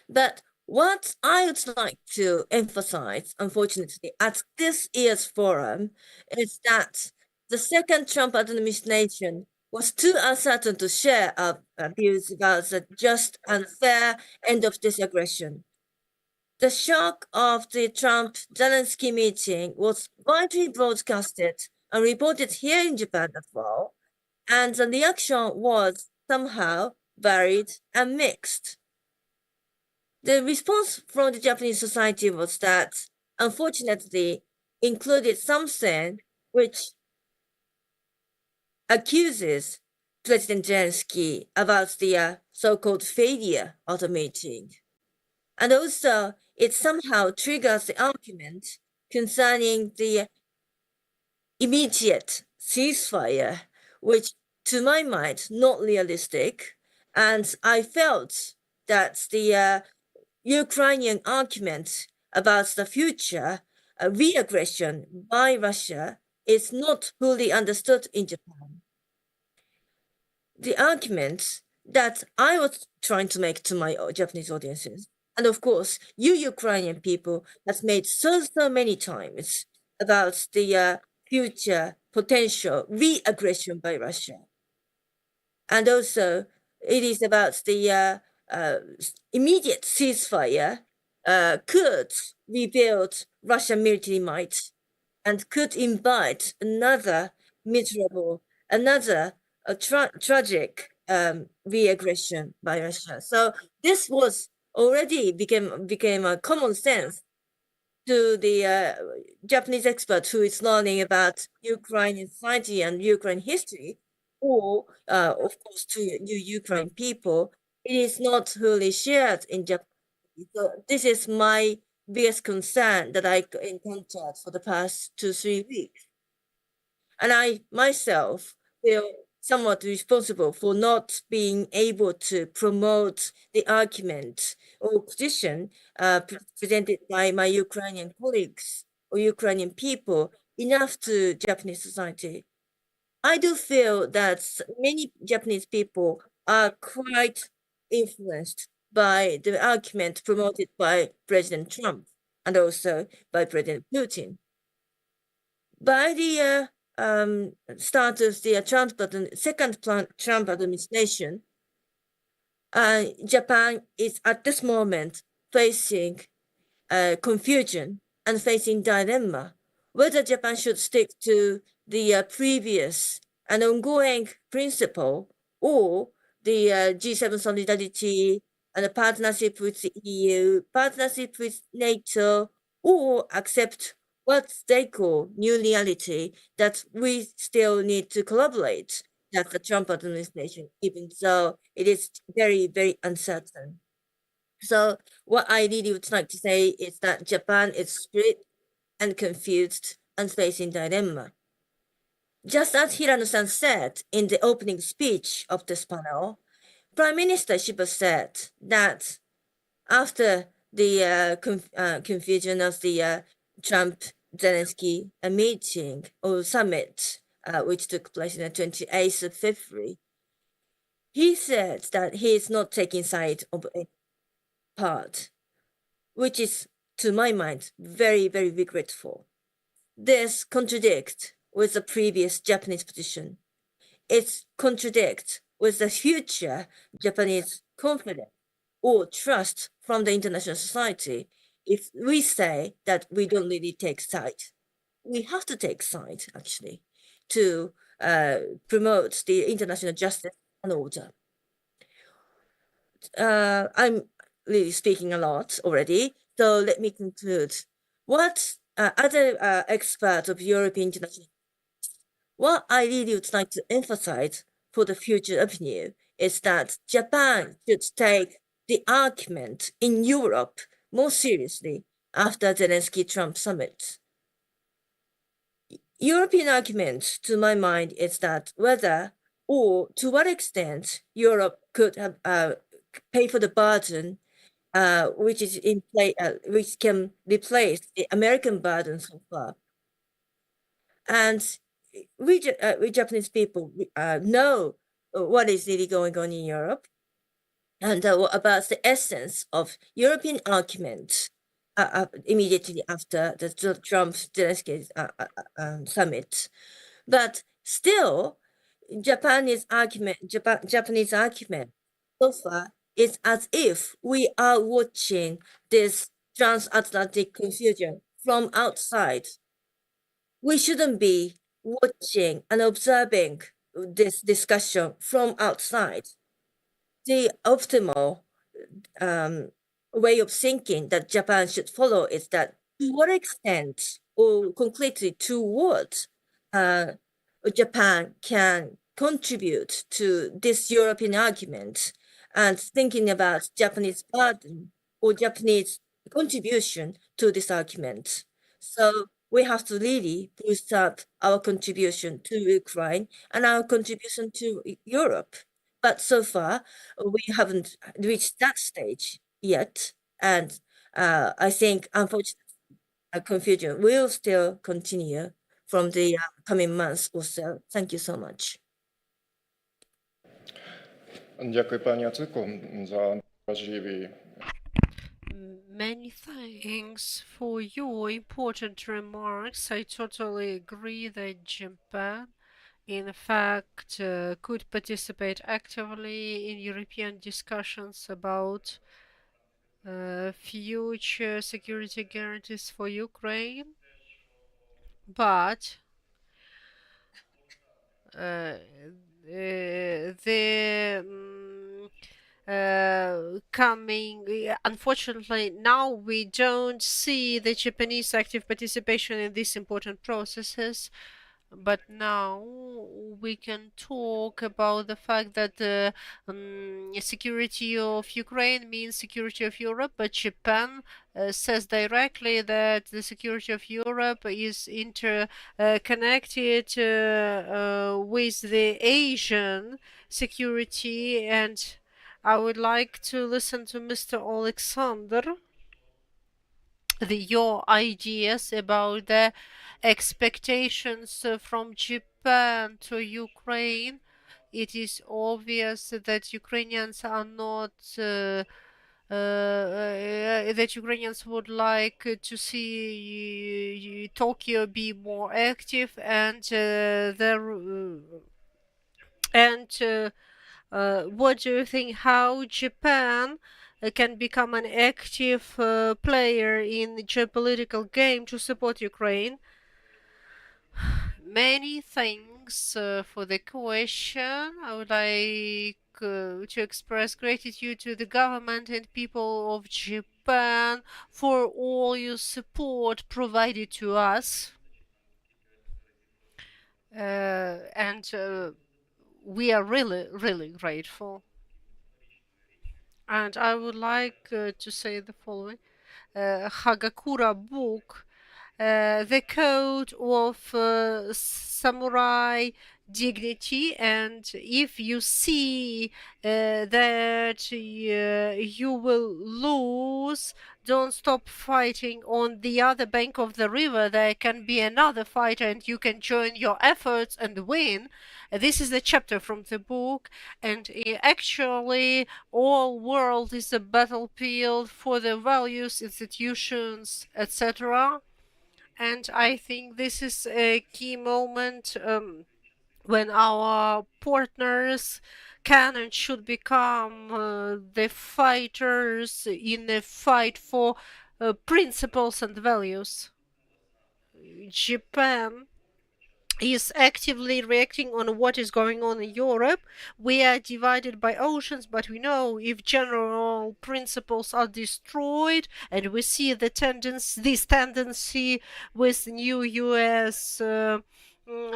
But what I would like to emphasize, unfortunately, at this year's forum is that the second Trump administration was too uncertain to share our views about the just and fair end of this aggression. The shock of the Trump-Zelensky meeting was widely broadcasted and reported here in Japan as well, and the reaction was somehow varied and mixed. The response from the Japanese society was that, unfortunately, included something which accuses President Zelensky about the so-called failure of the meeting. And also, it somehow triggers the argument concerning the immediate ceasefire, which, to my mind, not realistic. And I felt that the Ukrainian argument about the future re-aggression by Russia is not fully understood in Japan. The argument that I was trying to make to my Japanese audiences, and of course, you Ukrainian people has made so many times about the future potential re-aggression by Russia. And also, it is about the immediate ceasefire could rebuild Russian military might and could invite another miserable, another tragic re-aggression by Russia. So this was already became a common sense to the Japanese expert who is learning about Ukrainian society and Ukraine history, or of course to you Ukraine people. It is not fully shared in Japan. So this is my biggest concern that I encountered for the past 2-3 weeks. And I myself feel somewhat responsible for not being able to promote the argument or position presented by my Ukrainian colleagues or Ukrainian people enough to Japanese society. I do feel that many Japanese people are quite influenced by the argument promoted by President Trump and also by President Putin. By the start of the second Trump administration, Japan is at this moment facing confusion and facing dilemma whether Japan should stick to the previous and ongoing principle or the G7 solidarity and a partnership with the EU, partnership with NATO, or accept what they call new reality that we still need to collaborate that the Trump administration, even though it is very, very uncertain. So what I really would like to say is that Japan is split and confused and facing dilemma. Just as Hirano-san said in the opening speech of this panel, Prime Minister Shiba said that after the confusion of the Trump-Zelensky meeting or summit, which took place on the 28th of February, he said that he is not taking side of any part, which is, to my mind, very, very regretful. This contradicts with the previous Japanese position. It contradicts with the future Japanese confidence or trust from the international society if we say that we don't really take side. We have to take side, actually, to promote the international justice and order. I'm really speaking a lot already, so let me conclude. What other experts of European international, what I really would like to emphasize for the future opinion is that Japan should take the argument in Europe more seriously after Zelensky-Trump summit. European argument, to my mind, is that whether or to what extent Europe could have pay for the burden which is in play, which can replace the American burden so far. And we Japanese people know what is really going on in Europe and about the essence of European argument immediately after the Trump-Zelensky summit. But still, Japanese argument so far is as if we are watching this transatlantic confusion from outside. We shouldn't be watching and observing this discussion from outside. The optimal way of thinking that Japan should follow is that to what extent or concretely to what Japan can contribute to this European argument and thinking about Japanese burden or Japanese contribution to this argument. So we have to really boost up our contribution to Ukraine and our contribution to Europe. But so far, we haven't reached that stage yet. And I think, unfortunately, confusion will still continue from the coming months or so. Thank you so much. Дякую, пані Ацiko, за важливі. Many thanks for your important remarks. I totally agree that Japan, in fact, could participate actively in European discussions about future security guarantees for Ukraine. But unfortunately, now we don't see the Japanese active participation in these important processes. But now we can talk about the fact that the security of Ukraine means security of Europe, but Japan says directly that the security of Europe is interconnected with the Asian security. And I would like to listen to Mr. Alexander, your ideas about the expectations from Japan to Ukraine. It is obvious that Ukrainians are not that Ukrainians would like to see Tokyo be more active, and what do you think how Japan can become an active player in the geopolitical game to support Ukraine? Many thanks for the question. I would like to express gratitude to the government and people of Japan for all your support provided to us. And we are really, really grateful. And I would like to say the following. Hagakura book, the code of samurai dignity, and if you see that you will lose, don't stop fighting. On the other bank of the river there can be another fighter, and you can join your efforts and win. This is the chapter from the book, and actually all world is a battlefield for the values, institutions, etc. And I think this is a key moment when our partners can and should become the fighters in the fight for principles and values. Japan is actively reacting on what is going on in Europe. We are divided by oceans, but we know if general principles are destroyed, and we see this tendency with new US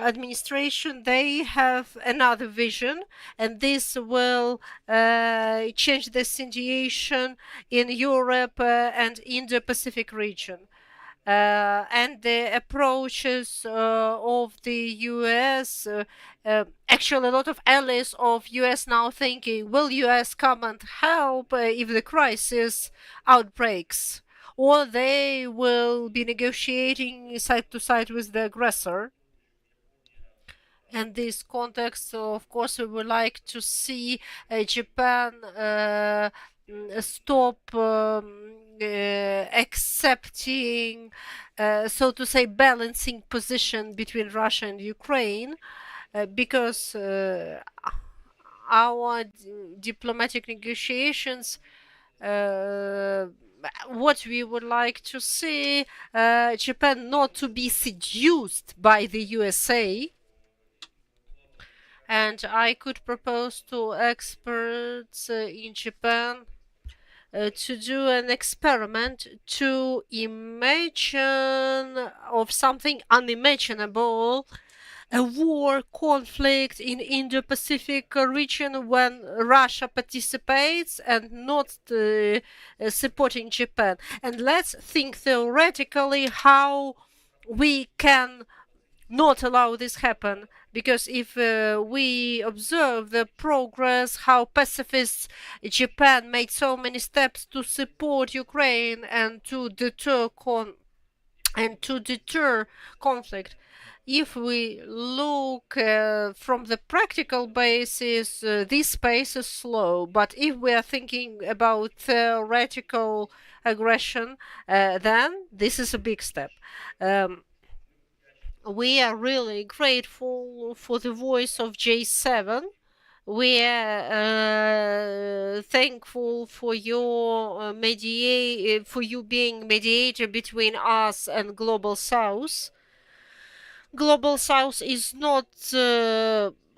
administration, they have another vision, and this will change the situation in Europe and Indo-Pacific region. And the approaches of the US, actually a lot of allies of US now thinking, will US come and help if the crisis outbreaks, or they will be negotiating side to side with the aggressor. In this context, of course, we would like to see Japan stop accepting, so to say, balancing position between Russia and Ukraine, because our diplomatic negotiations, what we would like to see, Japan not to be seduced by the USA. And I could propose to experts in Japan to do an experiment to imagine of something unimaginable, a war conflict in Indo-Pacific region when Russia participates and not supporting Japan. And let's think theoretically how we can not allow this happen, because if we observe the progress, how pacifist Japan made so many steps to support Ukraine and to deter and to deter conflict. If we look from the practical basis, this pace is slow. But if we are thinking about theoretical aggression, then this is a big step. We are really grateful for the voice of J7. We are thankful for your for you being mediator between us and Global South. Global South is not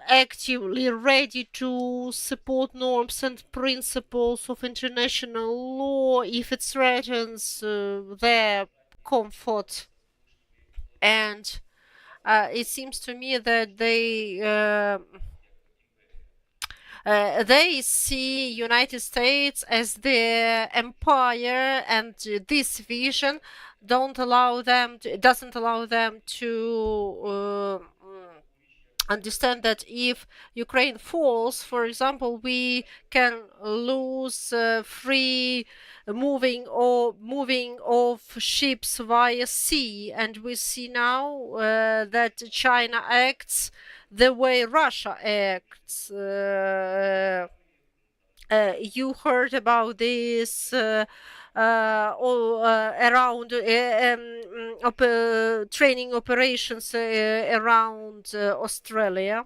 actively ready to support norms and principles of international law if it threatens their comfort. And it seems to me that they see United States as their empire, and this vision doesn't allow them to understand that if Ukraine falls, for example, we can lose free moving of ships via sea, and we see now that China acts the way Russia acts. You heard about this around training operations around Australia.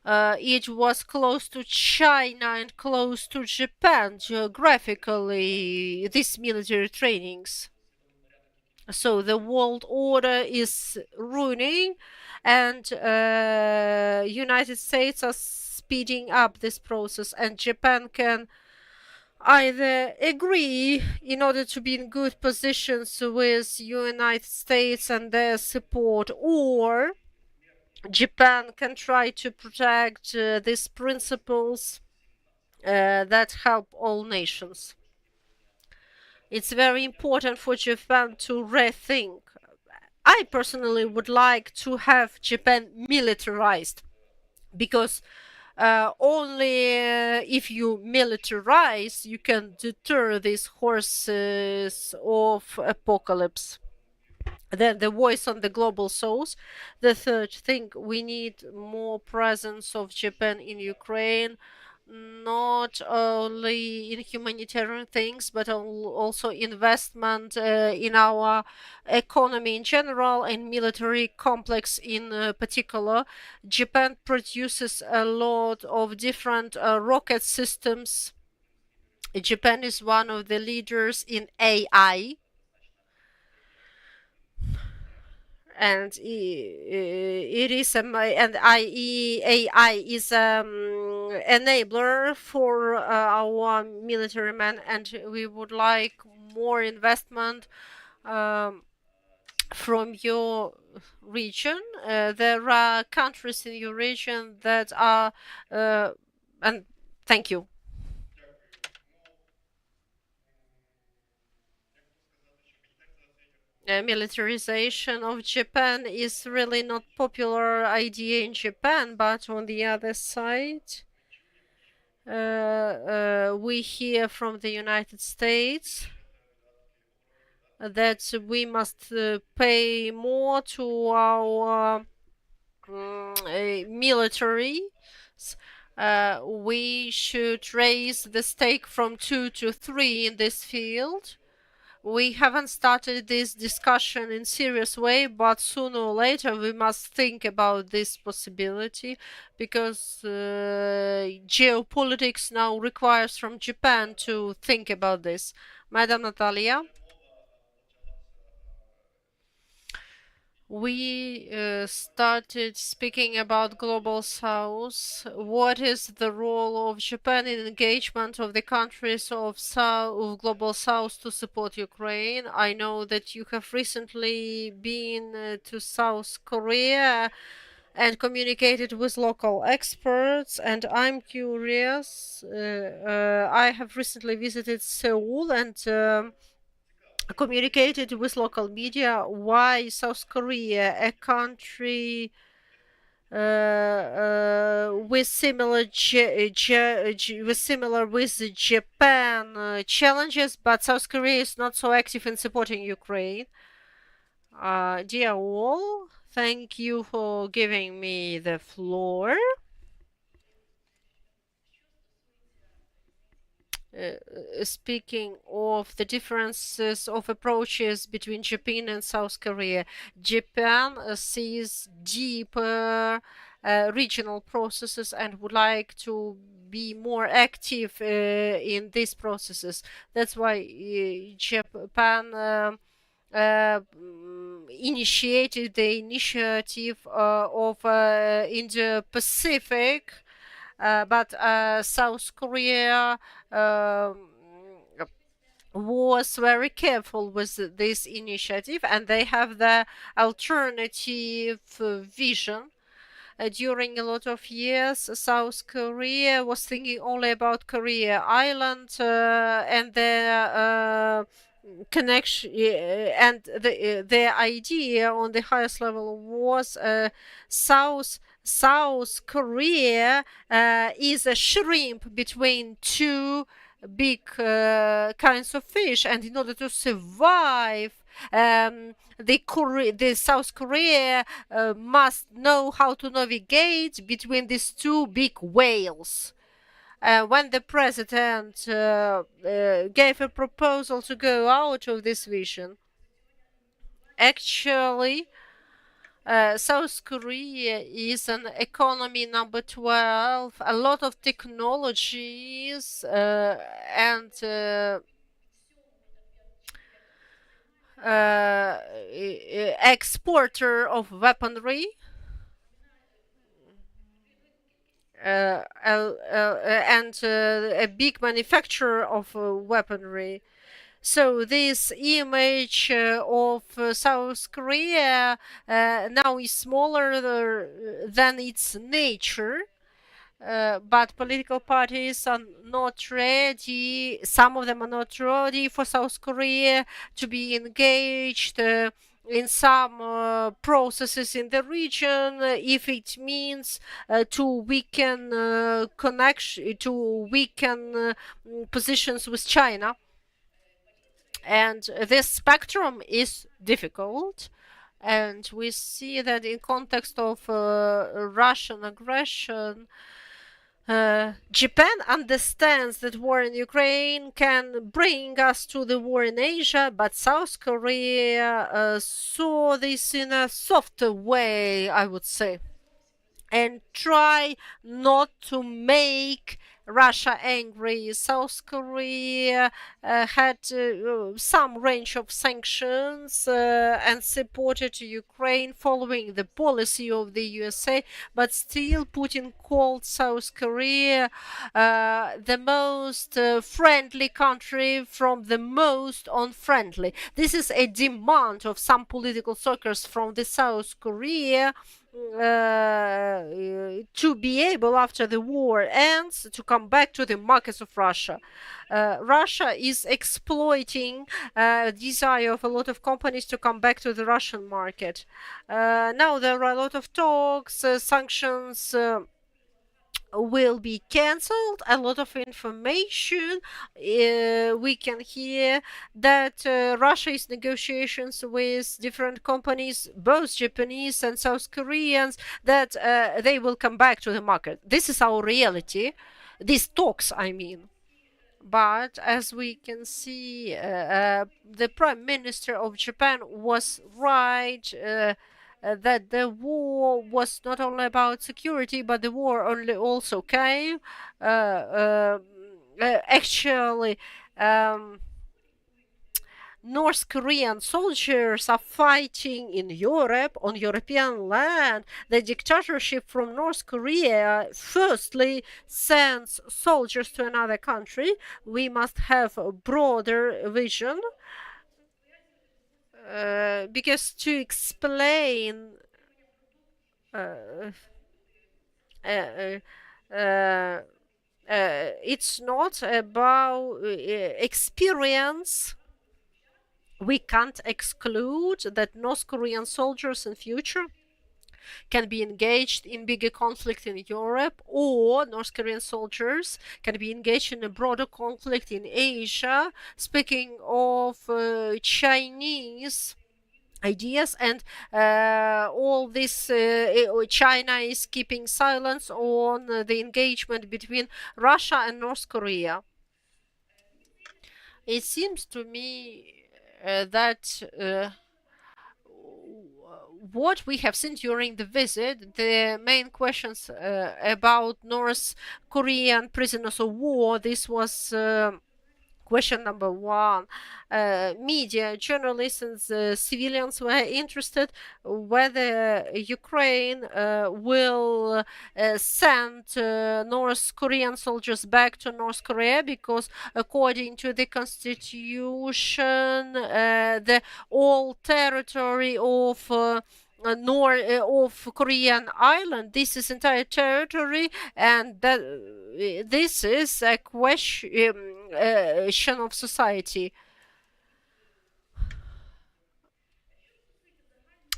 It was close to China and close to Japan geographically, these military trainings. So the world order is ruining, and United States are speeding up this process, and Japan can either agree in order to be in good positions with United States and their support, or Japan can try to protect these principles that help all nations. It's very important for Japan to rethink. I personally would like to have Japan militarized, because only if you militarize, you can deter these horses of apocalypse. Then the voice on the Global South. The third thing, we need more presence of Japan in Ukraine, not only in humanitarian things, but also investment in our economy in general and military complex in particular. Japan produces a lot of different rocket systems. Japan is one of the leaders in AI. And it is AI is enabler for our military men, and we would like more investment from your region. There are countries in your region that are and thank you. Militarization of Japan is really not popular idea in Japan, but on the other side, we hear from the United States that we must pay more to our military. We should raise the stake from 2 to 3 in this field. We haven't started this discussion in serious way, but sooner or later we must think about this possibility, because geopolitics now requires from Japan to think about this. Madam Natalia? We started speaking about Global South. What is the role of Japan in engagement of the countries of Global South to support Ukraine? I know that you have recently been to South Korea and communicated with local experts, and I'm curious. I have recently visited Seoul and communicated with local media why South Korea, a country with similar with Japan challenges, but South Korea is not so active in supporting Ukraine. Dear all, thank you for giving me the floor. Speaking of the differences of approaches between Japan and South Korea, Japan sees deeper regional processes and would like to be more active in these processes. That's why Japan initiated the initiative of Indo-Pacific, but South Korea was very careful with this initiative, and they have the alternative vision. During a lot of years, South Korea was thinking only about Korea Island and the connection, and the idea on the highest level was South Korea is a shrimp between two big kinds of fish, and in order to survive, the South Korea must know how to navigate between these two big whales. When the president gave a proposal to go out of this vision, actually, South Korea is an economy number 12, a lot of technologies and exporter of weaponry, and a big manufacturer of weaponry. So this image of South Korea now is smaller than its nature, but political parties are not ready. Some of them are not ready for South Korea to be engaged in some processes in the region if it means to weaken positions with China. And this spectrum is difficult, and we see that in context of Russian aggression, Japan understands that war in Ukraine can bring us to the war in Asia, but South Korea saw this in a softer way, I would say, and try not to make Russia angry. South Korea had some range of sanctions and supported Ukraine following the policy of the USA, but still Putin called South Korea the most friendly country from the most unfriendly. This is a demand of some political circles from the South Korea to be able, after the war ends, to come back to the markets of Russia. Russia is exploiting desire of a lot of companies to come back to the Russian market. Now there are a lot of talks, sanctions will be cancelled. A lot of information we can hear that Russia is negotiations with different companies, both Japanese and South Koreans, that they will come back to the market. This is our reality, these talks, I mean. But as we can see, the Prime Minister of Japan was right that the war was not only about security, but the war also came. Actually, North Korean soldiers are fighting in Europe, on European land. The dictatorship from North Korea firstly sends soldiers to another country. We must have a broader vision. Because to explain it's not about experience. We can't exclude that North Korean soldiers in future can be engaged in bigger conflict in Europe, or North Korean soldiers can be engaged in a broader conflict in Asia. Speaking of Chinese ideas, and all this China is keeping silence on the engagement between Russia and North Korea. It seems to me that what we have seen during the visit, the main questions about North Korean prisoners of war, this was question number one. Media, journalists, and civilians were interested whether Ukraine will send North Korean soldiers back to North Korea, because according to the constitution, the all territory of Korean island, this is entire territory, and that this is a question of society.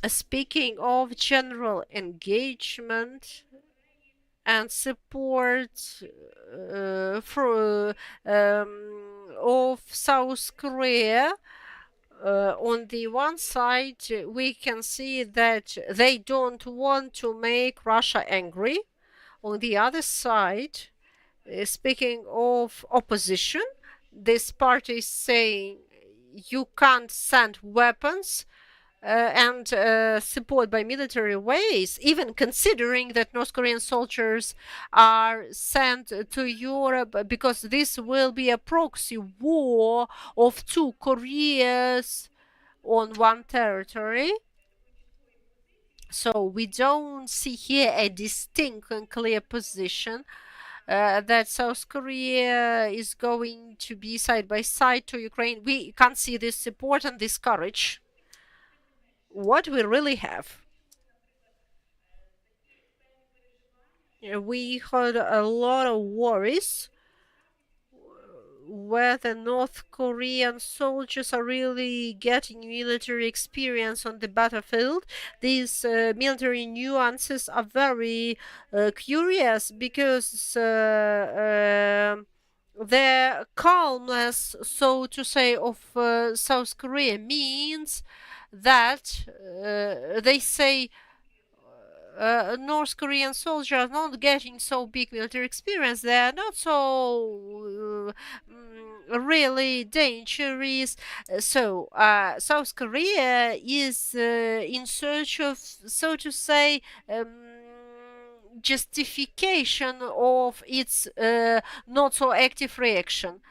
Speaking of general engagement and support of South Korea, on the one side, we can see that they don't want to make Russia angry. On the other side, speaking of opposition, this party is saying you can't send weapons and support by military ways, even considering that North Korean soldiers are sent to Europe, because this will be a proxy war of two Koreas on one territory. So we don't see here a distinct and clear position that South Korea is going to be side by side to Ukraine. We can't see this support and this courage. What we really have, we heard a lot of worries whether North Korean soldiers are really getting military experience on the battlefield. These military nuances are very curious, because the calmness, so to say, of South Korea means that they say North Korean soldiers are not getting so big military experience. They are not so really dangerous. So South Korea is in search of, so to say, justification of its not so active reaction.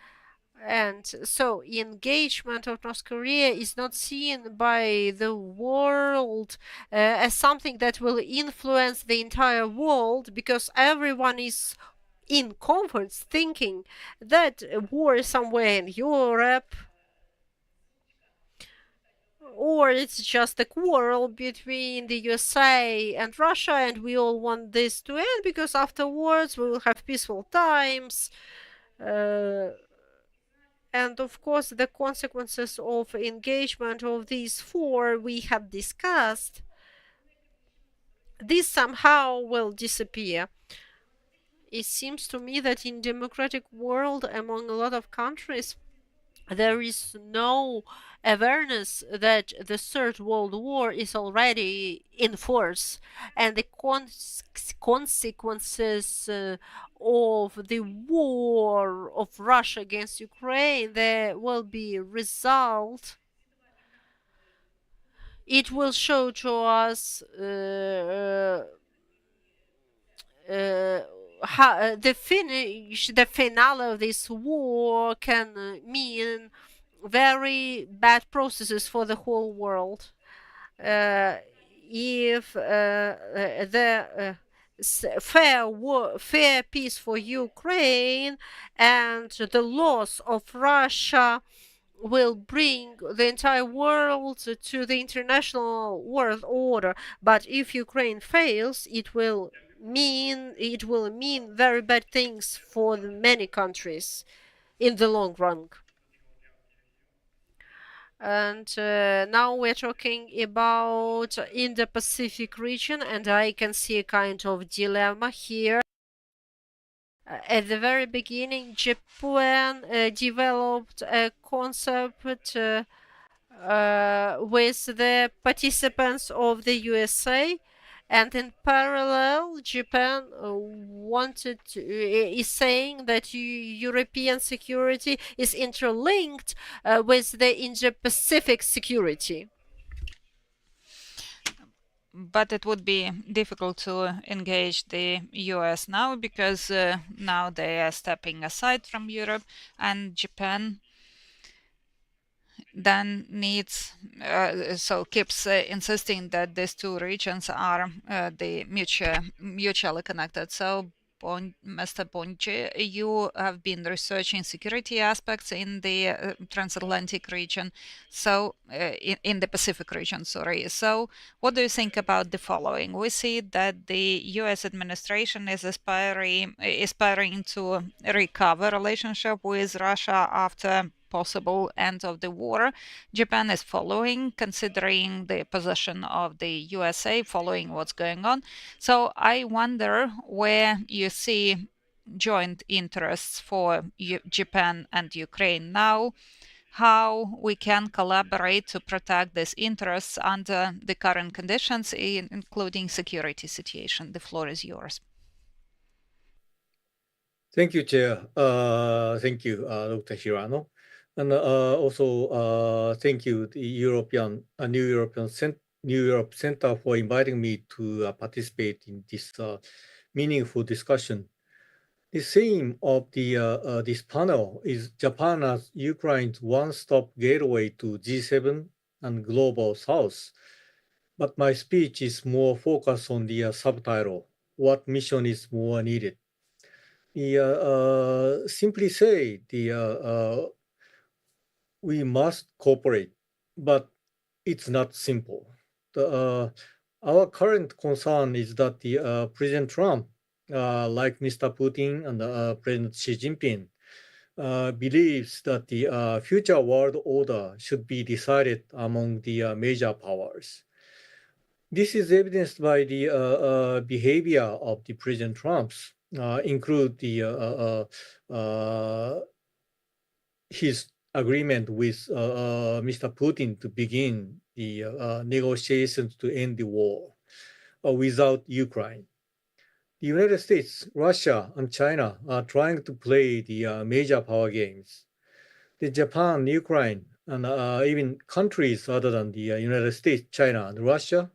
And so engagement of North Korea is not seen by the world as something that will influence the entire world, because everyone is in comfort thinking that war is somewhere in Europe, or it's just a quarrel between the USA and Russia, and we all want this to end because afterwards we will have peaceful times. And of course, the consequences of engagement of these four we have discussed, this somehow will disappear. It seems to me that in democratic world, among a lot of countries, there is no awareness that the Third World War is already in force, and the consequences of the war of Russia against Ukraine, there will be a result. It will show to us how the finale of this war can mean very bad processes for the whole world. If the fair peace for Ukraine and the loss of Russia will bring the entire world to the international world order, but if Ukraine fails, it will mean very bad things for many countries in the long run. And now we're talking about Indo-Pacific region, and I can see a kind of dilemma here. At the very beginning, Japan developed a concept with the participants of the USA, and in parallel, Japan is saying that European security is interlinked with the Indo-Pacific security. But it would be difficult to engage the US now because now they are stepping aside from Europe, and Japan then needs keeps insisting that these two regions are the mutually connected. So Mr. Bonci, you have been researching security aspects in the transatlantic region, so in the Pacific region, sorry. So what do you think about the following? We see that the US administration is aspiring to recover relationship with Russia after possible end of the war. Japan is following, considering the position of the USA, following what's going on. So I wonder where you see joint interests for Japan and Ukraine now, how we can collaborate to protect these interests under the current conditions, including security situation. The floor is yours. Thank you, Chair. Thank you, Dr. Hirano. And also thank you, the New Europe Center, for inviting me to participate in this meaningful discussion. The theme of this panel is Japan as Ukraine's one-stop gateway to G7 and Global South. But my speech is more focused on the subtitle, what mission is more needed. Simply say, we must cooperate, but it's not simple. Our current concern is that President Trump, like Mr. Putin and President Xi Jinping, believes that the future world order should be decided among the major powers. This is evidenced by the behavior of the President Trump's, include his agreement with Mr. Putin to begin the negotiations to end the war without Ukraine. The United States, Russia, and China are trying to play the major power games. The Japan, Ukraine, and even countries other than the United States, China, and Russia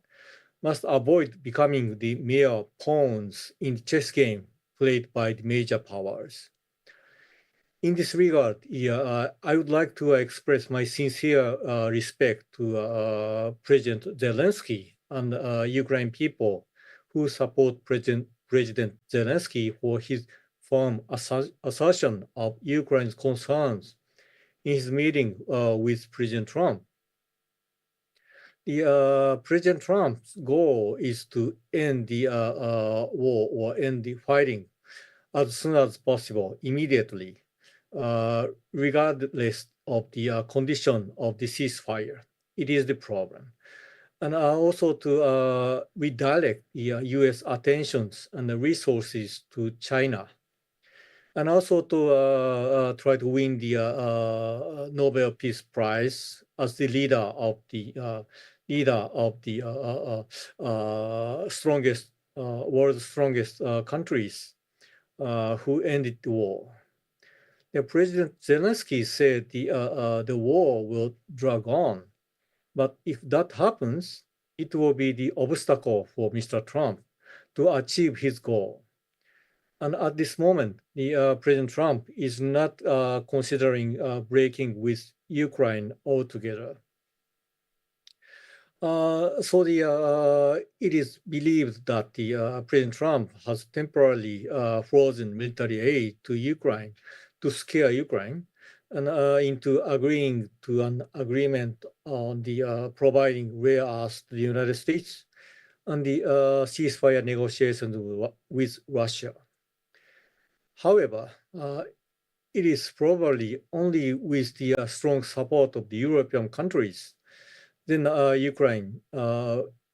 must avoid becoming the mere pawns in the chess game played by the major powers. In this regard, I would like to express my sincere respect to President Zelensky and Ukraine people who support President Zelensky for his firm assertion of Ukraine's concerns in his meeting with President Trump. President Trump's goal is to end the war or end the fighting as soon as possible, immediately, regardless of the condition of the ceasefire. It is the problem. And also to redirect the US attentions and the resources to China. And also to try to win the Nobel Peace Prize as the leader of the strongest, world's strongest countries who ended the war. President Zelensky said the war will drag on, but if that happens, it will be the obstacle for Mr. Trump to achieve his goal. And at this moment, President Trump is not considering breaking with Ukraine altogether. So it is believed that President Trump has temporarily frozen military aid to Ukraine to scare Ukraine and into agreeing to an agreement on the providing rare earths to the United States and the ceasefire negotiations with Russia. However, it is probably only with the strong support of the European countries, then Ukraine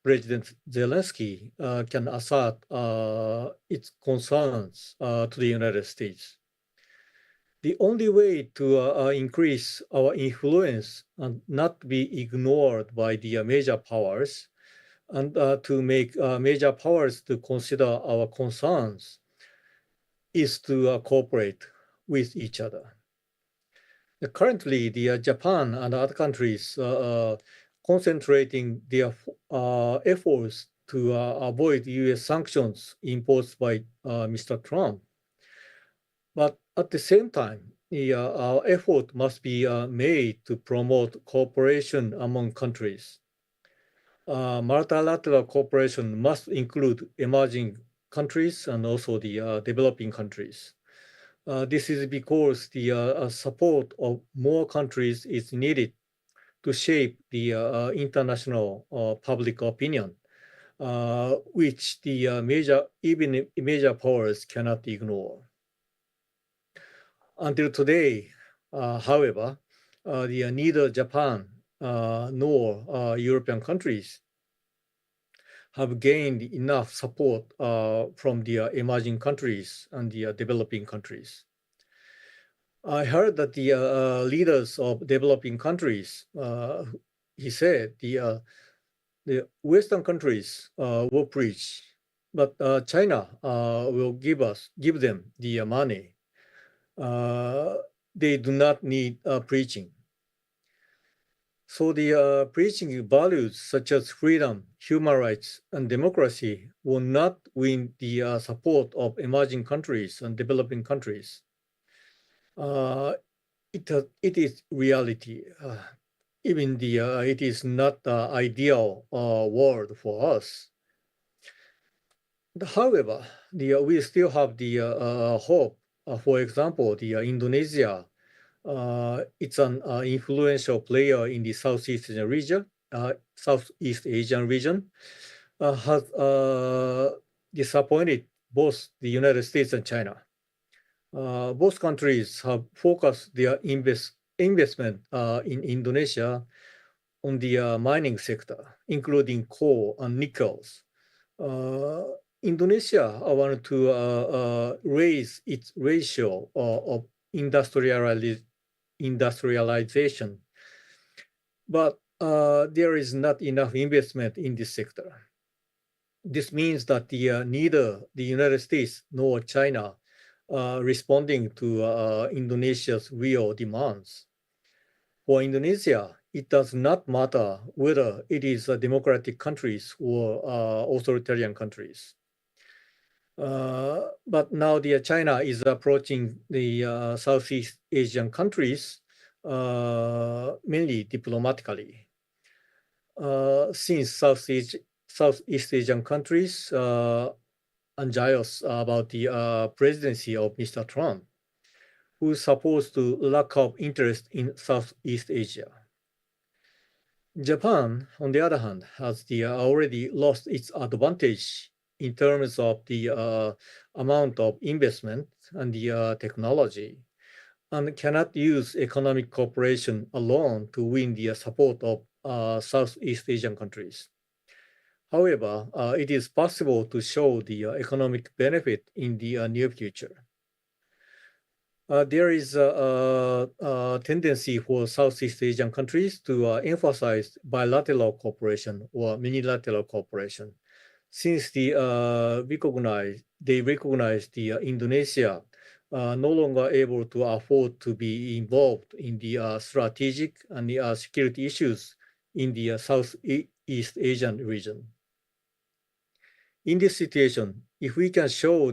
President Zelensky can assert its concerns to the United States. The only way to increase our influence and not be ignored by the major powers, and to make major powers to consider our concerns, is to cooperate with each other. Currently, the Japan and other countries concentrating their efforts to avoid US sanctions imposed by Mr. Trump. But at the same time, our effort must be made to promote cooperation among countries. Multilateral cooperation must include emerging countries and also the developing countries. This is because the support of more countries is needed to shape the international public opinion, which the major powers cannot ignore. Until today, however, neither Japan nor European countries have gained enough support from the emerging countries and the developing countries. I heard that the leaders of developing countries, he said, the Western countries will preach, but China will give them the money. They do not need preaching. So the preaching values such as freedom, human rights, and democracy will not win the support of emerging countries and developing countries. It is reality. Even it is not the ideal world for us. However, we still have the hope. For example, the Indonesia, it's an influential player in the Southeast Asian region, has disappointed both the United States and China. Both countries have focused their investment in Indonesia on the mining sector, including coal and nickels. Indonesia wanted to raise its ratio of industrialization, but there is not enough investment in this sector. This means that neither the United States nor China responding to Indonesia's real demands. For Indonesia, it does not matter whether it is democratic countries or authoritarian countries. But now China is approaching the Southeast Asian countries mainly diplomatically. Since Southeast Asian countries anxious about the presidency of Mr. Trump, who is supposed to lack of interest in Southeast Asia. Japan, on the other hand, has already lost its advantage in terms of the amount of investment and the technology, and cannot use economic cooperation alone to win the support of Southeast Asian countries. However, it is possible to show the economic benefit in the near future. There is a tendency for Southeast Asian countries to emphasize bilateral cooperation or minilateral cooperation, since they recognize the Indonesia no longer able to afford to be involved in the strategic and the security issues in the Southeast Asian region. In this situation, if we can show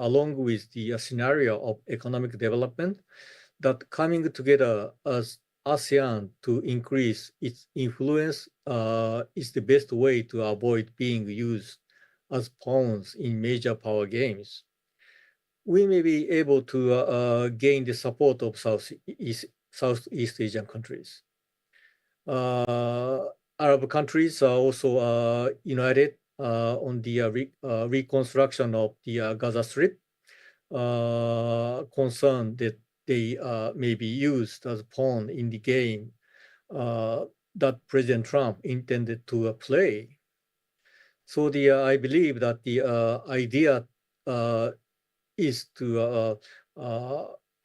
along with the scenario of economic development, that coming together as ASEAN to increase its influence is the best way to avoid being used as pawns in major power games, we may be able to gain the support of Southeast Asian countries. Arab countries are also united on the reconstruction of the Gaza Strip, concerned that they may be used as a pawn in the game that President Trump intended to play. So I believe that the idea is to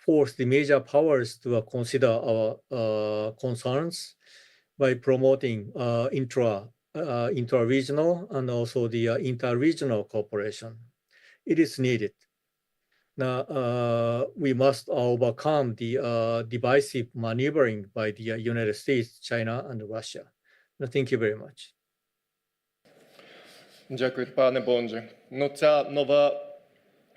force the major powers to consider our concerns by promoting intra-regional and also the inter-regional cooperation. It is needed. Now, we must overcome the divisive maneuvering by the United States, China, and Russia. Now, thank you very much. Дякую, пане Бонже. Ну, ця нова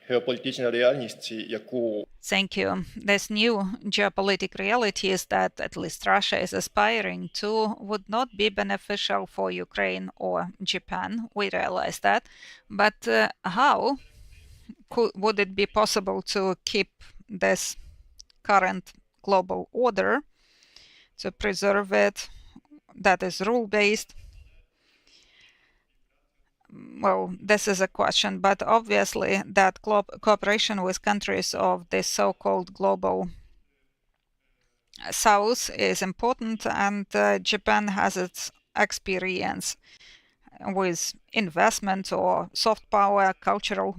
геополітична реальність, яку Thank you. This new geopolitical realities that at least Russia is aspiring to would not be beneficial for Ukraine or Japan. We realize that. But how would it be possible to keep this current global order, to preserve it, that is rule-based? Well, this is a question, but obviously that cooperation with countries of the so-called global South is important, and Japan has its experience with investment or soft power, cultural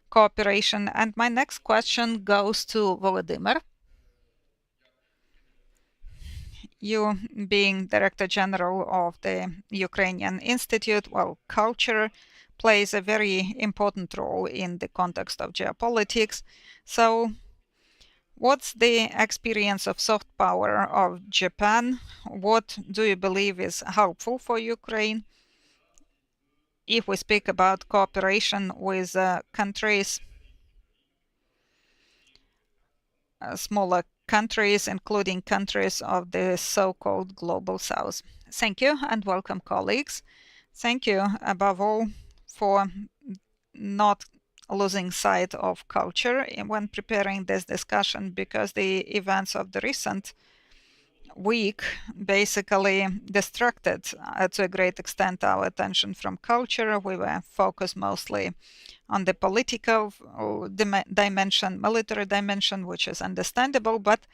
cooperation. And my next question goes to Volodymyr. You being Director General of the Ukrainian Institute, well, culture plays a very important role in the context of geopolitics. So what's the experience of soft power of Japan? What do you believe is helpful for Ukraine? If we speak about cooperation with countries, smaller countries, including countries of the so-called global South. Thank you and welcome, colleagues. Thank you above all for not losing sight of culture when preparing this discussion, because the events of the recent week basically distracted to a great extent our attention from culture. We were focused mostly on the political dimension, military dimension, which is understandable, but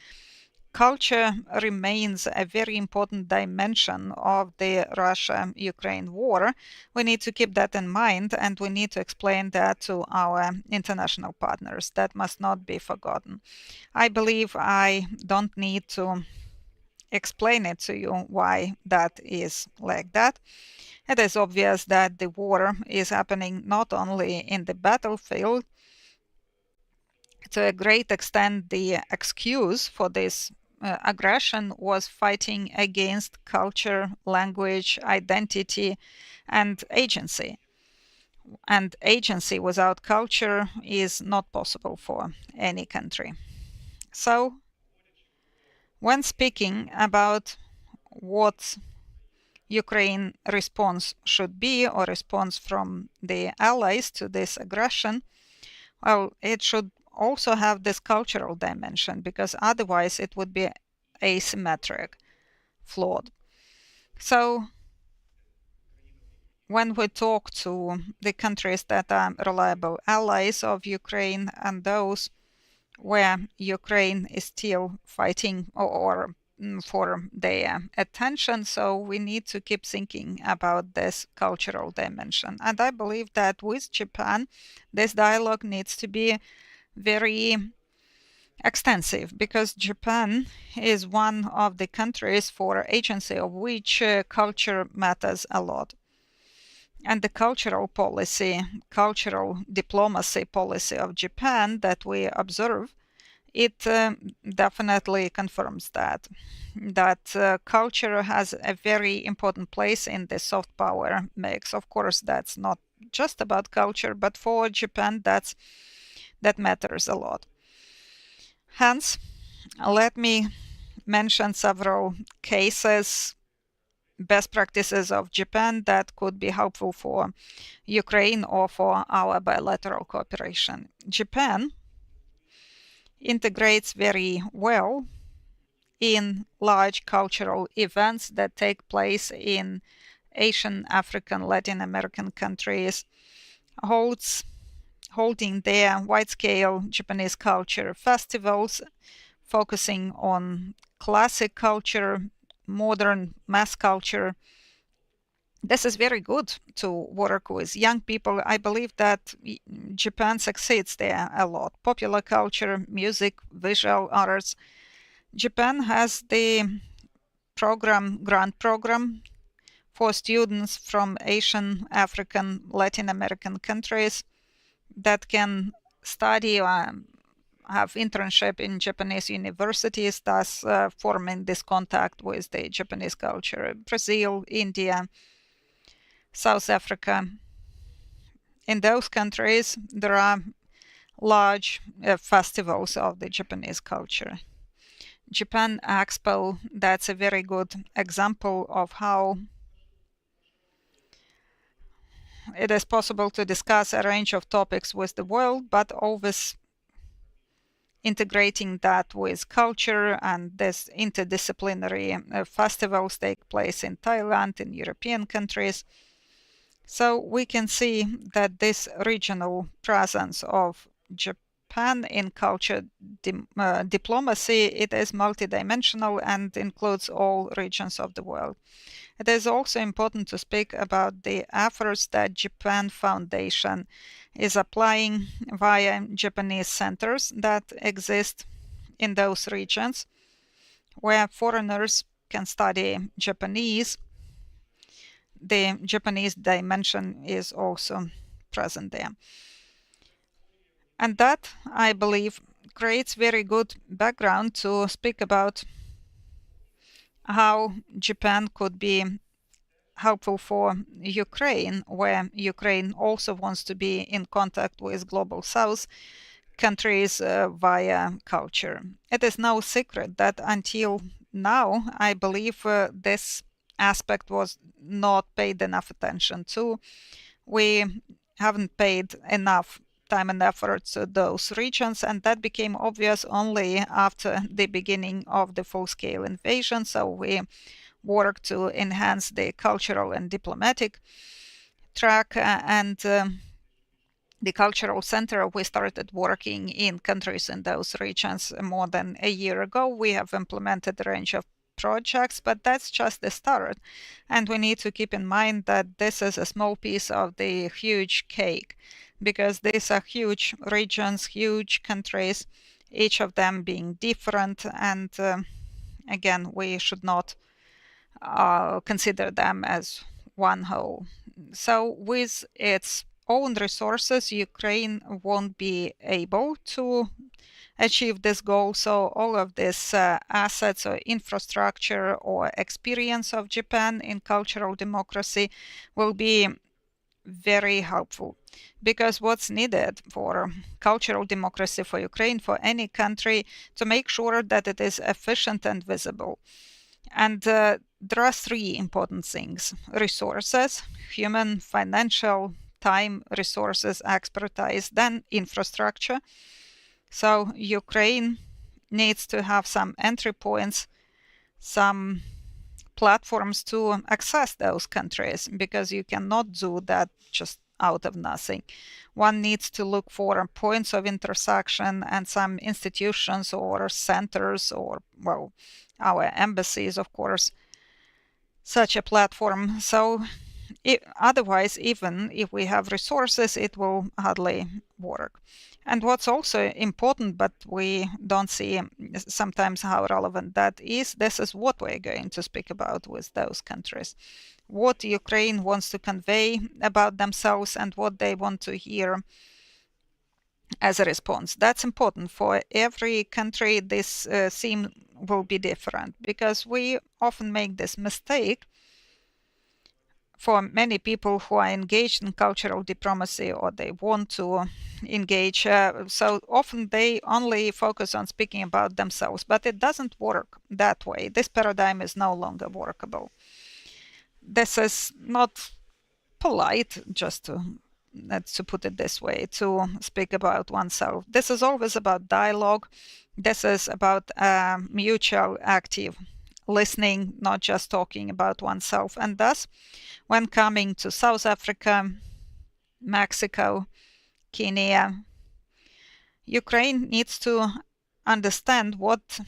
culture remains a very important dimension of the Russia-Ukraine war. We need to keep that in mind, and we need to explain that to our international partners. That must not be forgotten. I believe I don't need to explain it to you why that is like that. It is obvious that the war is happening not only in the battlefield. To a great extent, the excuse for this aggression was fighting against culture, language, identity, and agency. And agency without culture is not possible for any country. So, when speaking about what Ukraine response should be, or response from the allies to this aggression, well, it should also have this cultural dimension, because otherwise it would be asymmetric, flawed. So when we talk to the countries that are reliable allies of Ukraine and those where Ukraine is still fighting or for their attention, so we need to keep thinking about this cultural dimension. And I believe that with Japan, this dialogue needs to be very extensive, because Japan is one of the countries for agency of which culture matters a lot. And the cultural policy, cultural diplomacy policy of Japan that we observe, it definitely confirms that culture has a very important place in the soft power mix. Of course, that's not just about culture, but for Japan, that matters a lot. Hence, let me mention several cases, best practices of Japan that could be helpful for Ukraine or for our bilateral cooperation. Japan integrates very well in large cultural events that take place in Asian, African, Latin American countries, holds holding their wide-scale Japanese culture festivals, focusing on classic culture, modern mass culture. This is very good to work with young people. I believe that Japan succeeds there a lot. Popular culture, music, visual arts. Japan has the grant program for students from Asian, African, Latin American countries that can study or have internship in Japanese universities, thus forming this contact with the Japanese culture. Brazil, India, South Africa. In those countries, there are large festivals of the Japanese culture. Japan Expo, that's a very good example of how it is possible to discuss a range of topics with the world, but always integrating that with culture, and this interdisciplinary festivals take place in Thailand, in European countries. So we can see that this regional presence of Japan in culture diplomacy, it is multidimensional and includes all regions of the world. It is also important to speak about the efforts that Japan Foundation is applying via Japanese centers that exist in those regions where foreigners can study Japanese. The Japanese dimension is also present there. And that, I believe, creates very good background to speak about how Japan could be helpful for Ukraine, where Ukraine also wants to be in contact with Global South countries via culture. It is no secret that until now, I believe this aspect was not paid enough attention to. We haven't paid enough time and effort to those regions, and that became obvious only after the beginning of the full-scale invasion. So we worked to enhance the cultural and diplomatic track, and the cultural center, we started working in countries in those regions more than a year ago. We have implemented a range of projects, but that's just the start. And we need to keep in mind that this is a small piece of the huge cake, because these are huge regions, huge countries, each of them being different. And again, we should not consider them as one whole. So with its own resources, Ukraine won't be able to achieve this goal. So all of these assets or infrastructure or experience of Japan in cultural democracy will be very helpful, because what's needed for cultural democracy for Ukraine, for any country, to make sure that it is efficient and visible. And there are three important things: resources, human, financial, time, resources, expertise, then infrastructure. So Ukraine needs to have some entry points, some platforms to access those countries, because you cannot do that just out of nothing. One needs to look for points of intersection and some institutions or centers, or, well, our embassies, of course, such a platform. So otherwise, even if we have resources, it will hardly work. And what's also important, but we don't see sometimes how relevant that is, this is what we're going to speak about with those countries. What Ukraine wants to convey about themselves and what they want to hear as a response. That's important. For every country, this theme will be different, because we often make this mistake. For many people who are engaged in cultural diplomacy, or they want to engage, so often they only focus on speaking about themselves, but it doesn't work that way. This paradigm is no longer workable. This is not polite, just to put it this way, to speak about oneself. This is always about dialogue. This is about mutual active listening, not just talking about oneself. And thus, when coming to South Africa, Mexico, Kenya. Ukraine needs to understand what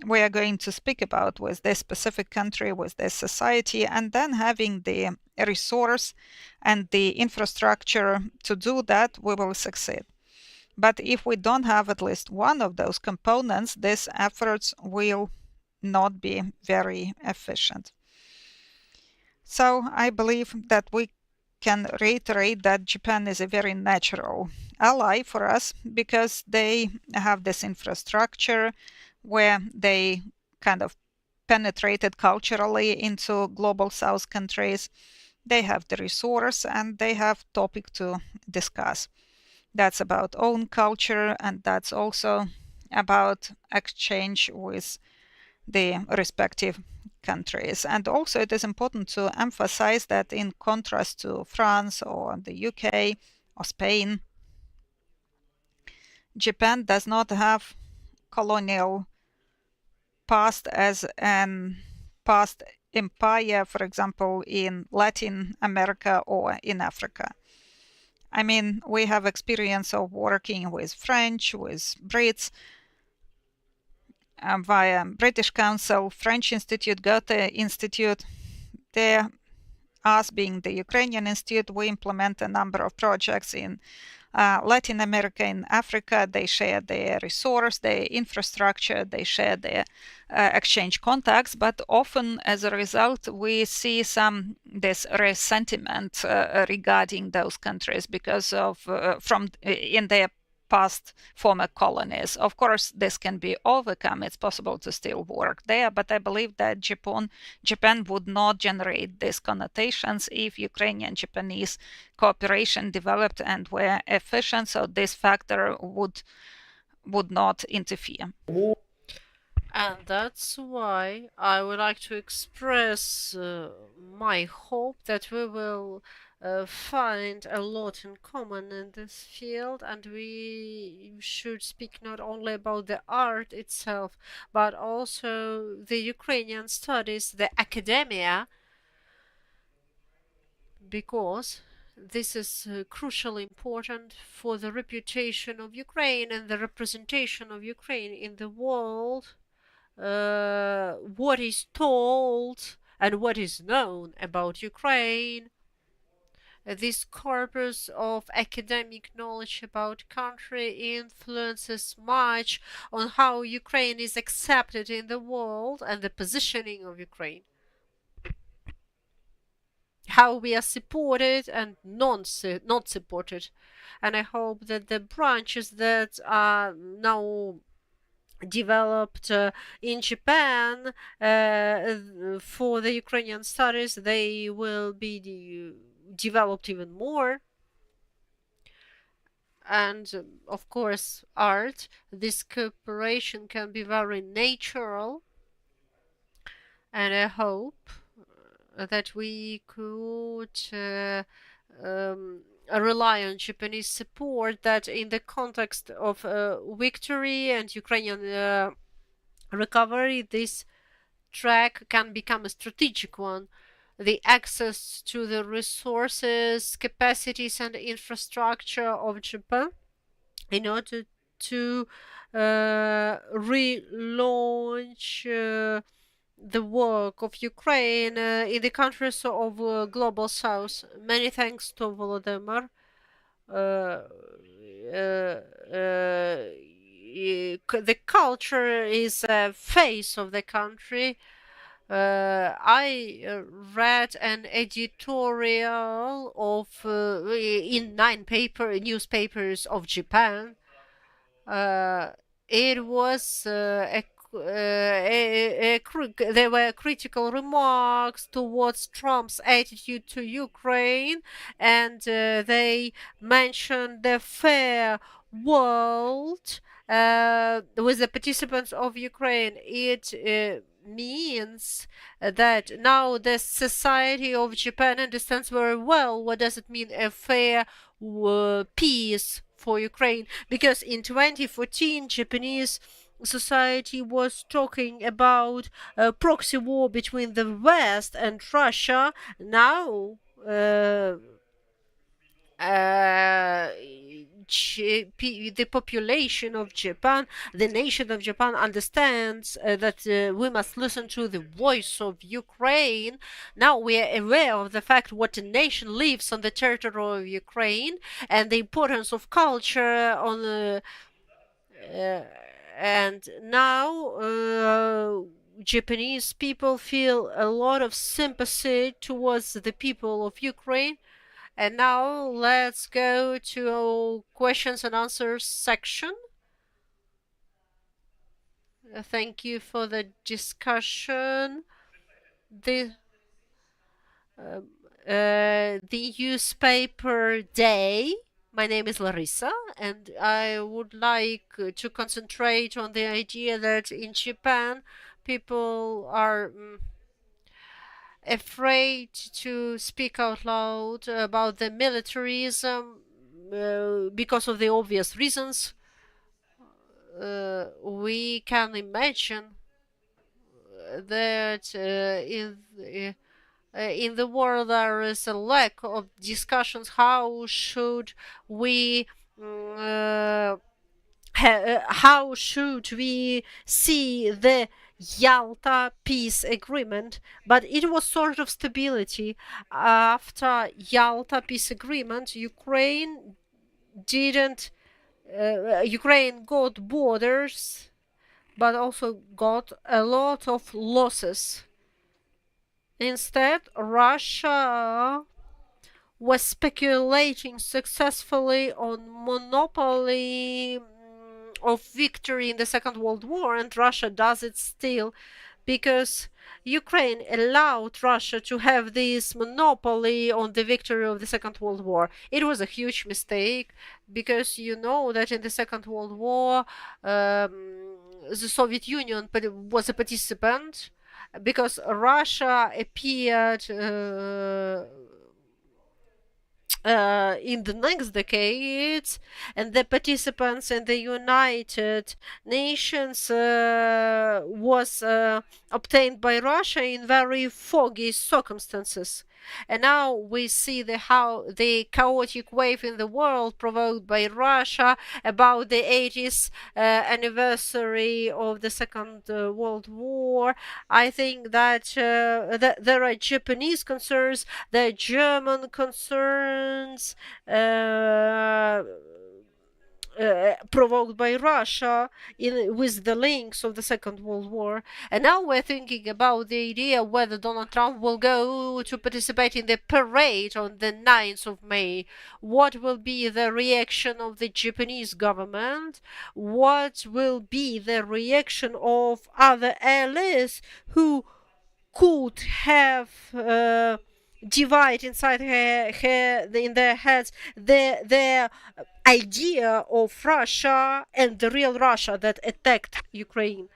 we are going to speak about with this specific country, with this society, and then having the resource and the infrastructure to do that, we will succeed. But if we don't have at least one of those components, these efforts will not be very efficient. So I believe that we can reiterate that Japan is a very natural ally for us because they have this infrastructure where they kind of penetrated culturally into global South countries. They have the resource and they have topic to discuss. That's about own culture, and that's also about exchange with the respective countries. And also it is important to emphasize that in contrast to France or the UK or Spain, Japan does not have colonial past as an past empire, for example, in Latin America or in Africa. I mean, we have experience of working with French, with Brits, via British Council, French Institute, Goethe Institute. There, us being the Ukrainian Institute, we implement a number of projects in Latin America, in Africa. They share their resource, their infrastructure, they share their exchange contacts, but often as a result we see this resentment regarding those countries because of in their past former colonies. Of course, this can be overcome. It's possible to still work there, but I believe that Japan would not generate these connotations if Ukrainian-Japanese cooperation developed and were efficient, so this factor would not interfere. And that's why I would like to express my hope that we will find a lot in common in this field, and we should speak not only about the art itself, but also the Ukrainian studies, the academia, because this is crucially important for the reputation of Ukraine and the representation of Ukraine in the world. What is told and what is known about Ukraine, this corpus of academic knowledge about country influences much on how Ukraine is accepted in the world and the positioning of Ukraine. How we are supported and not supported. And I hope that the branches that are now developed in Japan for the Ukrainian studies, they will be developed even more. And of course, art, this cooperation can be very natural, and I hope that we could rely on Japanese support, that in the context of victory and Ukrainian recovery, this track can become a strategic one. The access to the resources, capacities, and infrastructure of Japan in order to relaunch the work of Ukraine in the countries of Global South. Many thanks to Volodymyr. The culture is a face of the country. I read an editorial of in 9 newspapers of Japan. It was there were critical remarks towards Trump's attitude to Ukraine, and they mentioned the fair world with the participants of Ukraine. It means that now the society of Japan understands very well what does it mean a fair peace for Ukraine, because in 2014 Japanese society was talking about a proxy war between the West and Russia. Now the population of Japan, the nation of Japan understands that we must listen to the voice of Ukraine. Now we are aware of the fact what a nation lives on the territory of Ukraine and the importance of culture on the and now Japanese people feel a lot of sympathy towards the people of Ukraine. And now let's go to our questions and answers section. Thank you for the discussion. The newspaper day. My name is Larissa, and I would like to concentrate on the idea that in Japan, people are afraid to speak out loud about the militarism because of the obvious reasons. We can imagine that in the world there is a lack of discussions. How should we see the Yalta peace agreement? But it was sort of stability. After Yalta peace agreement, Ukraine got borders, but also got a lot of losses. Instead, Russia was speculating successfully on monopoly of victory in the Second World War, and Russia does it still because Ukraine allowed Russia to have this monopoly on the victory of the Second World War. It was a huge mistake because you know that in the Second World War the Soviet Union was a participant because Russia appeared in the next decades, and the participants in the United Nations was obtained by Russia in very foggy circumstances. And now we see how the chaotic wave in the world provoked by Russia about the 80th anniversary of the Second World War. I think that there are Japanese concerns, there are German concerns provoked by Russia with the links of the Second World War. And now we're thinking about the idea whether Donald Trump will go to participate in the parade on the 9th of May. What will be the reaction of the Japanese government? What will be the reaction of other allies who could have divide inside in their heads their idea of Russia and the real Russia that attacked Ukraine.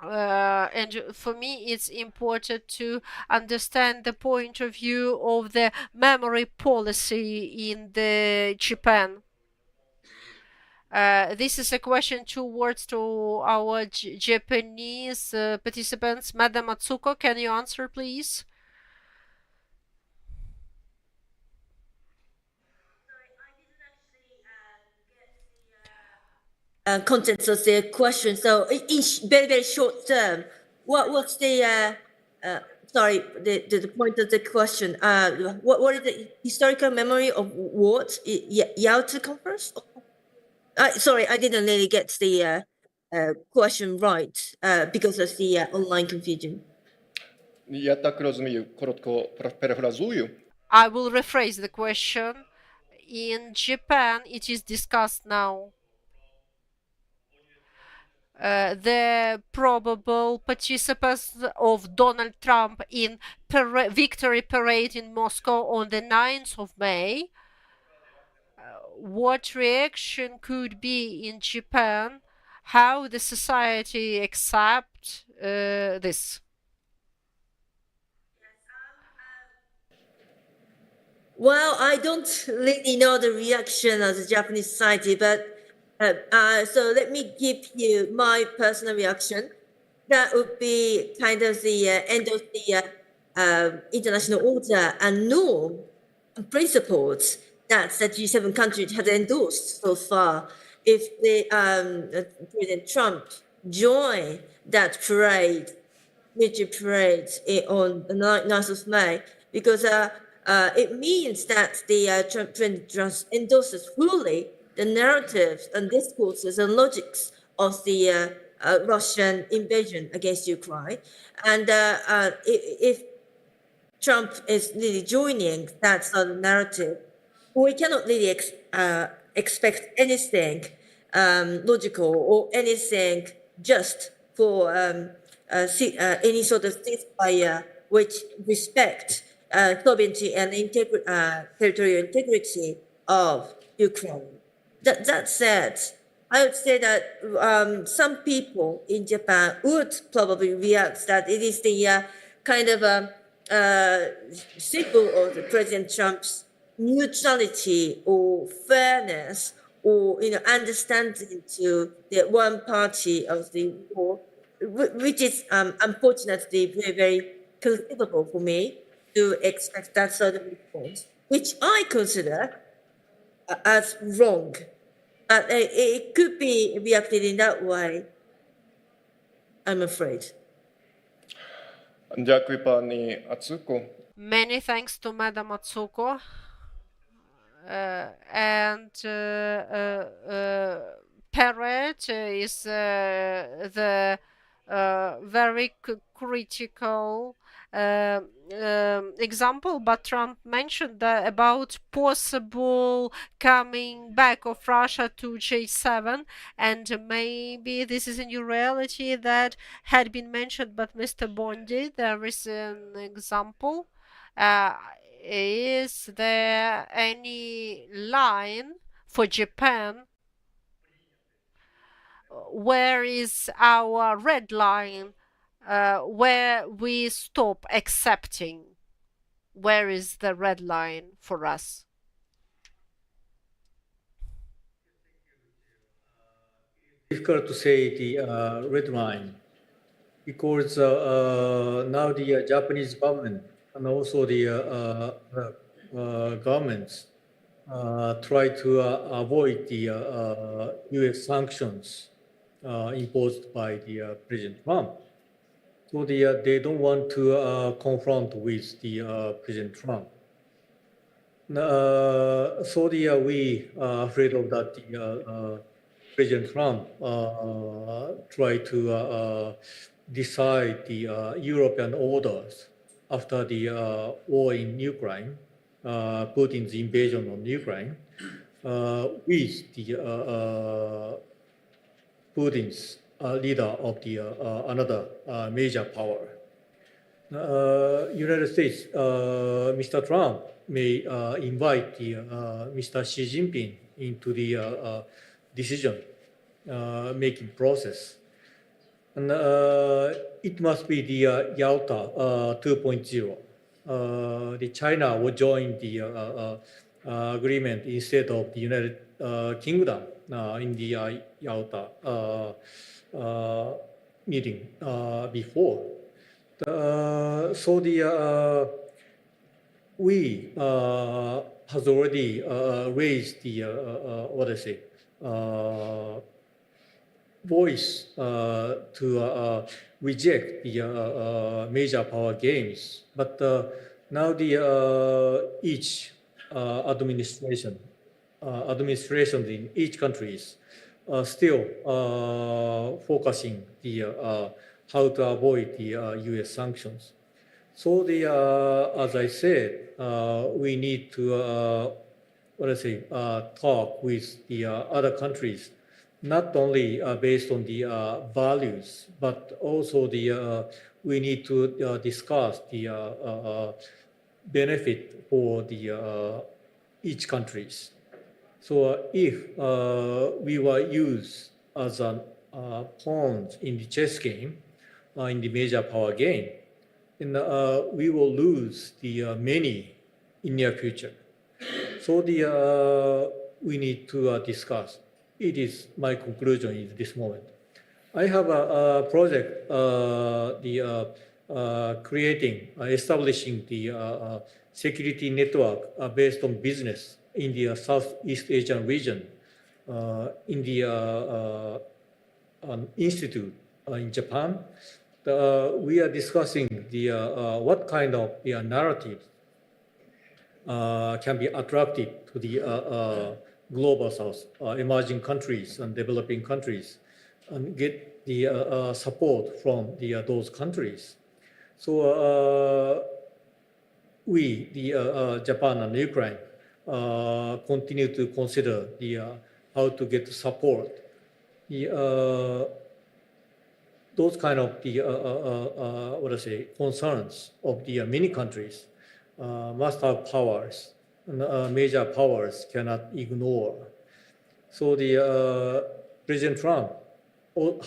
And for me, it's important to understand the point of view of the memory policy in the Japan. This is a question towards to our Japanese participants. Madam Matsuko, can you answer, please? Contents of the question. So in very short term, what's the the point of the question? What is the historical memory of what? Yalta Conference? Sorry, I didn't really get the question right because of the online confusion. I will rephrase the question. In Japan, it is discussed now. The probable participants of Donald Trump in victory parade in Moscow on the 9th of May. What reaction could be in Japan? How the society accept this? Well, I don't really know the reaction of the Japanese society, but so let me give you my personal reaction. That would be kind of the end of the international order and norm and principles that the G7 countries has endorsed so far. If President Trump join that parade, military parade on the 9th of May, because it means that the President Trump endorses fully the narratives and discourses and logics of the Russian invasion against Ukraine. And if Trump is really joining that sort of narrative, we cannot really expect anything logical or anything just for any sort of ceasefire which respect sovereignty and territorial integrity of Ukraine. That said, I would say that some people in Japan would probably react that it is the kind of symbol of President Trump's neutrality or fairness or understanding to the one party of the war, which is unfortunately very, very conceivable for me to expect that sort of response, which I consider as wrong. It could be reacted in that way, I'm afraid. Дякую, пані Ацуко. Many thanks to Madam Atsuko. And parrot is the very critical example, but Trump mentioned about possible coming back of Russia to G7, and maybe this is a new reality that had been mentioned by Mr. Bondi. There is an example. Is there any line for Japan? Where is our red line? Where we stop accepting? Where is the red line for us? Difficult to say the red line because now the Japanese government and also the governments try to avoid the U.S. sanctions imposed by the President Trump. So they don't want to confront with the President Trump. So we are afraid of that. President Trump try to decide the European orders after the war in Ukraine, Putin's invasion on Ukraine, with the Putin's leader of the another major power. United States, Mr. Trump may invite the Mr. Xi Jinping into the decision making process. And it must be the Yalta 2.0. The China will join the agreement instead of the United Kingdom in the Yalta meeting before. So we has already raised the what I say voice to reject the major power games, but now the each administrations in each country is still focusing the how to avoid the U.S. sanctions. So as I said, we need to what I say talk with the other countries, not only based on the values, but also we need to discuss the benefit for the each countries. So if we were used as a pawns in the chess game, in the major power game, then we will lose the many in near future. So we need to discuss. It is my conclusion in this moment. I have a project, establishing the security network based on business in the Southeast Asian region, in the institute in Japan, we are discussing the what kind of narrative can be attractive to the global South, emerging countries and developing countries, and get the support from those countries. So we, the Japan and Ukraine, continue to consider how to get support. Those kind of concerns of the many countries must have powers, and major powers cannot ignore. So the President Trump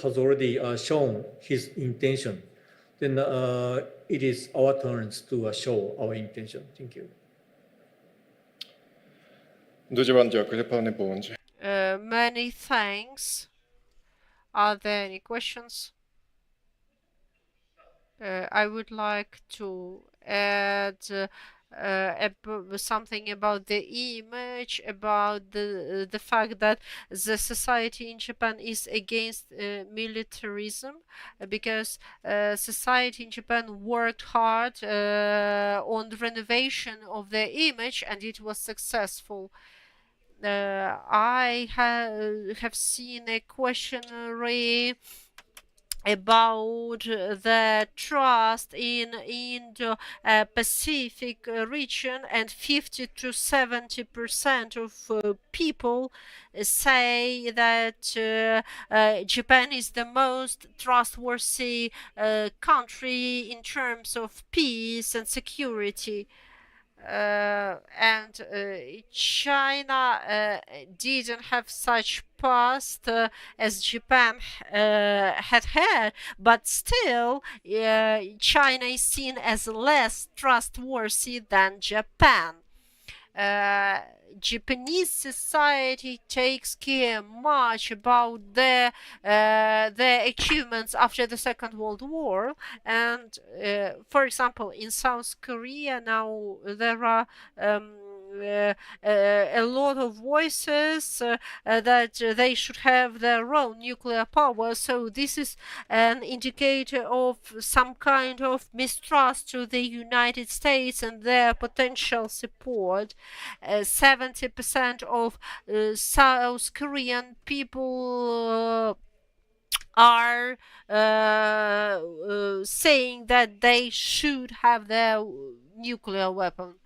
has already shown his intention. Then it is our turns to show our intention. Thank you. Many thanks. Are there any questions? I would like to add something about the image, about the fact that the society in Japan is against militarism, because society in Japan worked hard on the renovation of their image, and it was successful. I have seen a questionnaire about the trust in Indo-Pacific region, and 50 to 70% of people say that Japan is the most trustworthy country in terms of peace and security. And China didn't have such past as Japan had, but still China is seen as less trustworthy than Japan. Japanese society takes care much about their achievements after the Second World War, and for example, in South Korea now there are a lot of voices that they should have their own nuclear power. So this is an indicator of some kind of mistrust to the United States and their potential support. 70% of South Korean people are saying that they should have their nuclear weapon.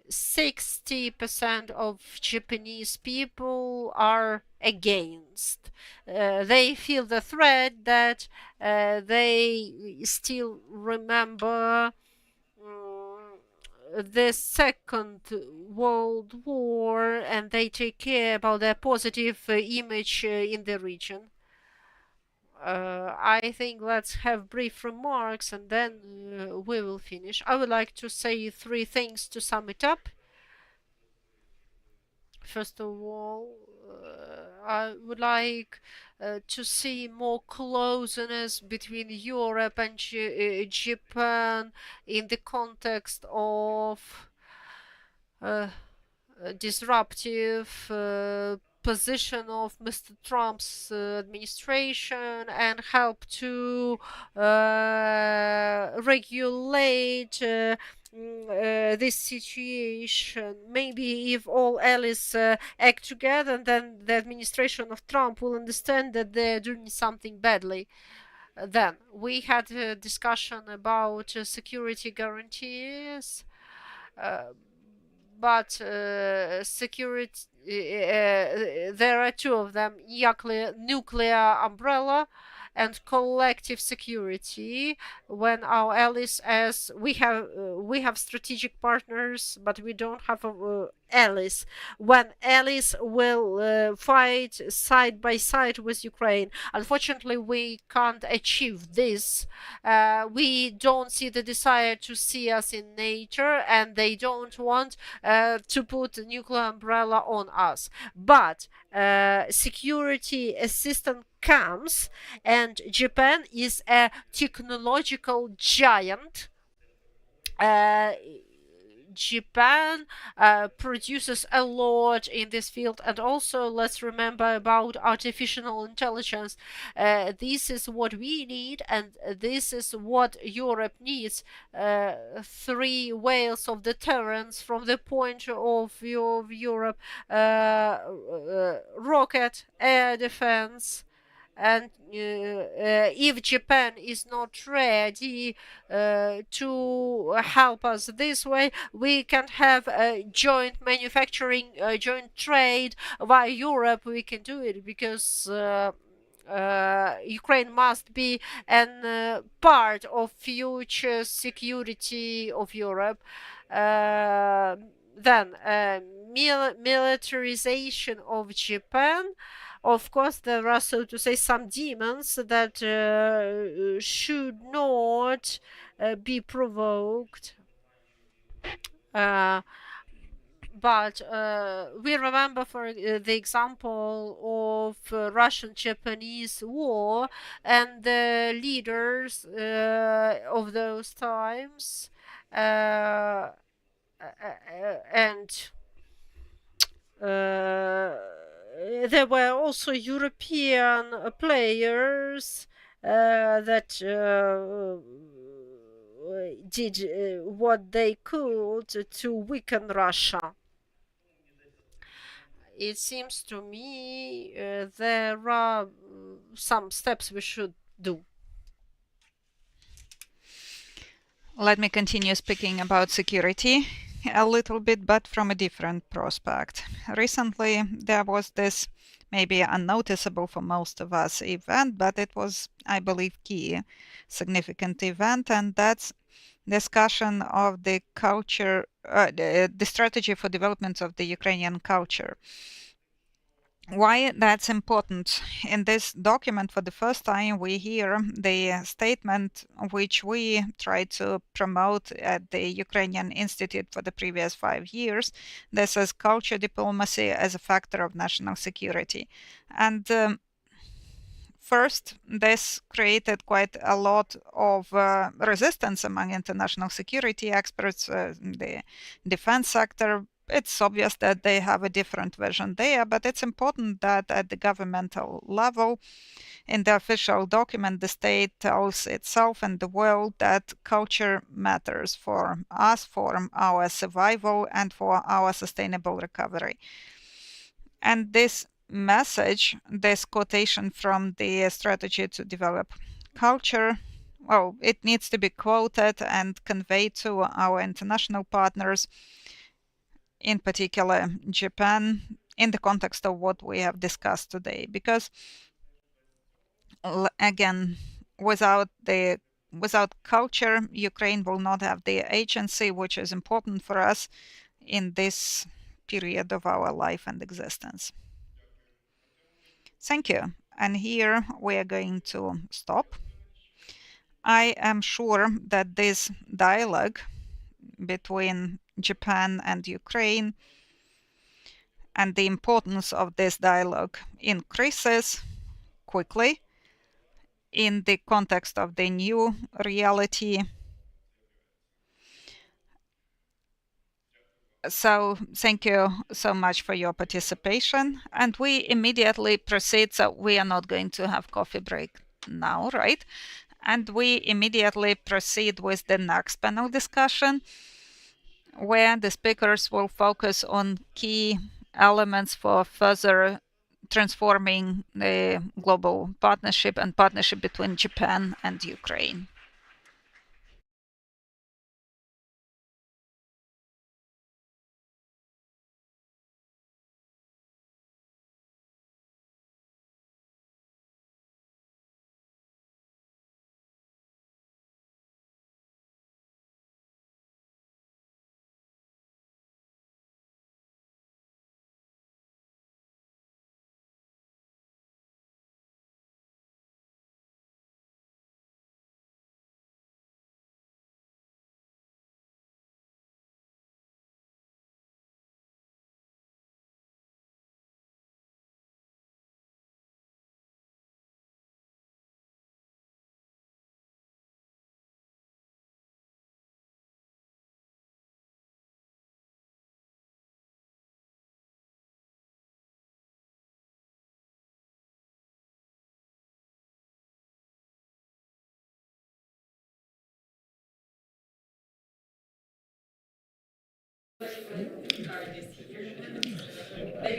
60% of Japanese people are against. They feel the threat that they still remember the Second World War, and they take care about their positive image in the region. I think let's have brief remarks and then we will finish. I would like to say 3 things to sum it up. First of all, I would like to see more closeness between Europe and Japan in the context of disruptive position of Mr. Trump's administration, and help to regulate this situation. Maybe if all allies act together, then the administration of Trump will understand that they're doing something badly. Then we had a discussion about security guarantees, but security, there are 2 of them: nuclear umbrella and collective security. When our allies, as we have strategic partners, but we don't have allies. When allies will fight side by side with Ukraine, unfortunately we can't achieve this. We don't see the desire to see us in NATO, and they don't want to put a nuclear umbrella on us. But security assistance comes, and Japan is a technological giant. Japan produces a lot in this field, and also let's remember about artificial intelligence. This is what we need, and this is what Europe needs. Three whales of deterrence from the point of view of Europe: rocket, air defense. And if Japan is not ready to help us this way, we can have a joint manufacturing, joint trade via Europe. We can do it because Ukraine must be an part of future security of Europe. Then militarization of Japan. Of course, there are, so to say, some demons that should not be provoked. But we remember, for the example of Russian-Japanese war and the leaders of those times, and there were also European players that did what they could to weaken Russia. It seems to me there are some steps we should do. Let me continue speaking about security a little bit, but from a different prospect. Recently, there was this maybe unnoticeable for most of us event, but it was, I believe, key, significant event, and that's discussion of the culture, the strategy for development of the Ukrainian culture. Why that's important? In this document, for the first time, we hear the statement which we tried to promote at the Ukrainian Institute for the previous 5 years. This is culture diplomacy as a factor of national security. And first, this created quite a lot of resistance among international security experts, the defense sector. It's obvious that they have a different vision there, but it's important that at the governmental level, in the official document, the state tells itself and the world that culture matters for us, for our survival, and for our sustainable recovery. And this message, this quotation from the strategy to develop culture, well, it needs to be quoted and conveyed to our international partners, in particular Japan, in the context of what we have discussed today. Because again, without culture, Ukraine will not have the agency which is important for us in this period of our life and existence. Thank you. And here we are going to stop. I am sure that this dialogue between Japan and Ukraine and the importance of this dialogue increases quickly in the context of the new reality. So thank you so much for your participation, and we immediately proceed. So we are not going to have coffee break now, right? And we immediately proceed with the next panel discussion, where the speakers will focus on key elements for further transforming the global partnership and partnership between Japan and Ukraine.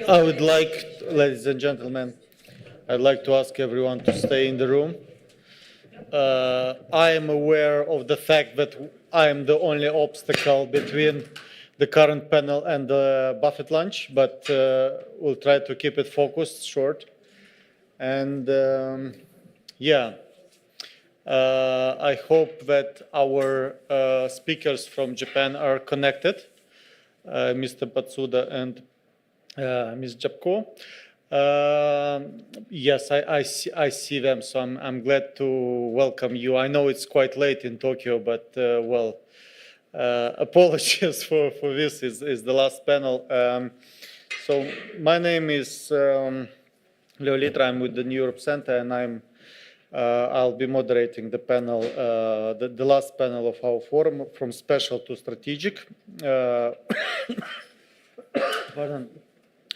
I would like, ladies and gentlemen, I'd like to ask everyone to stay in the room. I am aware of the fact that I am the only obstacle between the current panel and the Buffett lunch, but we'll try to keep it focused, short. And I hope that our speakers from Japan are connected, Mr. Patsuda and Ms. Japko. Yes, I see them, so I'm glad to welcome you. I know it's quite late in Tokyo, but apologies for this. Is the last panel. So my name is Leo Litra. I'm with the New Europe Center, and I'll be moderating the panel, the last panel of our forum, from special to strategic. Pardon.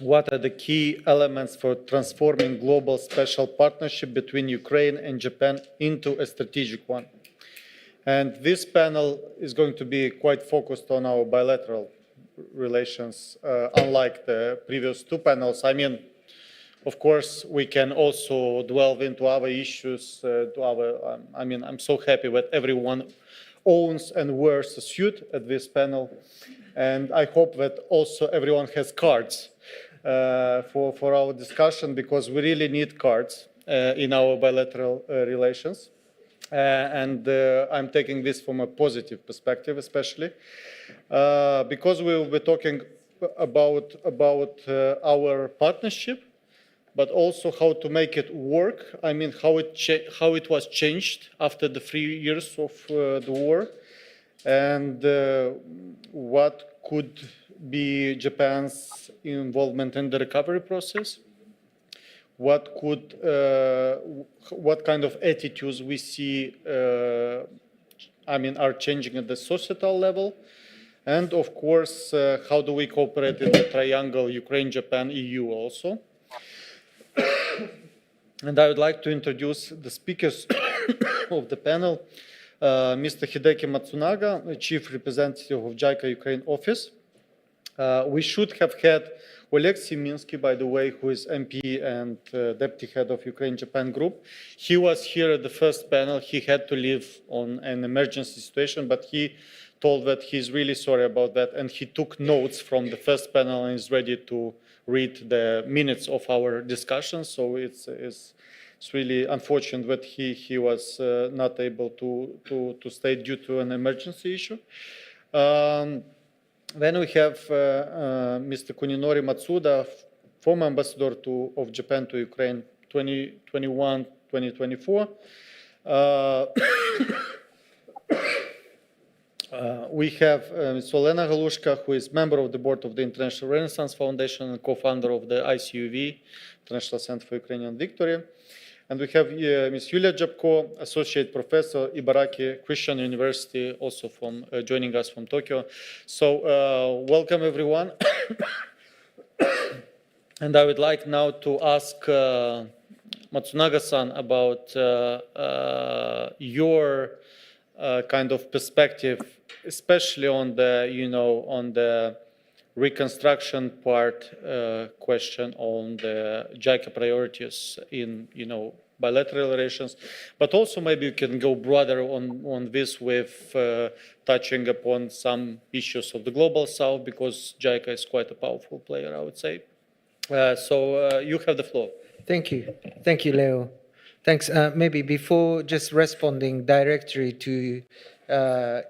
What are the key elements for transforming global special partnership between Ukraine and Japan into a strategic one? And this panel is going to be quite focused on our bilateral relations, unlike the previous two panels. I mean, of course, we can also delve into other issues. I'm so happy that everyone owns and wears a suit at this panel. And I hope that also everyone has cards for our discussion, because we really need cards in our bilateral relations. And I'm taking this from a positive perspective, especially because we will be talking about our partnership, but also how to make it work. I mean, how it was changed after the 3 years of the war, and what could be Japan's involvement in the recovery process. What kind of attitudes we see, are changing at the societal level, and of course, how do we cooperate in the triangle Ukraine, Japan, EU also. And I would like to introduce the speakers of the panel. Mr. Hideki Matsunaga, Chief Representative of JICA Ukraine Office. We should have had Oleg Siminsky, by the way, who is MP and Deputy Head of Ukraine-Japan Group. He was here at the first panel. He had to leave on an emergency situation, but he told that he's really sorry about that, and he took notes from the first panel and is ready to read the minutes of our discussion. So it's really unfortunate that he was not able to stay due to an emergency issue. Then we have Mr. Kuninori Matsuda, former ambassador of Japan to Ukraine, 2021-2024. We have Ms. Olena Galushka, who is member of the board of the International Renaissance Foundation and co-founder of the ICUV, International Center for Ukrainian Victory. And we have Ms. Yulia Japko, Associate Professor, Ibaraki Christian University, also joining us from Tokyo. So welcome, everyone. And I would like now to ask Matsunaga-san about your kind of perspective, especially on the reconstruction part question on the JICA priorities in bilateral relations, but also maybe you can go broader on this with touching upon some issues of the global south, because JICA is quite a powerful player, I would say. So you have the floor. Thank you, Leo. Thanks. Maybe before just responding directly to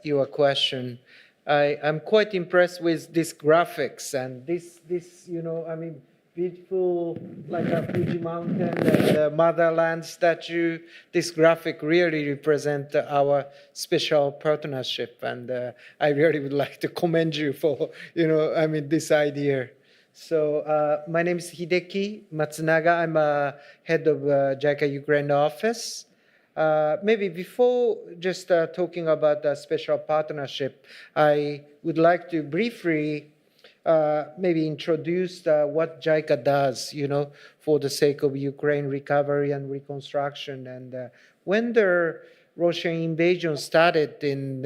your question, I'm quite impressed with these graphics and this beautiful, like a Fuji mountain and the motherland statue. This graphic really represent our special partnership, and I really would like to commend you for, this idea. So my name is Hideki Matsunaga. I'm head of JICA Ukraine office. Maybe before just talking about the special partnership, I would like to briefly maybe introduce what JICA does, for the sake of Ukraine recovery and reconstruction. And when there Russian invasion started in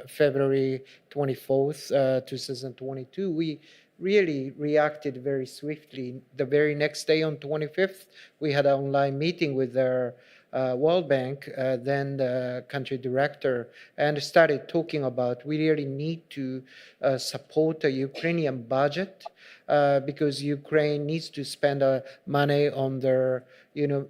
February 24th, 2022, we really reacted very swiftly. The very next day on 25th, we had an online meeting with the World Bank, then the country director, and started talking about we really need to support the Ukrainian budget because Ukraine needs to spend money on their,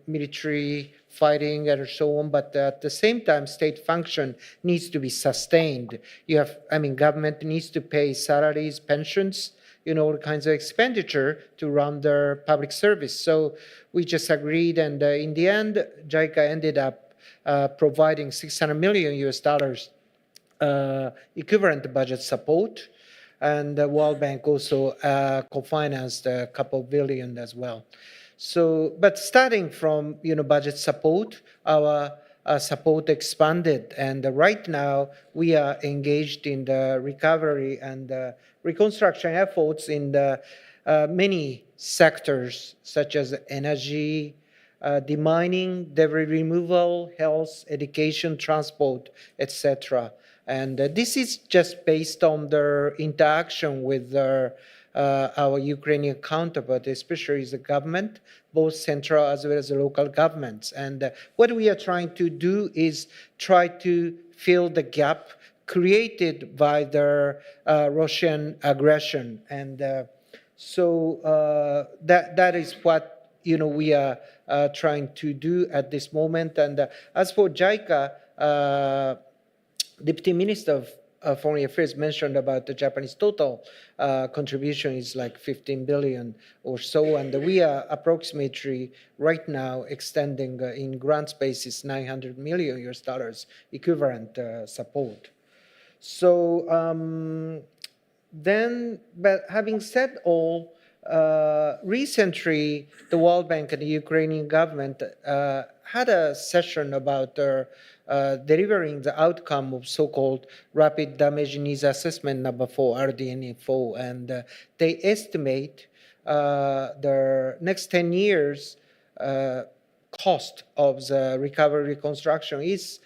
military fighting and so on. But at the same time, state function needs to be sustained. Government needs to pay salaries, pensions, all kinds of expenditure to run their public service. So we just agreed, and in the end, JICA ended up providing $600 million equivalent budget support, and the World Bank also co-financed a couple billion as well. So, but starting from budget support, our support expanded, and right now we are engaged in the recovery and reconstruction efforts in the many sectors such as energy, demining, debris removal, health, education, transport, etc. And this is just based on their interaction with our Ukrainian counterpart, especially the government, both central as well as the local governments. And what we are trying to do is try to fill the gap created by the Russian aggression. And so that is what we are trying to do at this moment. And as for JICA, Deputy Minister of Foreign Affairs mentioned about the Japanese total contribution is like 15 billion or so, and we are approximately right now extending in grant spaces $900 million equivalent support. So but having said all, recently the World Bank and the Ukrainian government had a session about delivering the outcome of so-called Rapid Damage Needs Assessment number 4, RDNA4, and they estimate the next 10 years cost of the recovery reconstruction is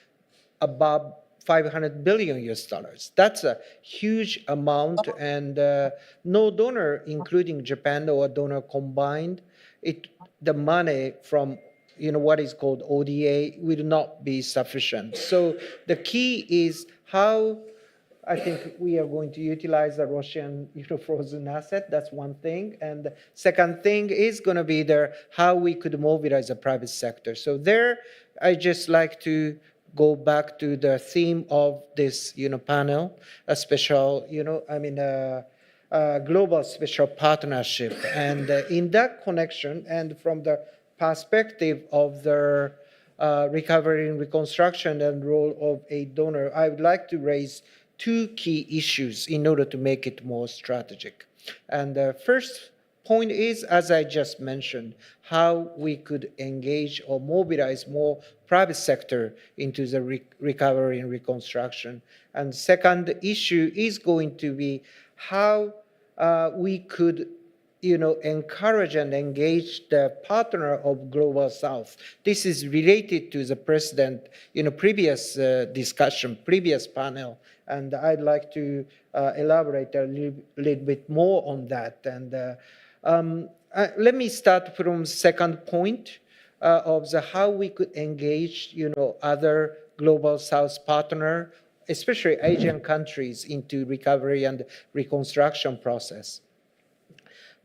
above $500 billion. That's a huge amount, and no donor, including Japan or donor combined, the money from what is called ODA will not be sufficient. So the key is how I think we are going to utilize the Russian frozen asset. That's one thing. And the second thing is going to be how we could mobilize the private sector. So there, I just like to go back to the theme of this panel, a special, global special partnership. And in that connection, and from the perspective of the recovery and reconstruction and role of a donor, I would like to raise two key issues in order to make it more strategic. And the first point is, as I just mentioned, how we could engage or mobilize more private sector into the recovery and reconstruction. And second issue is going to be how we could encourage and engage the partner of Global South. This is related to the president, previous discussion, previous panel, and I'd like to elaborate a little bit more on that. And let me start from the second point of how we could engage, other Global South partner, especially Asian countries, into recovery and reconstruction process.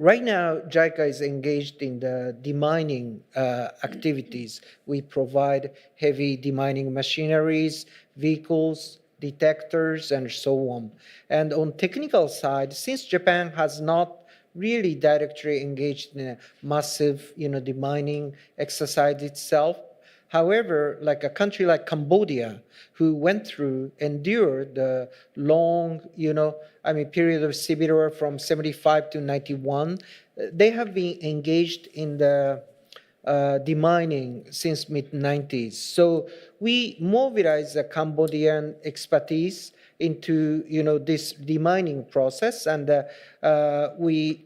Right now, JICA is engaged in the demining activities. We provide heavy demining machineries, vehicles, detectors, and so on. And on technical side, since Japan has not really directly engaged in a massive, demining exercise itself, however, like a country like Cambodia, who endured the long, period of civil war from 75 to 91, they have been engaged in the demining since mid-90s. So we mobilized the Cambodian expertise into this demining process, and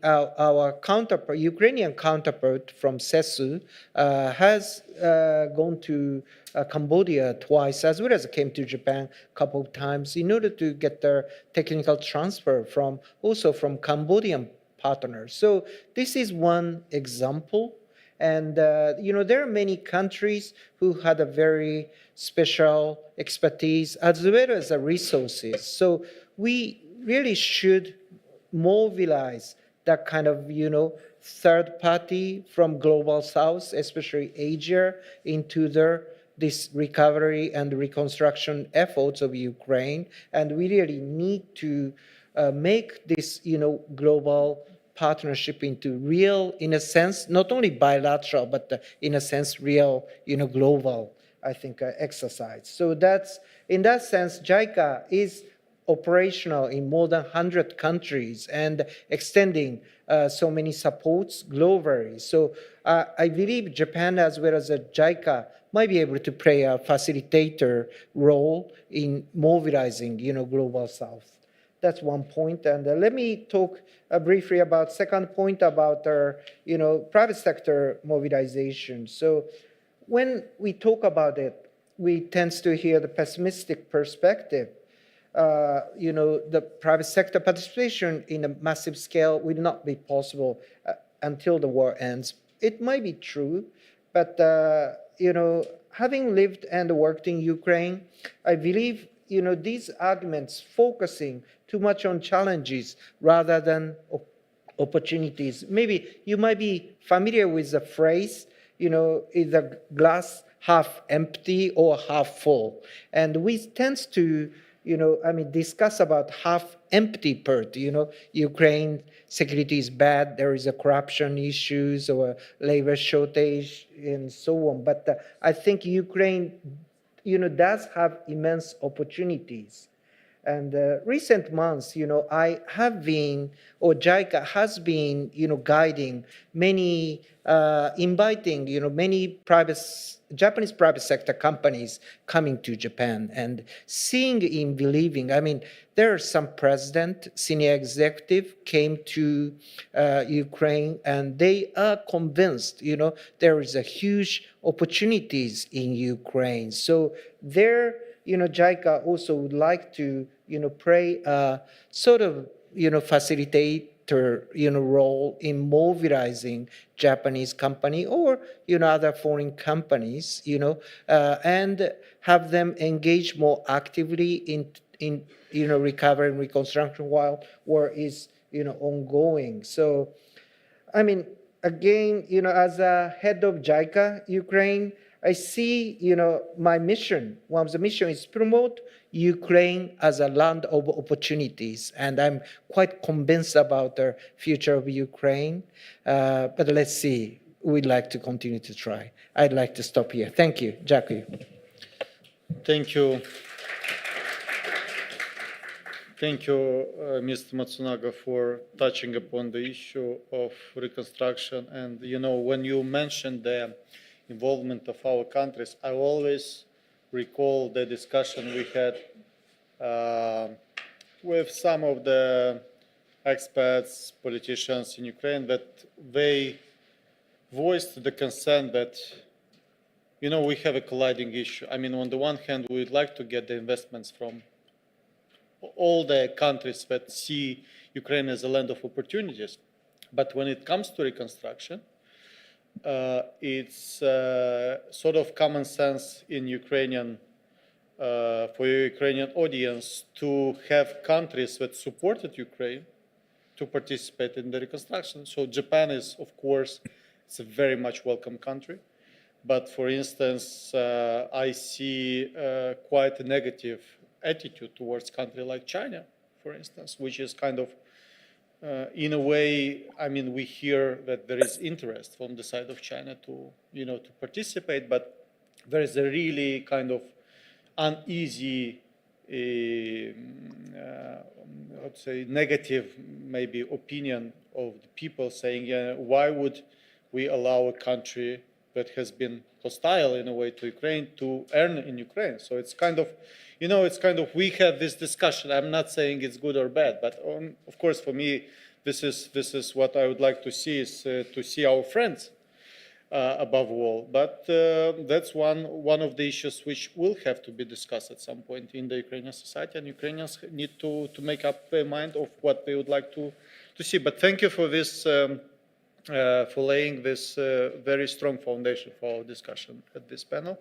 our counterpart, Ukrainian counterpart from CESU, has gone to Cambodia twice, as well as came to Japan a couple of times in order to get their technical transfer from Cambodian partners. So this is one example. And, there are many countries who had a very special expertise as well as the resources. So we really should mobilize that kind of, third party from Global South, especially Asia, into this recovery and reconstruction efforts of Ukraine. And we really need to make this, global partnership into real, in a sense, not only bilateral, but in a sense, real, global, I think, exercise. So that's, in that sense, JICA is operational in more than 100 countries and extending so many supports globally. So I believe Japan, as well as JICA, might be able to play a facilitator role in mobilizing, Global South. That's one point. And let me talk briefly about second point about our, private sector mobilization. So when we talk about it, we tend to hear the pessimistic perspective. The private sector participation in a massive scale will not be possible until the war ends. It might be true, but, having lived and worked in Ukraine, I believe, these arguments focusing too much on challenges rather than opportunities. Maybe you might be familiar with the phrase, is the glass half empty or half full? And we tend to, discuss about half empty part, Ukraine security is bad, there is a corruption issues or labor shortage and so on. But I think Ukraine, does have immense opportunities. And recent months, I have been, or JICA has been, guiding many, inviting, many Japanese private sector companies coming to Japan and seeing in believing. I mean, there are some president, senior executive came to Ukraine and they are convinced, there is a huge opportunities in Ukraine. So there, JICA also would like to, play a sort of, facilitator, role in mobilizing Japanese company or, other foreign companies, and have them engage more actively in recovery and reconstruction while war is, ongoing. So, I mean, again, as a head of JICA Ukraine, I see, my mission, one of the mission is promote Ukraine as a land of opportunities. And I'm quite convinced about the future of Ukraine. But let's see, we'd like to continue to try. I'd like to stop here. Thank you. Jackie. Thank you. Thank you, Mr. Matsunaga, for touching upon the issue of reconstruction. And, when you mentioned the involvement of our countries, I always recall the discussion we had with some of the experts, politicians in Ukraine, that they voiced the concern that, we have a colliding issue. I mean, on the one hand, we'd like to get the investments from all the countries that see Ukraine as a land of opportunities. But when it comes to reconstruction, it's sort of common sense in Ukrainian, for your Ukrainian audience, to have countries that supported Ukraine to participate in the reconstruction. So Japan is, of course, it's a very much welcome country. But for instance, I see quite a negative attitude towards a country like China, for instance, which is kind of, in a way, I mean, we hear that there is interest from the side of China to, to participate, but there is a really kind of uneasy, let's say, negative maybe opinion of the people saying, why would we allow a country that has been hostile in a way to Ukraine to earn in Ukraine. So it's kind of, it's kind of, we have this discussion. I'm not saying it's good or bad, but of course for me, this is what I would like to see, is to see our friends above all. But that's one of the issues which will have to be discussed at some point in the Ukrainian society, and Ukrainians need to make up their mind of what they would like to see. But thank you for this, for laying this very strong foundation for our discussion at this panel.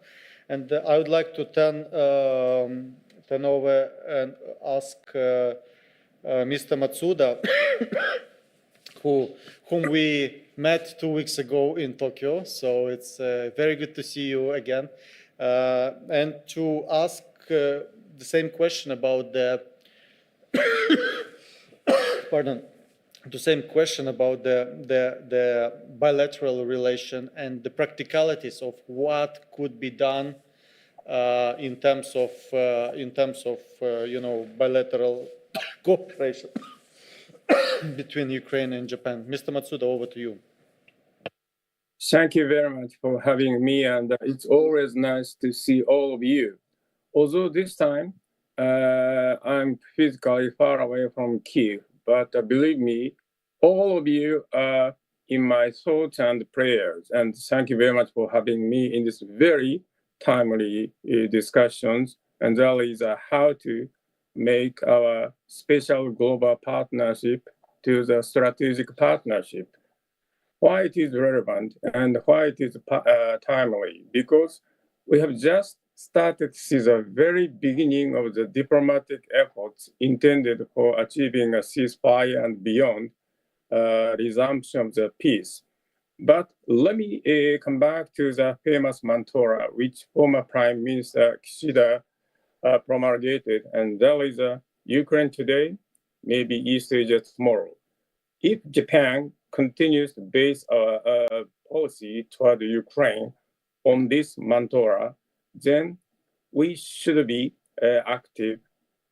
And I would like to turn over and ask Mr. Matsuda, whom we met 2 weeks ago in Tokyo. So it's very good to see you again, and to ask the same question about the the same question about the bilateral relation and the practicalities of what could be done in terms of bilateral cooperation between Ukraine and Japan. Mr. Matsuda, over to you. Thank you very much for having me, and it's always nice to see all of you. Although this time I'm physically far away from Kyiv, but believe me, all of you are in my thoughts and prayers. And thank you very much for having me in this very timely discussions. And that is how to make our special global partnership to the strategic partnership. Why it is relevant and why it is timely? Because we have just started to see the very beginning of the diplomatic efforts intended for achieving a ceasefire and beyond resumption of the peace. But let me come back to the famous mantra which former Prime Minister Kishida promulgated, and that is Ukraine today, maybe East Asia tomorrow. If Japan continues to base our policy toward Ukraine on this mantra, then we should be active,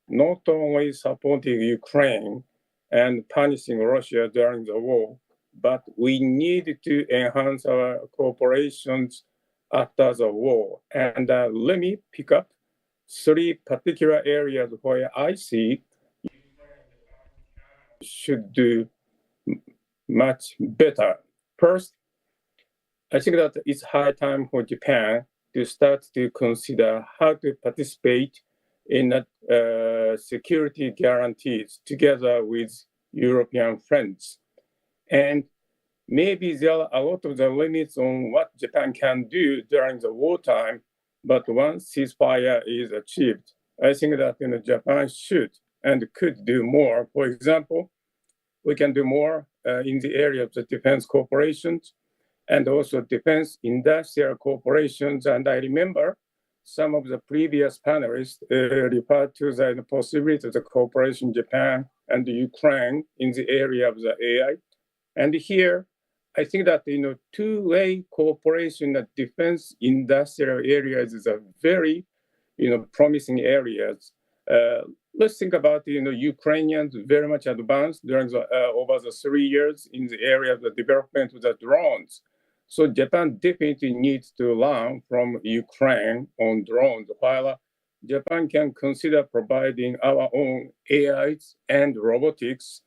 not only supporting Ukraine and punishing Russia during the war, but we need to enhance our cooperations after the war. And let me pick up 3 particular areas where I see should do much better. First, I think that it's high time for Japan to start to consider how to participate in security guarantees together with European friends. And maybe there are a lot of the limits on what Japan can do during the wartime, but once ceasefire is achieved, I think that Japan should and could do more. For example, we can do more in the area of the defense corporations and also defense industrial corporations. And I remember some of the previous panelists referred to the possibility of the cooperation Japan and Ukraine in the area of the AI. And here, I think that two-way cooperation in defense industrial areas is a very promising areas. Let's think about Ukrainians very much advanced during the over the 3 years in the area of the development of the drones. So Japan definitely needs to learn from Ukraine on drones, while Japan can consider providing our own AIs and robotics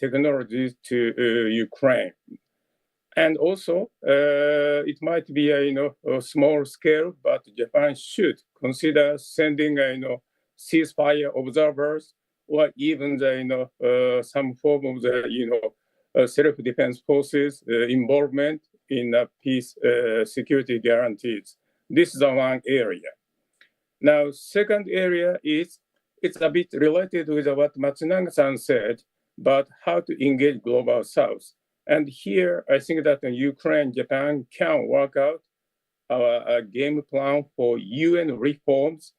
technologies to Ukraine. And also, it might be a small scale, but Japan should consider sending ceasefire observers, or even some form of the self-defense forces involvement in peace security guarantees. This is one area. Now, second area is, it's a bit related with what Matsunaga-san said, but how to engage Global South. And here, I think that Ukraine and Japan can work out our game plan for UN reforms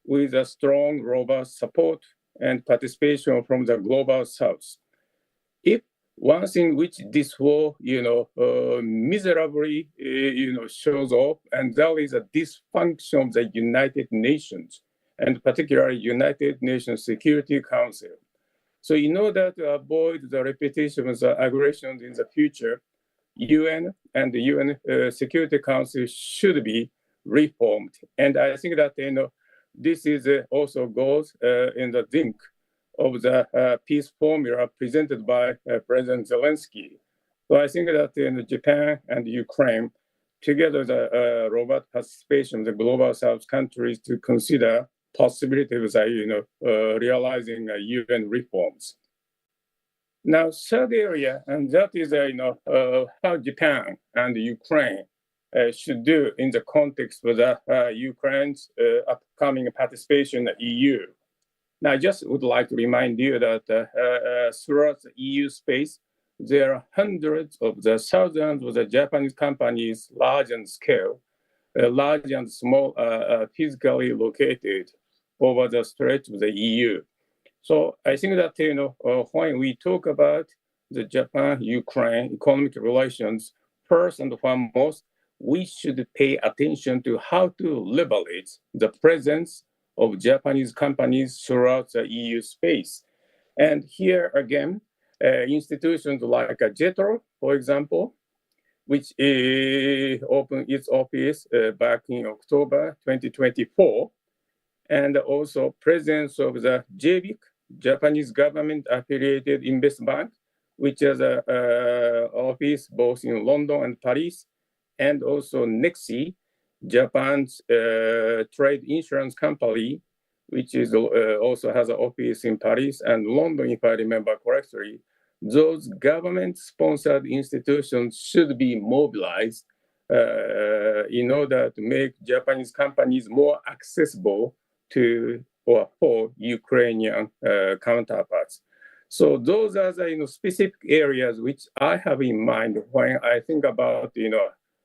with a strong, robust support and participation from the Global South. If one thing which this war, miserably, shows up, and that is a dysfunction of the United Nations, and particularly United Nations Security Council. So in order to avoid the repetition of the aggressions in the future, UN and the UN Security Council should be reformed. And I think that this is also goes in the zinc of the peace formula presented by President Zelensky. So I think that in Japan and Ukraine, together the robust participation of the global South countries to consider possibilities of realizing UN reforms. Now, third area, and that is how Japan and Ukraine should do in the context of Ukraine's upcoming participation in the EU. Now, I just would like to remind you that throughout the EU space, there are hundreds of the thousands of the Japanese companies, large and scale, large and small, physically located over the stretch of the EU. So I think that when we talk about the Japan-Ukraine economic relations, first and foremost, we should pay attention to how to leverage the presence of Japanese companies throughout the EU space. And here again, institutions like JETRO, for example, which opened its office back in October 2024, and also presence of the JBIC, Japanese government-affiliated investment bank, which has an office both in London and Paris, and also NEXI, Japan's trade insurance company, which is also has an office in Paris and London, if I remember correctly. Those government-sponsored institutions should be mobilized in order to make Japanese companies more accessible to or for Ukrainian counterparts. So those are the specific areas which I have in mind when I think about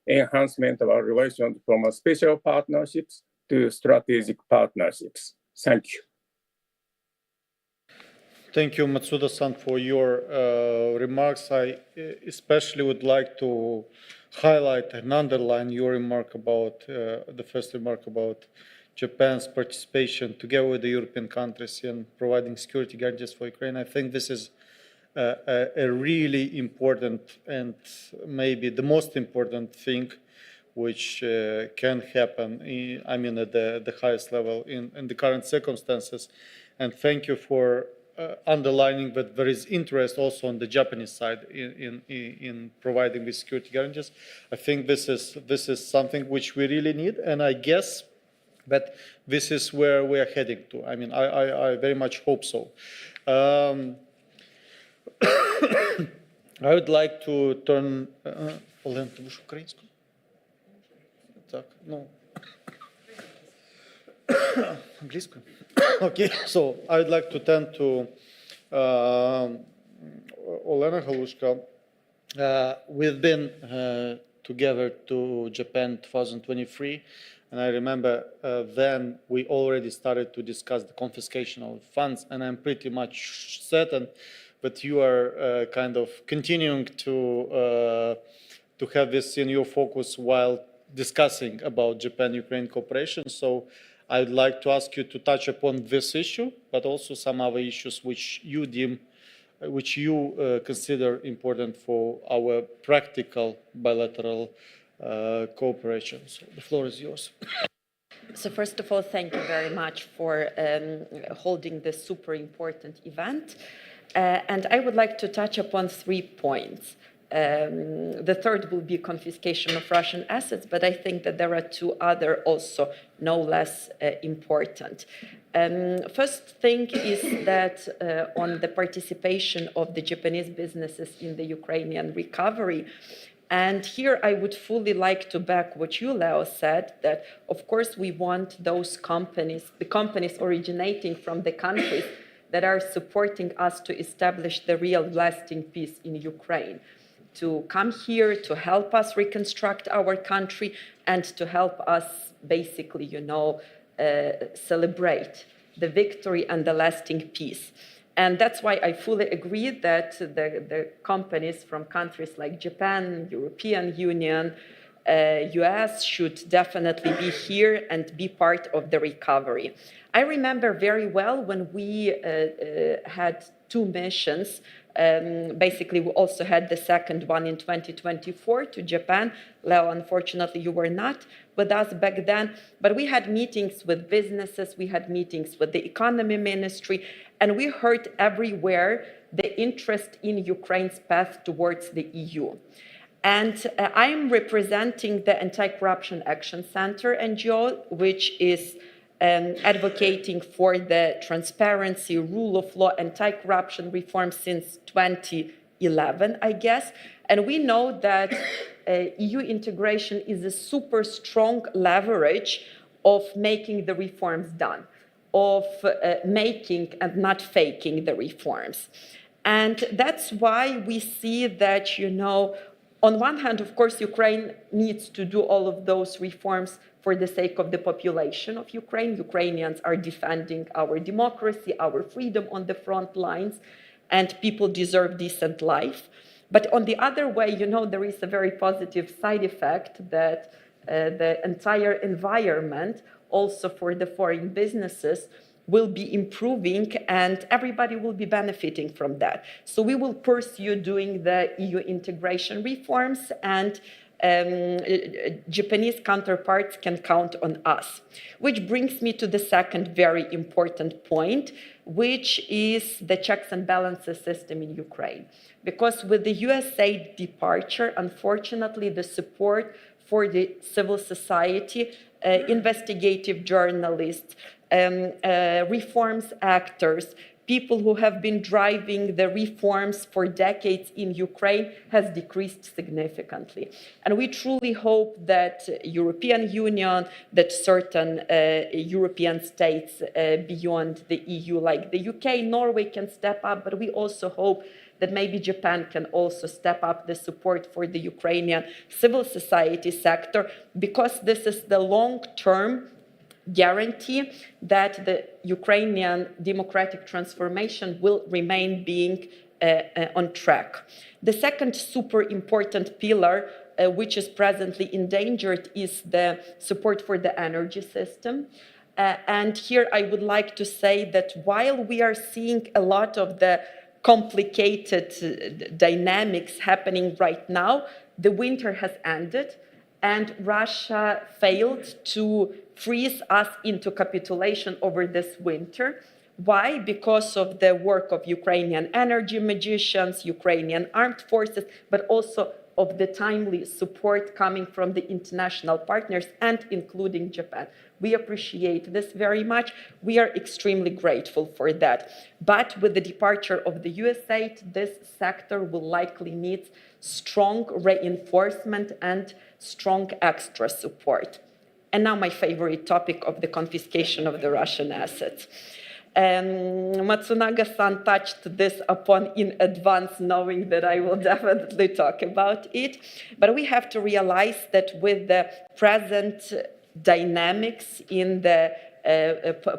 enhancement of our relations from special partnerships to strategic partnerships. Thank you. Thank you, Matsuda-san, for your remarks. I especially would like to highlight and underline your remark about the first remark about Japan's participation together with the European countries in providing security guarantees for Ukraine. I think this is a really important and maybe the most important thing which can happen, at the highest level in the current circumstances. And thank you for underlining that there is interest also on the Japanese side in providing these security guarantees. I think this is something which we really need, and I guess that this is where we are heading to. I very much hope so. I would like to turn. Олен, ти будеш українською? Так, ну. Англійською? Okay, so I would like to turn to Olena Galushka. We've been together to Japan 2023, and I remember then we already started to discuss the confiscation of funds, and I'm pretty much certain that you are kind of continuing to have this in your focus while discussing about Japan-Ukraine cooperation. So I'd like to ask you to touch upon this issue, but also some other issues which you consider important for our practical bilateral cooperation. So the floor is yours. So first of all, thank you very much for holding this super important event. And I would like to touch upon 3 points. The third will be confiscation of Russian assets, but I think that there are 2 other also no less important. First thing is that on the participation of the Japanese businesses in the Ukrainian recovery. And here I would fully like to back what you, Leo, said, that of course we want those companies, the companies originating from the countries that are supporting us to establish the real lasting peace in Ukraine, to come here, to help us reconstruct our country, and to help us basically, celebrate the victory and the lasting peace. And that's why I fully agree that the companies from countries like Japan, European Union, US should definitely be here and be part of the recovery. I remember very well when we had 2 missions Basically, we also had the second one in 2024 to Japan. Leo, unfortunately, you were not with us back then, but we had meetings with businesses, we had meetings with the economy ministry, and we heard everywhere the interest in Ukraine's path towards the EU. And I'm representing the Anti-Corruption Action Center NGO, which is advocating for the transparency, rule of law, anti-corruption reform since 2011, I guess. And we know that EU integration is a super strong leverage of making the reforms done, of making and not faking the reforms. And that's why we see that, you know, on one hand, of course, Ukraine needs to do all of those reforms for the sake of the population of Ukraine. Ukrainians are defending our democracy, our freedom on the front lines, and people deserve decent life. But on the other way, you know, there is a very positive side effect that the entire environment, also for the foreign businesses, will be improving and everybody will be benefiting from that. So we will pursue doing the EU integration reforms, and Japanese counterparts can count on us. Which brings me to the second very important point, which is the checks and balances system in Ukraine. Because with the USA departure, unfortunately, the support for the civil society, investigative journalists, reforms actors, people who have been driving the reforms for decades in Ukraine has decreased significantly. And we truly hope that European Union, that certain European states beyond the EU, like the UK, Norway, can step up, but we also hope that maybe Japan can also step up the support for the Ukrainian civil society sector, because this is the long-term guarantee that the Ukrainian democratic transformation will remain being on track. The second super important pillar, which is presently endangered, is the support for the energy system. And here I would like to say that while we are seeing a lot of the complicated dynamics happening right now, the winter has ended, and Russia failed to freeze us into capitulation over this winter. Why? Because of the work of Ukrainian energy magicians, Ukrainian armed forces, but also of the timely support coming from the international partners and including Japan. We appreciate this very much. We are extremely grateful for that. But with the departure of the US aid, this sector will likely need strong reinforcement and strong extra support. And now my favorite topic of the confiscation of the Russian assets. Matsunaga-san touched this upon in advance, knowing that I will definitely talk about it. But we have to realize that with the present dynamics in the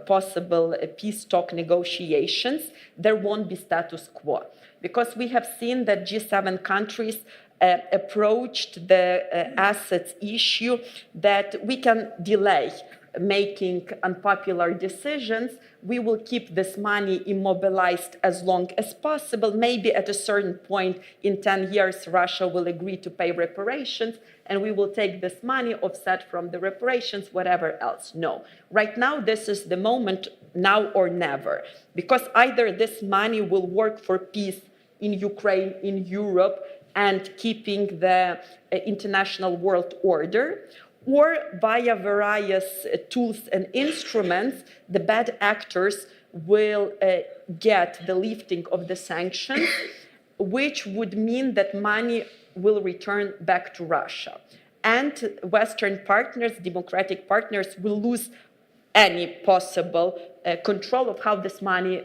possible peace talk negotiations, there won't be status quo. Because we have seen that G7 countries approached the assets issue that we can delay making unpopular decisions. We will keep this money immobilized as long as possible. Maybe at a certain point in 10 years, Russia will agree to pay reparations, and we will take this money, offset from the reparations, whatever else. No. Right now, this is the moment, now or never. Because either this money will work for peace in Ukraine, in Europe, and keeping the international world order, or via various tools and instruments, the bad actors will get the lifting of the sanctions, which would mean that money will return back to Russia. And Western partners, democratic partners, will lose any possible control of how this money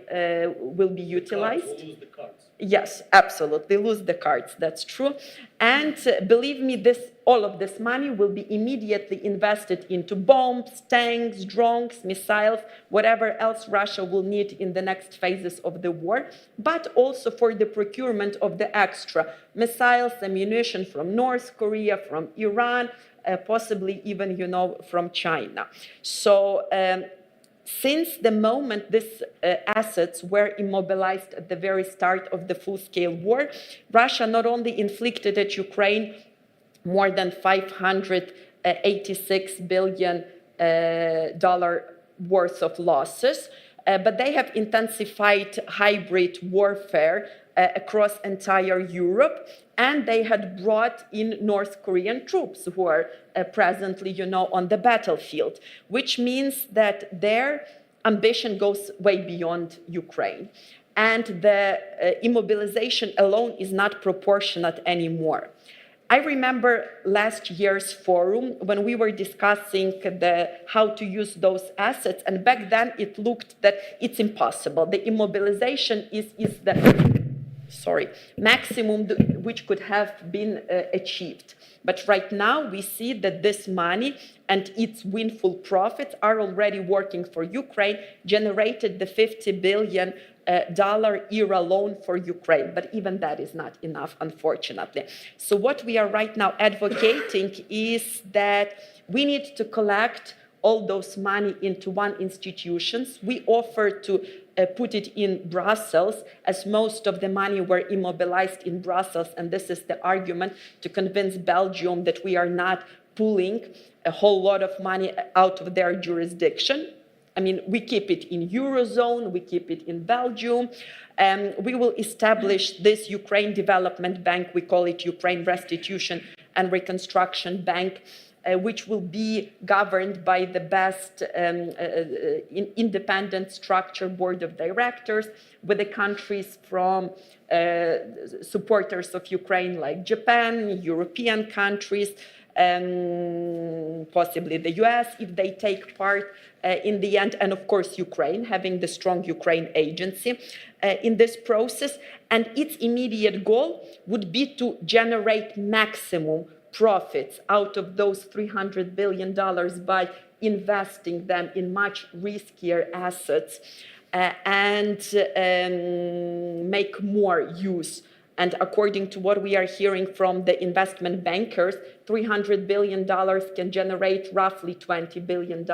will be utilized. Lose the cards. Yes, absolutely, lose the cards, that's true. And believe me, all of this money will be immediately invested into bombs, tanks, drones, missiles, whatever else Russia will need in the next phases of the war, but also for the procurement of the extra missiles, ammunition from North Korea, from Iran, possibly even, from China. So Since the moment these assets were immobilized at the very start of the full-scale war, Russia not only inflicted at Ukraine more than $586 billion worth of losses, but they have intensified hybrid warfare across entire Europe, and they had brought in North Korean troops who are presently, on the battlefield, which means that their ambition goes way beyond Ukraine. And the immobilization alone is not proportionate anymore. I remember last year's forum when we were discussing how to use those assets, and back then it looked that it's impossible. The immobilization is the maximum which could have been achieved. But right now we see that this money and its windfall profits are already working for Ukraine, generated the $50 billion era loan for Ukraine, but even that is not enough, unfortunately. So what we are right now advocating is that we need to collect all those money into one institution. We offer to put it in Brussels, as most of the money were immobilized in Brussels, and this is the argument to convince Belgium that we are not pulling a whole lot of money out of their jurisdiction. I mean, we keep it in Eurozone, we keep it in Belgium. We will establish this Ukraine Development Bank, we call it Ukraine Restitution and Reconstruction Bank, which will be governed by the best independent structure board of directors, with the countries from supporters of Ukraine like Japan, European countries, possibly the US if they take part in the end, and of course Ukraine, having the strong Ukraine agency in this process. And its immediate goal would be to generate maximum profits out of those $300 billion by investing them in much riskier assets and make more use. And according to what we are hearing from the investment bankers, $300 billion can generate roughly $20 billion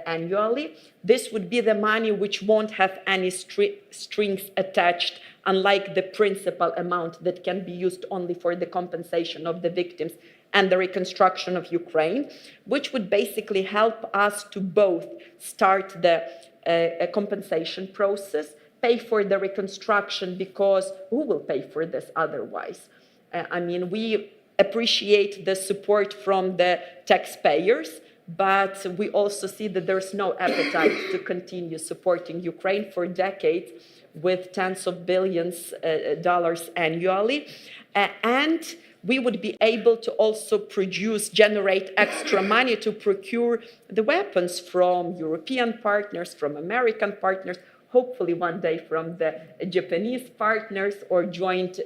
annually. This would be the money which won't have any strings attached, unlike the principal amount that can be used only for the compensation of the victims and the reconstruction of Ukraine, which would basically help us to both start the compensation process, pay for the reconstruction, because who will pay for this otherwise? I mean, we appreciate the support from the taxpayers, but we also see that there's no appetite to continue supporting Ukraine for decades with tens of billions dollars annually. And we would be able to also generate extra money to procure the weapons from European partners, from American partners, hopefully one day from the Japanese partners or joint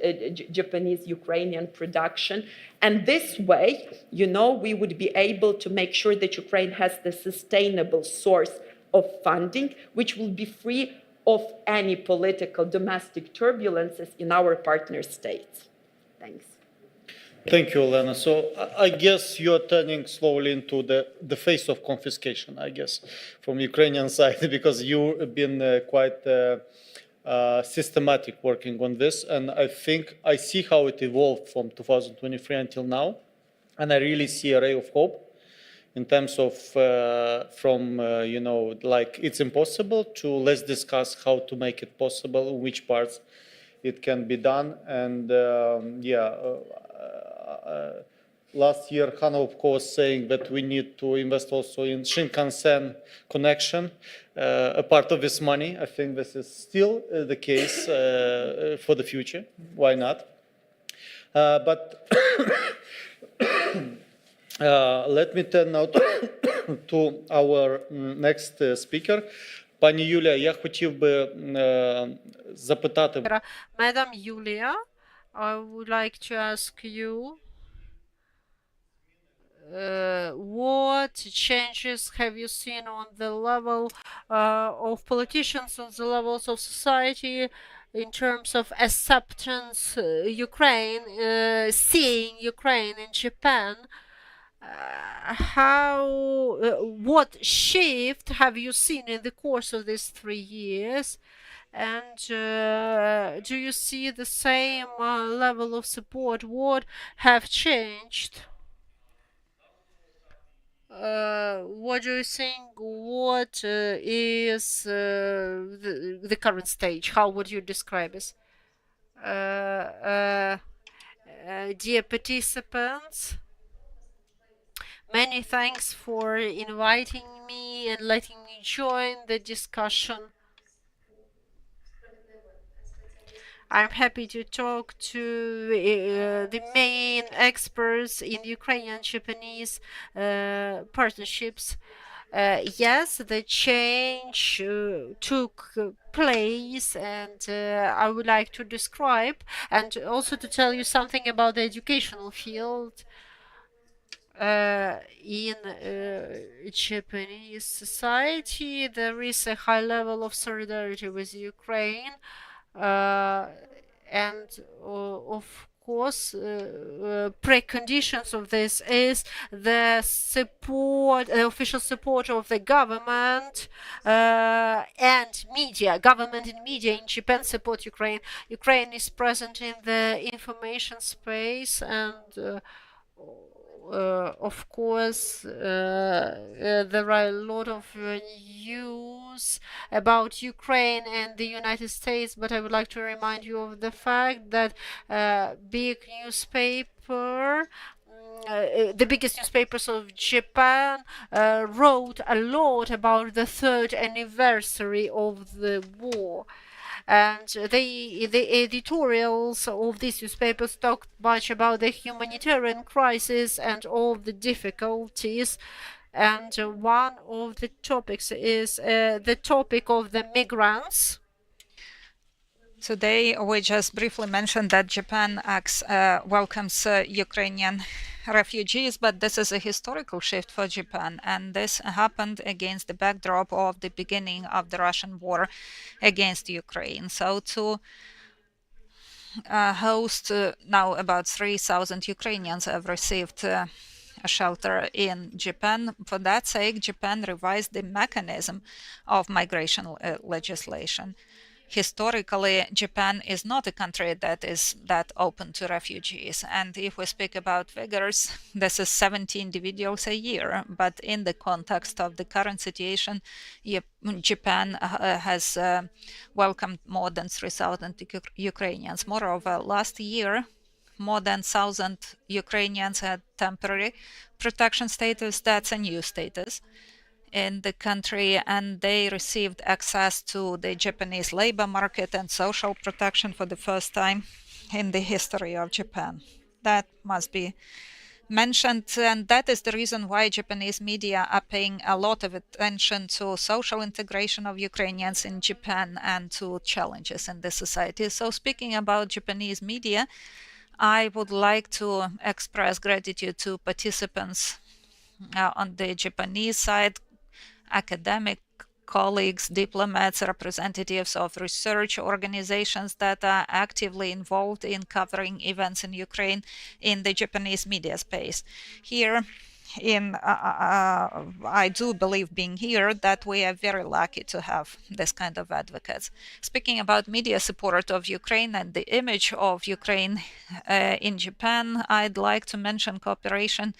Japanese-Ukrainian production. And this way, we would be able to make sure that Ukraine has the sustainable source of funding, which will be free of any political domestic turbulences in our partner states. Thanks. Thank you, Elena. So I guess you're turning slowly into the face of confiscation, I guess, from Ukrainian side, because you've been quite systematic working on this. And I think I see how it evolved from 2023 until now. And I really see a ray of hope in terms of it's impossible to let's discuss how to make it possible, in which parts it can be done. And last year, Hannah, of course, saying that we need to invest also in Shinkansen connection, a part of this money. I think this is still the case for the future. Why not? But let me turn now to our next speaker. Пані Юлія, я хотів би запитати... Madam Yulia, I would like to ask you what changes have you seen on the level of politicians, on the levels of society, in terms of acceptance Ukraine, seeing Ukraine in Japan, what shift have you seen in the course of these 3 years? And do you see the same level of support? What have changed? What do you think? What is the current stage? How would you describe it? Dear participants, many thanks for inviting me and letting me join the discussion. I'm happy to talk to the main experts in Ukrainian-Japanese partnerships. Yes, the change took place, and I would like to describe and also to tell you something about the educational field. In Japanese society, there is a high level of solidarity with Ukraine. And of course, preconditions of this is the support, official support of the government and media. Government and media in Japan support Ukraine. Ukraine is present in the information space, and of course, there are a lot of news about Ukraine and the United States, but I would like to remind you of the fact that big newspaper, the biggest newspapers of Japan wrote a lot about the 3rd anniversary of the war. And the editorials of these newspapers talked much about the humanitarian crisis and all the difficulties. And one of the topics is the topic of the migrants. Today, we just briefly mentioned that Japan welcomes Ukrainian refugees, but this is a historical shift for Japan, and this happened against the backdrop of the beginning of the Russian war against Ukraine. So to host now about 3,000 Ukrainians have received a shelter in Japan. For that sake, Japan revised the mechanism of migration legislation. Historically, Japan is not a country that is that open to refugees. And if we speak about figures, this is 70 individuals a year. But in the context of the current situation, Japan has welcomed more than 3,000 Ukrainians. Moreover, last year, more than 1,000 Ukrainians had temporary protection status. That's a new status in the country, and they received access to the Japanese labor market and social protection for the first time in the history of Japan. That must be mentioned, and that is the reason why Japanese media are paying a lot of attention to social integration of Ukrainians in Japan and to challenges in the society. So speaking about Japanese media, I would like to express gratitude to participants on the Japanese side, academic colleagues, diplomats, representatives of research organizations that are actively involved in covering events in Ukraine in the Japanese media space. Here I do believe being here that we are very lucky to have this kind of advocates. Speaking about media support of Ukraine and the image of Ukraine in Japan, I'd like to mention cooperation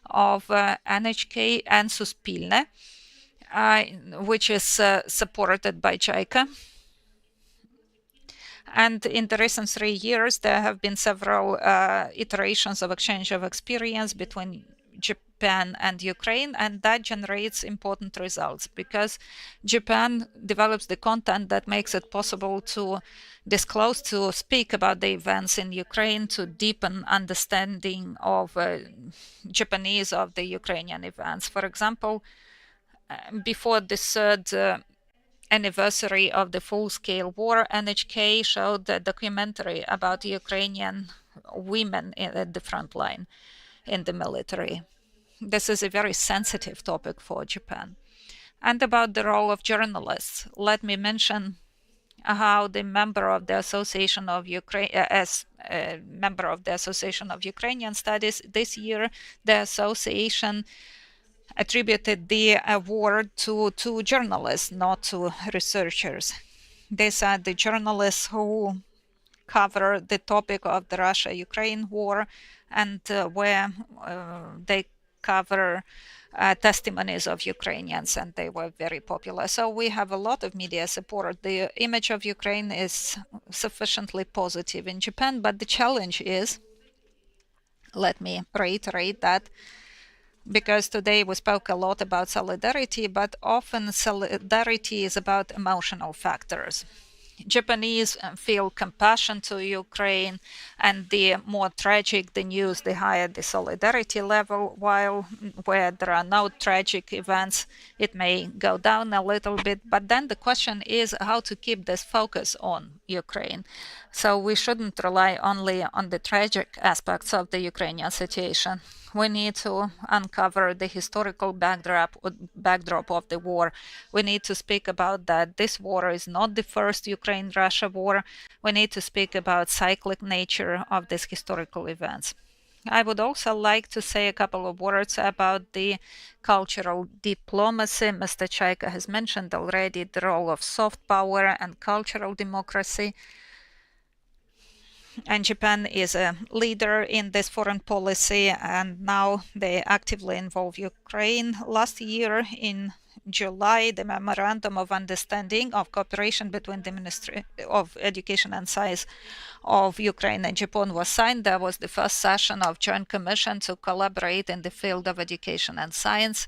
of NHK and Suspilne, which is supported by JICA. And in the recent 3 years, there have been several iterations of exchange of experience between Japan and Ukraine, and that generates important results because Japan develops the content that makes it possible to disclose, to speak about the events in Ukraine, to deepen understanding of Japanese of the Ukrainian events. For example, before the 3rd anniversary of the full-scale war, NHK showed a documentary about Ukrainian women at the front line in the military. This is a very sensitive topic for Japan. And about the role of journalists, let me mention how the member of the Association of Ukraine, as a member of the Association of Ukrainian Studies, this year the association attributed the award to two journalists, not to researchers. These are the journalists who cover the topic of the Russia-Ukraine war, and where they cover testimonies of Ukrainians, and they were very popular. So we have a lot of media support. The image of Ukraine is sufficiently positive in Japan, but the challenge is, let me reiterate that, because today we spoke a lot about solidarity, but often solidarity is about emotional factors. Japanese feel compassion to Ukraine, and the more tragic the news, the higher the solidarity level, while where there are no tragic events, it may go down a little bit. But then the question is how to keep this focus on Ukraine. So we shouldn't rely only on the tragic aspects of the Ukrainian situation. We need to uncover the historical backdrop of the war. We need to speak about that this war is not the first Ukraine-Russia war. We need to speak about cyclic nature of these historical events. I would also like to say a couple of words about the cultural diplomacy. Mr. Chaika has mentioned already the role of soft power and cultural democracy. And Japan is a leader in this foreign policy, and now they actively involve Ukraine. Last year in July, the Memorandum of Understanding of Cooperation between the Ministry of Education and Science of Ukraine and Japan was signed. That was the first session of Joint Commission to collaborate in the field of education and science.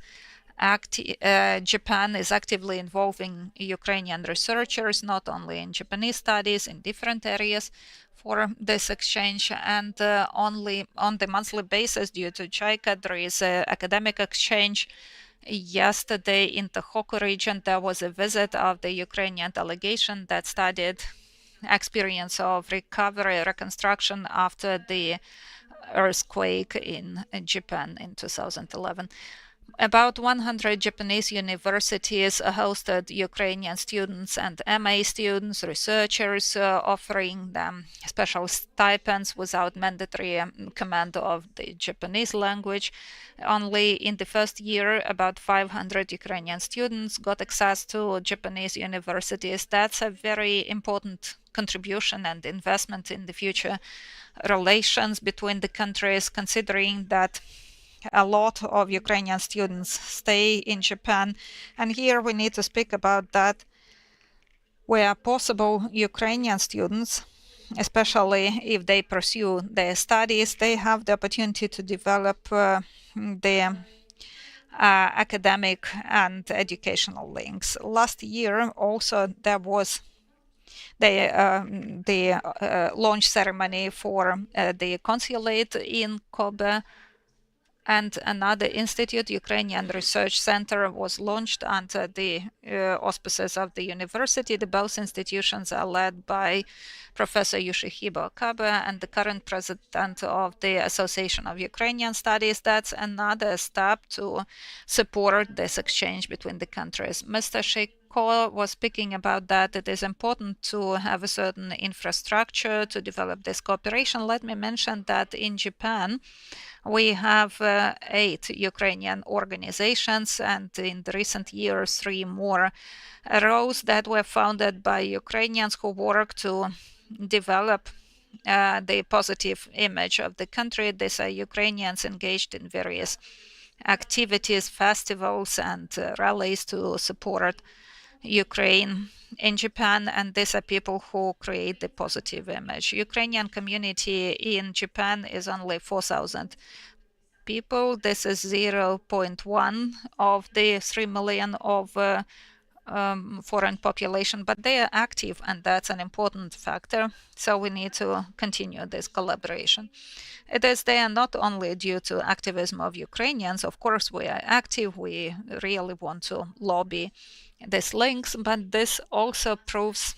Japan is actively involving Ukrainian researchers, not only in Japanese studies, in different areas for this exchange, and only on the monthly basis due to JICA there is an academic exchange. Yesterday in the Tohoku region there was a visit of the Ukrainian delegation that studied experience of recovery, reconstruction after the earthquake in Japan in 2011. About 100 Japanese universities hosted Ukrainian students and MA students, researchers, offering them special stipends without mandatory command of the Japanese language. Only in the first year, about 500 Ukrainian students got access to Japanese universities. That's a very important contribution and investment in the future relations between the countries, considering that a lot of Ukrainian students stay in Japan, and here we need to speak about that. Where possible, Ukrainian students, especially if they pursue their studies, they have the opportunity to develop their academic and educational links. Last year also there was the launch ceremony for the consulate in Kobe, and another institute, Ukrainian Research Center, was launched under the auspices of the university. Both institutions are led by Professor Yoshihiro Okabe and the current president of the Association of Ukrainian Studies. That's another step to support this exchange between the countries. Mr. Sheiko was speaking about that. It is important to have a certain infrastructure to develop this cooperation. Let me mention that in Japan, we have 8 Ukrainian organizations, and in the recent years 3 more arose that were founded by Ukrainians who work to develop the positive image of the country. These are Ukrainians engaged in various activities, festivals, and rallies to support Ukraine in Japan, and these are people who create the positive image. Ukrainian community in Japan is only 4,000 people. This is 0.1 of the 3 million of foreign population, but they are active, and that's an important factor. So we need to continue this collaboration. It is there not only due to activism of Ukrainians. Of course, we are active. We really want to lobby these links, but this also proves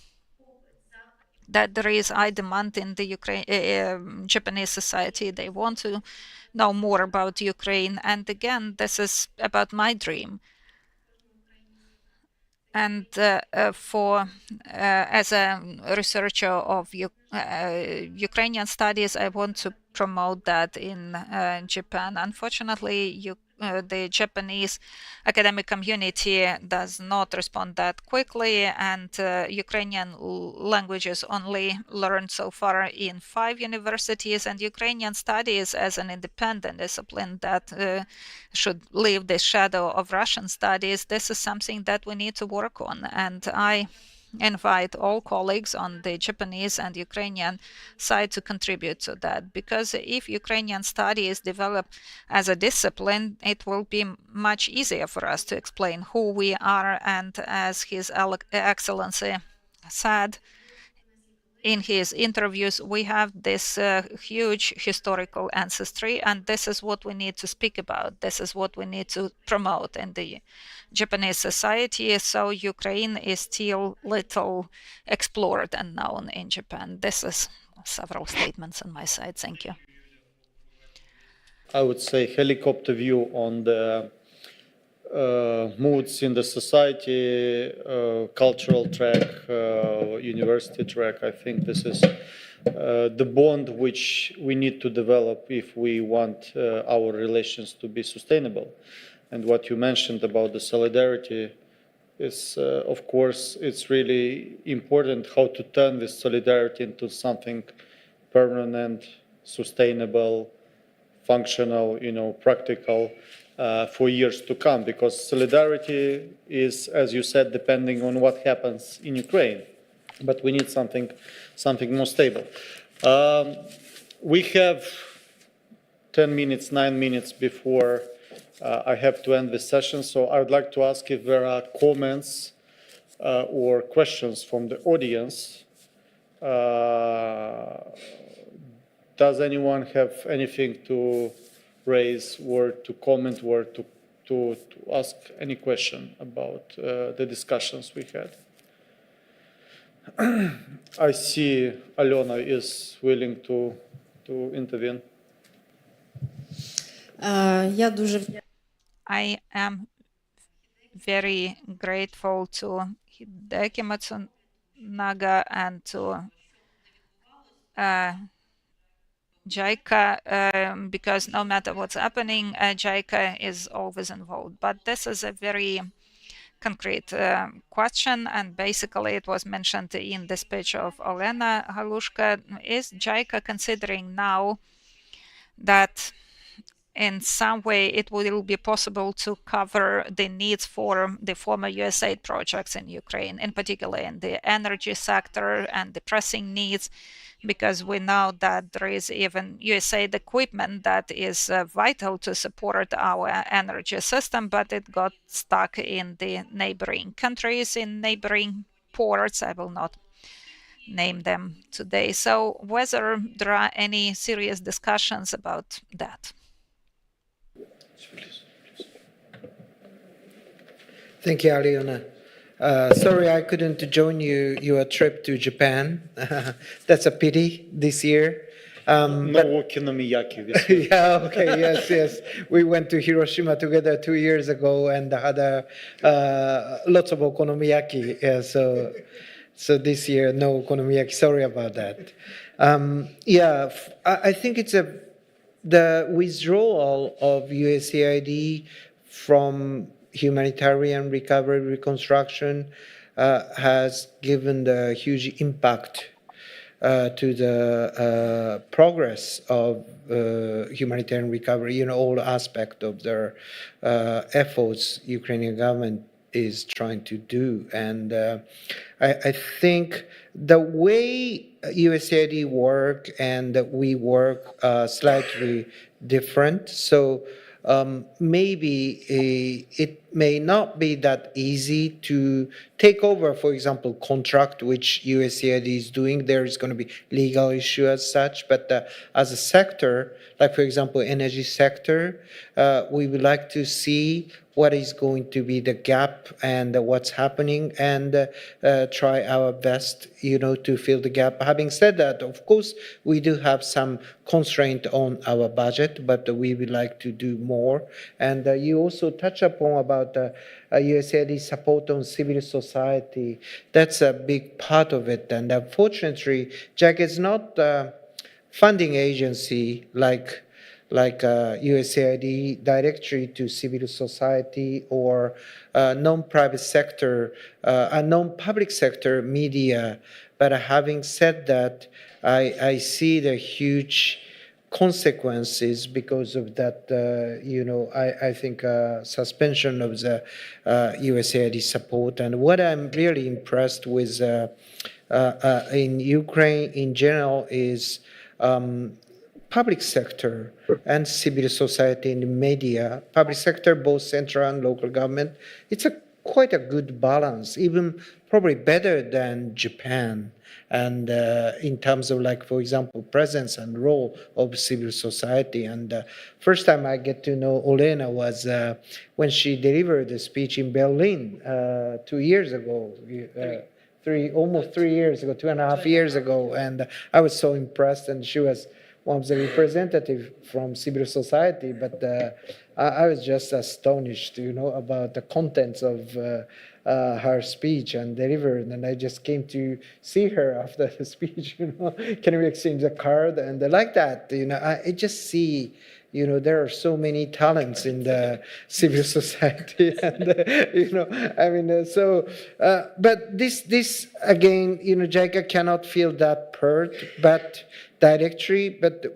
that there is high demand in the Japanese society. They want to know more about Ukraine. And again, this is about my dream. And as a researcher of Ukrainian studies, I want to promote that in Japan. Unfortunately, the Japanese academic community does not respond that quickly, and Ukrainian language is only learned so far in 5 universities, and Ukrainian studies as an independent discipline that should leave the shadow of Russian studies. This is something that we need to work on, and I invite all colleagues on the Japanese and Ukrainian side to contribute to that, because if Ukrainian studies develop as a discipline, it will be much easier for us to explain who we are, and as His Excellency said in his interviews, we have this huge historical ancestry, and this is what we need to speak about. This is what we need to promote in the Japanese society. So Ukraine is still little explored and known in Japan. This is several statements on my side. Thank you. I would say helicopter view on the moods in the society, cultural track, university track. I think this is the bond which we need to develop if we want our relations to be sustainable. And what you mentioned about the solidarity is, of course, it's really important how to turn this solidarity into something permanent, sustainable, functional, practical, for years to come, because solidarity is, as you said, depending on what happens in Ukraine. But we need something more stable. We have 10 minutes, 9 minutes before I have to end this session, so I would like to ask if there are comments or questions from the audience. Does anyone have anything to raise or to comment or to ask any question about the discussions we had? I see Alena is willing to intervene. I am very grateful to Hideki Matsunaga and to JICA, because no matter what's happening, JICA is always involved. But this is a very concrete question, and basically it was mentioned in the speech of Olena Halushka. Is JICA considering now that in some way it will be possible to cover the needs for the former USAID projects in Ukraine, in particular in the energy sector and the pressing needs? Because we know that there is even USAID equipment that is vital to support our energy system, but it got stuck in the neighboring countries, in neighboring ports. I will not name them today. So whether there are any serious discussions about that? Thank you, Aliona. Sorry I couldn't join your trip to Japan. That's a pity this year. No okonomiyaki this year. Yeah, okay, yes. We went to Hiroshima together 2 years ago and had lots of okonomiyaki. Yeah, so this year, no okonomiyaki. Sorry about that. I think it's the withdrawal of USAID from humanitarian recovery reconstruction has given the huge impact to the progress of humanitarian recovery, all aspects of their efforts Ukrainian government is trying to do. And I think the way USAID work and that we work slightly different. So maybe it may not be that easy to take over, for example, contract which USAID is doing. There is going to be legal issue as such, but as a sector, like for example, energy sector, we would like to see what is going to be the gap and what's happening, and try our best, to fill the gap. Having said that, of course, we do have some constraint on our budget, but we would like to do more. And you also touch upon about about USAID support on civil society. That's a big part of it. And unfortunately, JAC is not a funding agency like USAID directly to civil society or non-private sector, non-public sector media. But having said that, I see the huge consequences because of that, I think suspension of the USAID support. And what I'm really impressed with in Ukraine in general is public sector and civil society and media. Public sector, both central and local government, it's quite a good balance, even probably better than Japan. And in terms of, like, for example, presence and role of civil society. And first time I get to know Olena was when she delivered a speech in Berlin 2 years ago. Almost 3 years ago, 2.5 years ago. And I was so impressed, and she was one of the representative from civil society, but I was just astonished, about the contents of her speech and delivered, and I just came to see her after the speech, can we exchange a card, and like that, I just see, there are so many talents in the civil society, and but this again, JICA cannot feel that hurt, but directly, but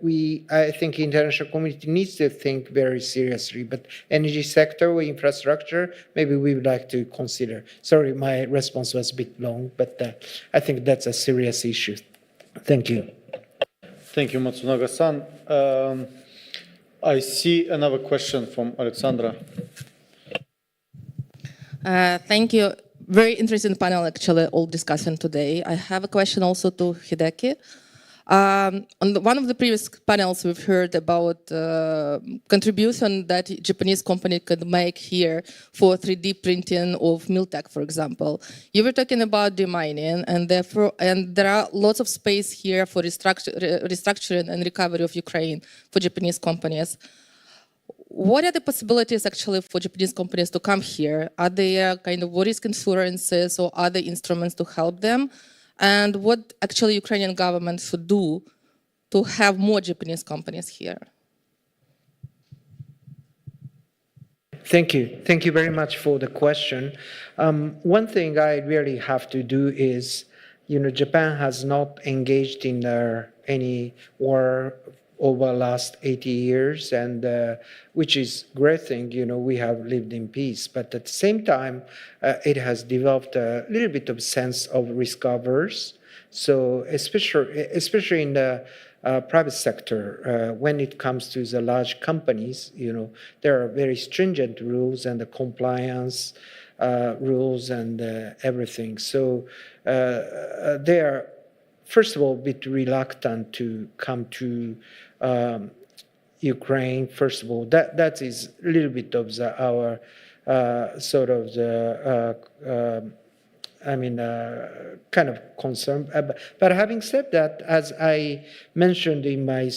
I think international community needs to think very seriously. But energy sector or infrastructure, maybe we would like to consider. Sorry, my response was a bit long, but I think that's a serious issue. Thank you. Thank you, Matsunaga-san. I see another question from Alexandra. Thank you. Very interesting panel, actually, all discussing today. I have a question also to Hideki. On one of the previous panels, we've heard about contribution that Japanese company could make here for 3D printing of Miltech, for example. You were talking about demining, and there are lots of space here for restructuring and recovery of Ukraine for Japanese companies. What are the possibilities actually for Japanese companies to come here? Are there kind of risk insurances or other instruments to help them? And what actually Ukrainian government should do to have more Japanese companies here? Thank you. Thank you very much for the question. One thing I really have to do is, Japan has not engaged in any war over the last 80 years, and which is a great thing, we have lived in peace. But at the same time, it has developed a little bit of sense of risk averse. So especially in the private sector, when it comes to the large companies, there are very stringent rules and the compliance rules and everything. So they are, first of all, a bit reluctant to come to Ukraine. First of all, that is a little bit of our sort of the kind of concern. But having said that, as I mentioned in my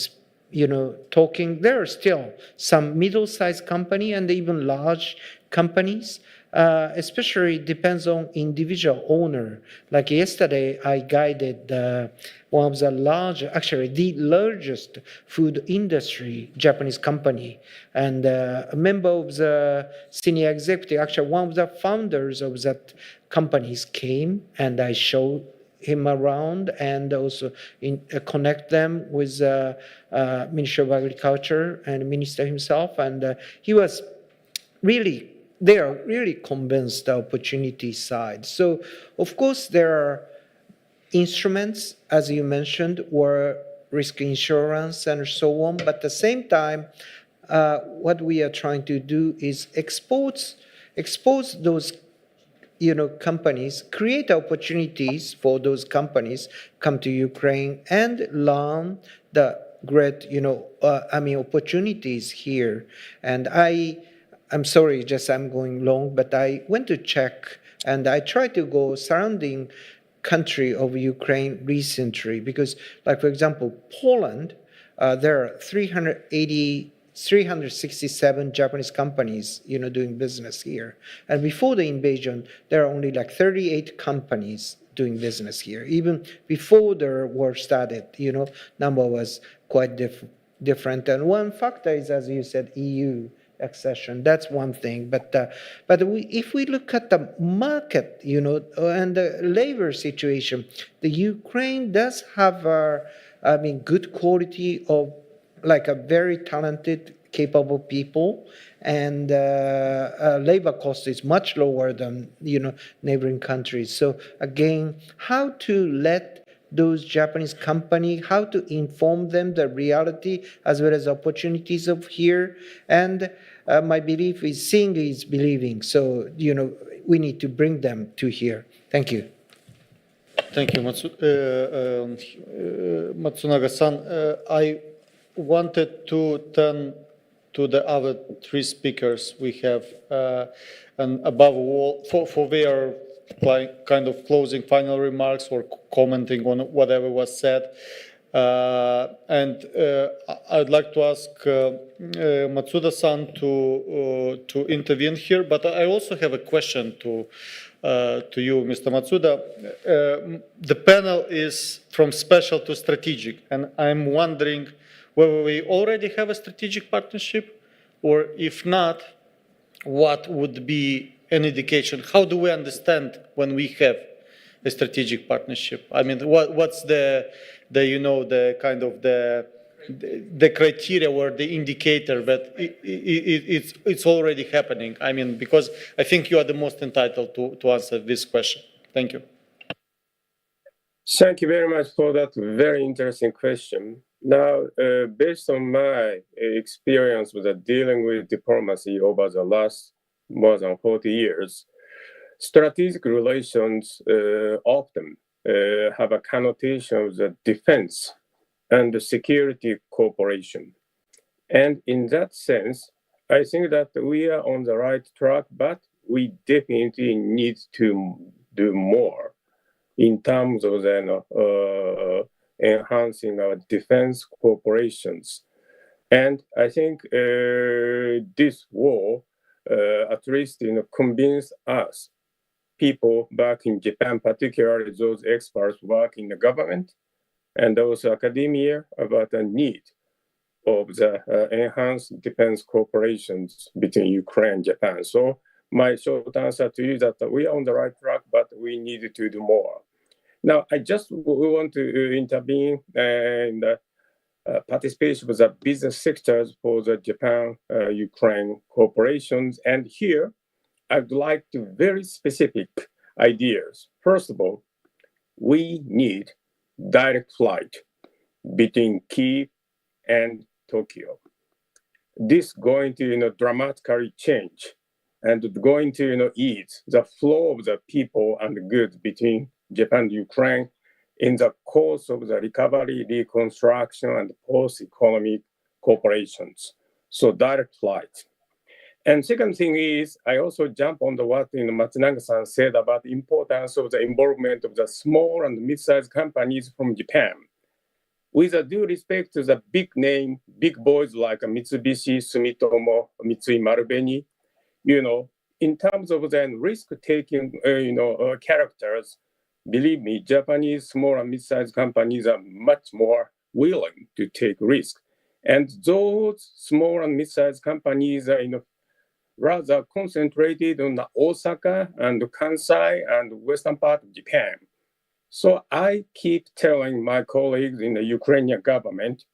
talking, there are still some middle-sized company and even large companies. Especially depends on individual owner. Like yesterday, I guided one of the the largest food industry Japanese company, and a member of the senior executive, actually one of the founders of that companies came, and I showed him around and also connect them with Ministry of Agriculture and Minister himself, and he was they are really convinced the opportunity side. So, of course, there are instruments, as you mentioned, or risk insurance and so on. But at the same time, what we are trying to do is expose those companies, create opportunities for those companies come to Ukraine and learn the great, opportunities here. And I'm sorry, I'm going long, but I went to check and I tried to go surrounding country of Ukraine recently because, like, for example, Poland, there are 380 367 Japanese companies, doing business here. And before the invasion, there are only like 38 companies doing business here. Even before the war started, number was quite different. And one factor is, as you said, EU accession. That's one thing. But if we look at the market, and the labor situation, the Ukraine does have, good quality of like a very talented, capable people, and labor cost is much lower than neighboring countries. So again, how to let those Japanese companies, how to inform them the reality as well as opportunities of here. And my belief is seeing is believing. So we need to bring them to here. Thank you. Thank you, Matsunaga-san. I wanted to turn to the other three speakers we have, and above all, for their kind of closing final remarks or commenting on whatever was said. And I'd like to ask Matsuda-san to intervene here, but I also have a question to you, Mr. Matsuda. The panel is from special to strategic, and I'm wondering whether we already have a strategic partnership, or if not, what would be an indication? How do we understand when we have a strategic partnership? I mean, what's the kind of the criteria or the indicator that it's already happening? I mean, because I think you are the most entitled to answer this question. Thank you. Thank you very much for that very interesting question. Now, based on my experience with dealing with diplomacy over the last more than 40 years, strategic relations often have a connotation of the defense and the security cooperation. And in that sense, I think that we are on the right track, but we definitely need to do more in terms of enhancing our defense cooperations. And I think this war at least convinced us, people back in Japan, particularly those experts working in the government and also academia, about the need of the enhanced defense cooperations between Ukraine and Japan. So my short answer to you is that we are on the right track, but we need to do more. Now, I just want to intervene and participation with the business sectors for the Japan-Ukraine cooperations. And here, I'd like to very specific ideas. First of all, we need direct flight between Kyiv and Tokyo. This is going to dramatically change and going to ease the flow of the people and goods between Japan and Ukraine in the course of the recovery, reconstruction, and post-economic cooperations. So direct flight. And second thing is, I also jump on what Matsunaga-san said about the importance of the involvement of the small and mid-sized companies from Japan. With a due respect to the big name, big boys like Mitsubishi, Sumitomo, Mitsui Marubeni, in terms of the risk-taking, characters, believe me, Japanese small and mid-sized companies are much more willing to take risk. And those small and mid-sized companies are rather concentrated on Osaka and Kansai and western part of Japan. So I keep telling my colleagues in the Ukrainian government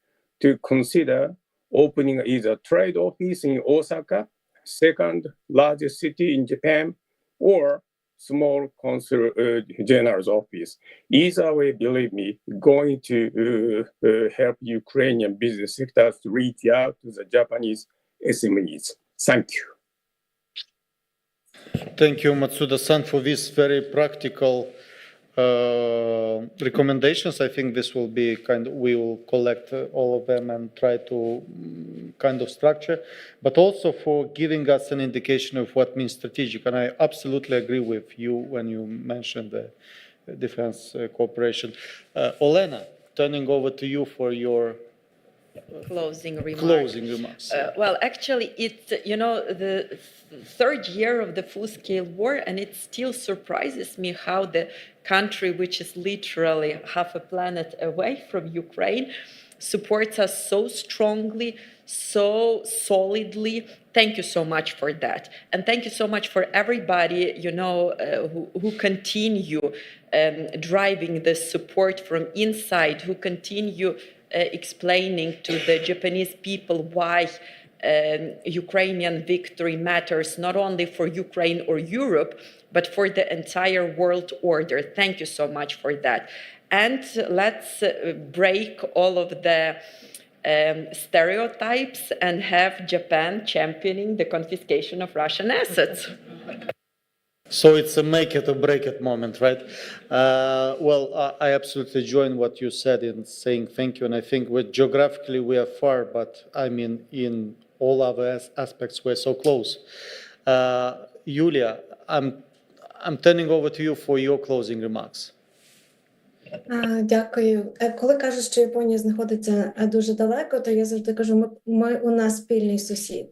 to consider opening either trade office in Osaka, second largest city in Japan, or small consul general's office. Either way, believe me, going to help Ukrainian business sectors to reach out to the Japanese SMEs. Thank you. Thank you, Matsuda-san, for these very practical recommendations. I think this will be we will collect all of them and try to kind of structure, but also for giving us an indication of what means strategic. And I absolutely agree with you when you mentioned the defense cooperation. Olena, turning over to you for your Closing remarks. Closing remarks. Well, actually, it's, the third year of the full-scale war, and it still surprises me how the country, which is literally half a planet away from Ukraine, supports us so strongly, so solidly. Thank you so much for that. And thank you so much for everybody, who continue driving the support from inside, who continue explaining to the Japanese people why Ukrainian victory matters not only for Ukraine or Europe, but for the entire world order. Thank you so much for that. And let's break all of the stereotypes and have Japan championing the confiscation of Russian assets. So it's a make it or break it moment, right? I absolutely join what you said in saying thank you. And I think geographically we are far, but I mean, in all other aspects, we're so close. Yulia, I'm turning over to you for your closing remarks. Дякую. Коли кажуть, що Японія знаходиться дуже далеко, то я завжди кажу, у нас спільний сусід.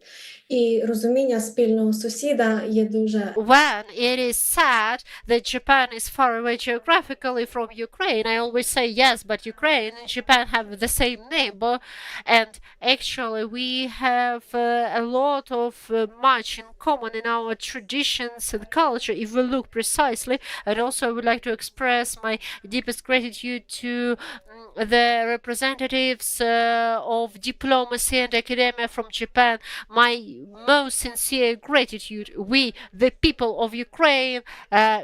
І розуміння спільного сусіда є дуже... When it is said that Japan is far away geographically from Ukraine, I always say yes, but Ukraine and Japan have the same neighbor, and actually we have a lot of much in common in our traditions and culture if we look precisely. And also I would like to express my deepest gratitude to the representatives of diplomacy and academia from Japan. My most sincere gratitude. We, the people of Ukraine,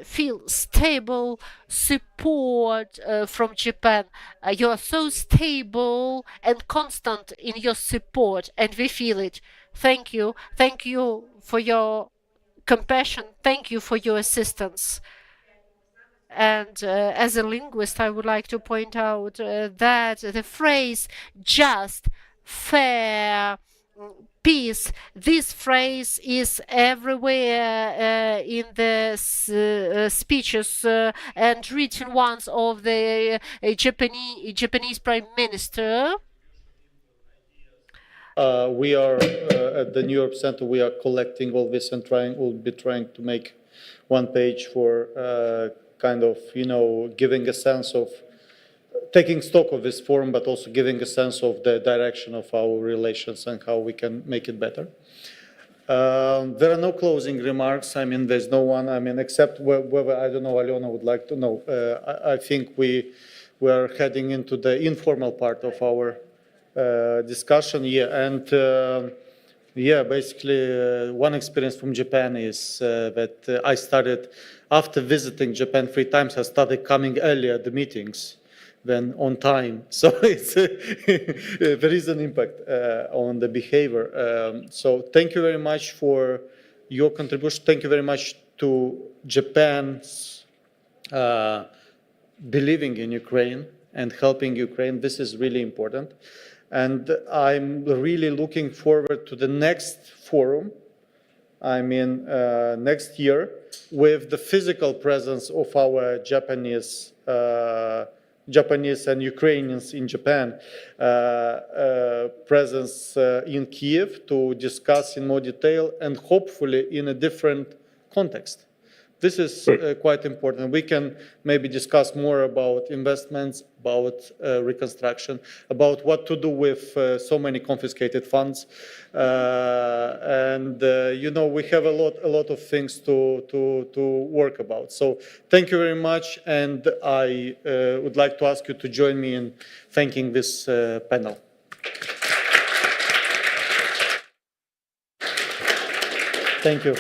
feel stable support from Japan. You are so stable and constant in your support, and we feel it. Thank you. Thank you for your compassion. Thank you for your assistance. And as a linguist, I would like to point out that the phrase just, fair, peace, this phrase is everywhere in the speeches and written ones of the Japanese Prime Minister. We are at the New York Center, we are collecting all this and we'll be trying to make one page for kind of, giving a sense of taking stock of this forum, but also giving a sense of the direction of our relations and how we can make it better. There are no closing remarks. I mean, there's no one, except whether, I don't know, Aliona would like to know. I think we are heading into the informal part of our discussion here. And basically, one experience from Japan is that I started, after visiting Japan 3 times, I started coming earlier at the meetings than on time. So it's there is an impact on the behavior. So thank you very much for your contribution. Thank you very much to Japan's believing in Ukraine and helping Ukraine. This is really important. And I'm really looking forward to the next forum, next year, with the physical presence of our Japanese and Ukrainians in Japan presence in Kiev to discuss in more detail and hopefully in a different context. This is quite important. We can maybe discuss more about investments, about reconstruction, about what to do with so many confiscated funds. We have a lot of things to work about. So thank you very much. And I would like to ask you to join me in thanking this panel. Thank you.